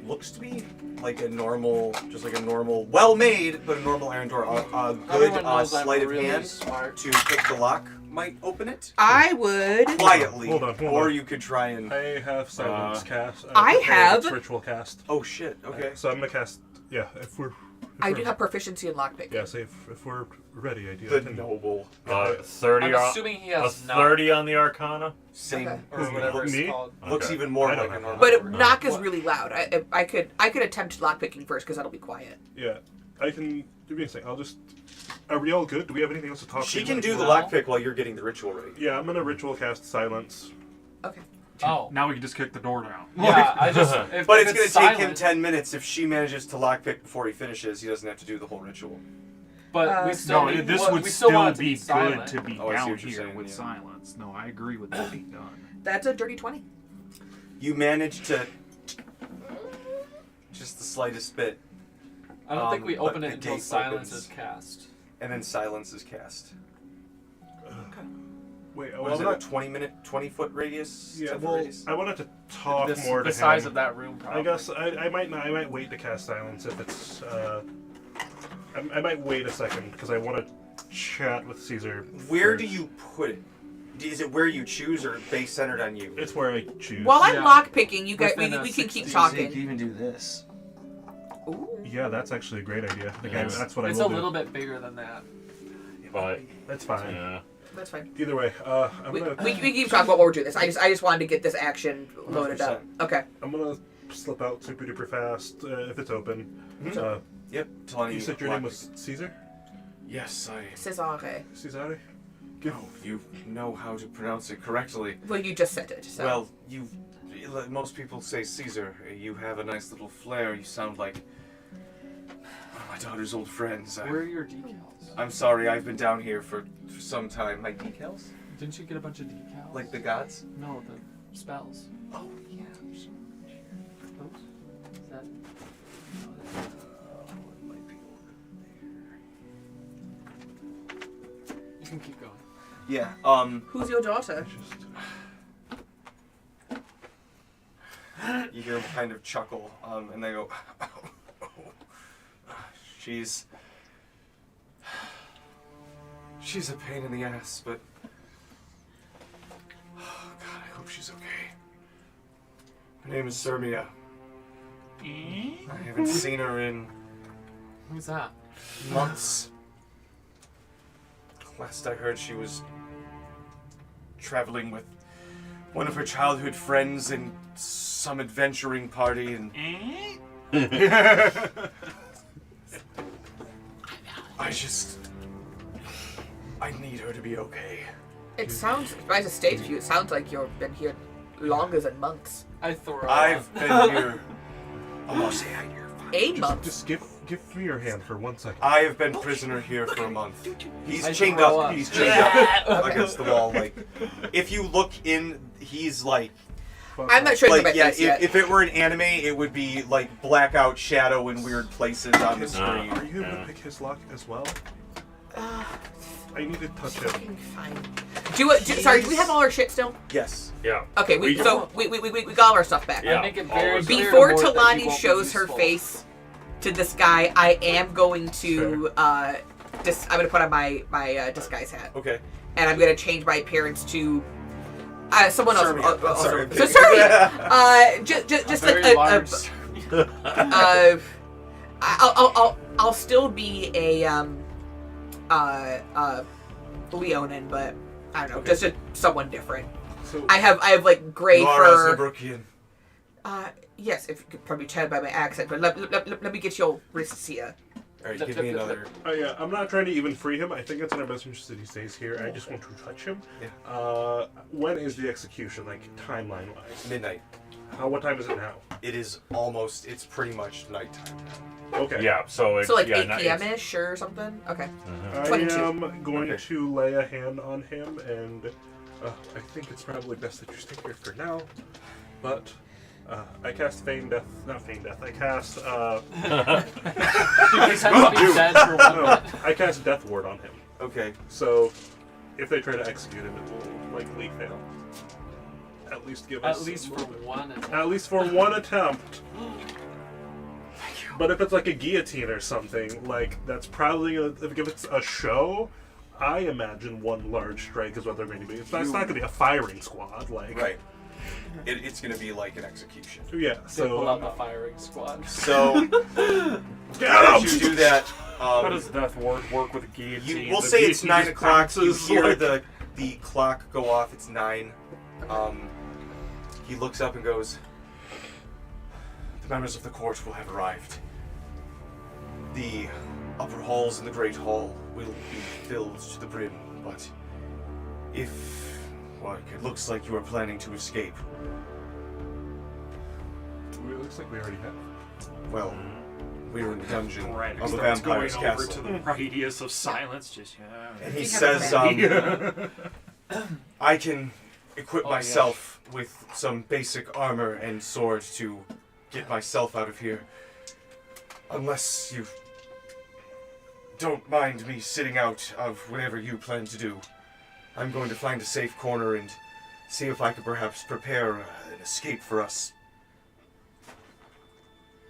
Looks to be like a normal, well-made, but a normal iron door. A good Everyone knows I'm sleight of really hand smart. to pick the lock might open it I would. quietly, Hold on. or you could try and. I have silence cast. I prepared. have- It's ritual cast. Oh shit! Okay. So I'm gonna cast. Yeah, if we're. I do have proficiency in lockpick. Yeah, say if we're ready, I do. The I can- noble. 30 I'm on, assuming he a has 30 on the Arcana. Same. Okay. or whatever it's Me? called. Looks Okay. even more I don't like a know. normal. But door. knock is What? really loud. I could attempt lockpicking first because that'll be quiet. Yeah, I can. Give me a second. I'll just. Are we all good? Do we have anything else to talk She to? can do the Well- lockpick while you're getting the ritual ready. Yeah, I'm gonna ritual cast silence. Okay. Oh. Now we can just kick the door down. Yeah, I just. If, But if it's going to take him silent, 10 minutes. If she manages to lockpick before he finishes, he doesn't have to do the whole ritual. But we still No, need, this what- would we still still want it to be good silent. to be Oh, I see down what you're here saying, with yeah. silence. No, I agree with that being done. That's a dirty 20. You manage to. Just the slightest bit, I don't think we but open the it until gate silence opens. is cast. and then silence is cast. Wait, What well, is I'm it, a not. 20-foot radius? Yeah, 10-foot well, radius? I wanted to talk This, more to the him. size of that room, probably. I guess I might not. I might wait to cast silence if it's. I might wait a second because I want to chat with Caesar. Where first. do you put it? Is it where you choose or base centered on you? It's where I choose. While I'm Yeah. lockpicking, you guys, Within a we can 60 keep You talking. can even do this. Ooh. Yeah, that's actually a great idea. I think Yes. that's what I It's will a do. little bit bigger than that. But, That's fine. yeah. That's fine. Either way, I'm We gonna keep talking about what we're doing this. I just wanted to get this action loaded up. Okay. I'm gonna slip out super duper fast if it's open. Mhm. Yep. Talani, You said your name was Caesar? Yes, I. Cesare. Cesare? No, you know how to pronounce it correctly. Well, you just said it. So. Well, most people say Caesar. You have a nice little flair. You sound like one of my daughter's old friends. Where are your decals? I'm sorry, I've been down here for some time. My decals? Didn't you get a bunch of decals? Like the gods? No, the spells. Oh, yeah. Those? Is that? You can keep going. Yeah, Who's your daughter? you hear them kind of chuckle, and they go, she's a pain in the ass, but oh God, I hope she's okay. Her name is Cermia. I haven't seen her in Who's that? months. Last I heard, she was traveling with one of her childhood friends in some adventuring party, and I need her to be okay. It sounds, by the state of you, it sounds like you've been here longer than months. I throw I've been here almost A month? Just give me your hand for 1 second. I have been prisoner here for a month. He's I chained throw up. up. He's chained up against the wall. Like, if you look in, he's like But, I'm not sure Like, about yeah, this yet. if it were an anime, it would be like blackout shadow in weird places on the screen. Are you able to pick his lock as well? I need to touch him. Fucking fine. Sorry, do we have all our shit still? Yes. Yeah. Okay, we got all our stuff back. Yeah. I make it very clear Before to Mort that he Talani won't be shows her useful. face to this guy, I am going to I'm gonna put on my disguise hat, Okay. and I'm gonna change my appearance to someone else. Cermia. Sorry. So Cermia. Just A like very large I'll still be a Leonin, but I don't know, just someone different. So, I have like gray fur. Brookian. Yes, if you could probably tell by my accent, but let me get your wrists here. Alright, give me another. yeah, I'm not trying to even free him. I think it's in our best interest that he stays here. I just want to touch him. Yeah. When is the execution, like timeline-wise? Midnight. What time is it now? It is almost. It's pretty much nighttime. Okay. Yeah. So So like 8 not- p.m. ish or something. Okay. I 22. am going to lay a hand on him, and I think it's probably best that you stay here for now. But I cast not Feign Death. I cast He pretends to be dead for 1 minute. I cast Death Ward on him. Okay. So if they try to execute him, it will likely fail. At least give us At least for one. At least for one attempt. But if it's like a guillotine or something, like that's probably if it's a show, I imagine one large strike is what they're going to be. It's not going to be a firing squad, like Right. It's gonna be like an execution. Yeah. They pull out So the firing squad. So get as out! you do that, How does Death Ward work with a guillotine? we'll The say it's guillotine 9 just o'clock. You bounces, hear like- the clock go off. It's 9. He looks up and goes, "The members of the court will have arrived. The upper halls in the Great Hall will be filled to the brim, but if, well, it looks like you are planning to escape, It looks like we already have. well, we're in the dungeon Braddock of the starts vampire's going over castle." to the radius of silence. Just And he You says, have I can equip Oh, myself with some basic armor and sword to get myself out of here. Unless you don't mind me sitting out of whatever you plan to do. I'm going to find a safe corner and see if I could perhaps prepare an escape for us.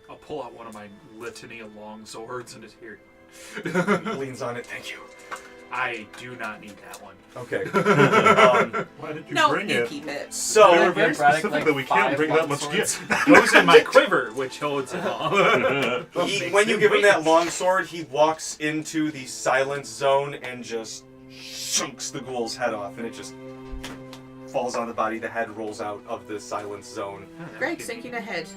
I'll pull out one of my litany of long swords and just here. Leans on it, thank you. I do not need that one. Okay. Why did you No, bring you it? keep it. They So, were very Give Braddock, specific like, that we can't 5 bring that long much swords. gift. Goes in my quiver, which holds it all. when you give him that long sword, he walks into the silence zone and just chunks the ghoul's head off, and it just falls on the body. The head rolls out of the silence zone. Greg sinking ahead.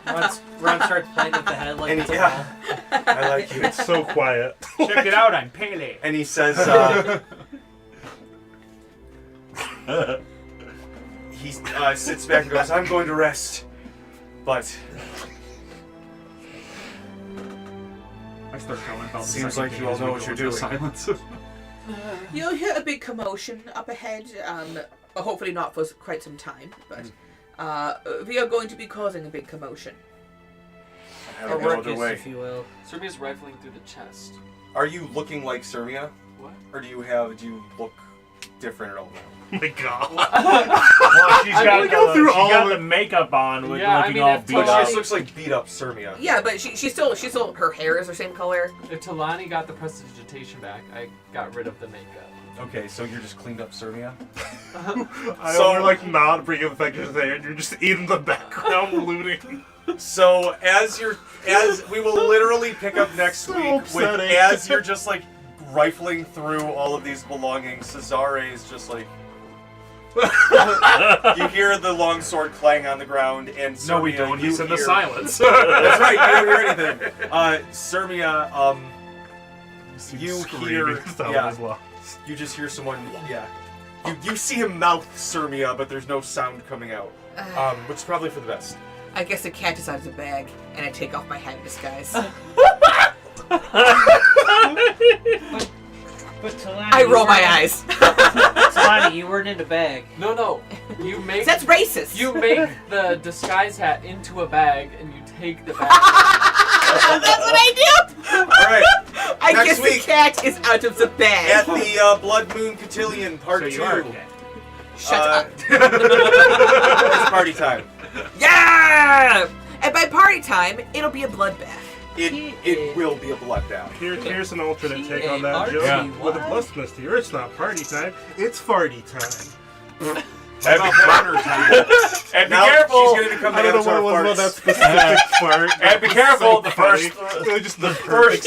Ron starts playing with the head like And it's he- a yeah. ball. I like you. It's so quiet. Check it out, I'm Pele. And he says, he sits back and goes, I'm going to rest, but I start telling about Seems the like second you all thing know as what we you're go doing. into Silence. You'll hear a big commotion up ahead. Hopefully not for quite some time, but we are going to be causing a big commotion. I A have no other ruckus, way. if you will. Cermia's rifling through the chest. Are you looking like Cermia? What? Or do you look different at all now? Oh my god. Well, she's I'm got, gonna go through she's all got of the it. makeup on, with Yeah, I looking mean, all if beat But up. she just looks like beat up Cermia. Yeah, but she's still her hair is the same color. If Talani got the prestidigitation back, I got rid of the makeup. Okay, so you're just cleaned up Cermia? I So- only like not bringing the fact you're there, and you're just in the background looting. So as we will literally pick up next So week with upsetting. as you're just like rifling through all of these belongings, Cesare is just like you hear the longsword clang on the ground, and Cermia, No, we don't. you He's in the hear- silence. That's right, you don't hear anything. Cermia, you Screaming hear, sound yeah, as well. you just hear someone, yeah. You see him mouth Cermia, but there's no sound coming out, which is probably for the best. I guess the cat is out of the bag, and I take off my hat in disguise. But Talani, I roll my eyes. Talani, you weren't in the bag. No, You make That's racist. you make the disguise hat into a bag and you take the bag. That's what I do. All right. I Next guess week. the cat is out of the bag. At the Blood Moon Cotillion Part So 2. you are a cat. Shut up. It's party time. Yeah! And by party time, it'll be a bloodbath. It will be a bloodbath. Here's an alternate take on that P-A-R-T-Y. joke. Yeah. With a blessed here, it's not party time, it's farty time. How about burner time? And be Now careful. she's going to become I the don't know Avatar what it was farts. about that specific part. And be careful. The funny. first, Really just the first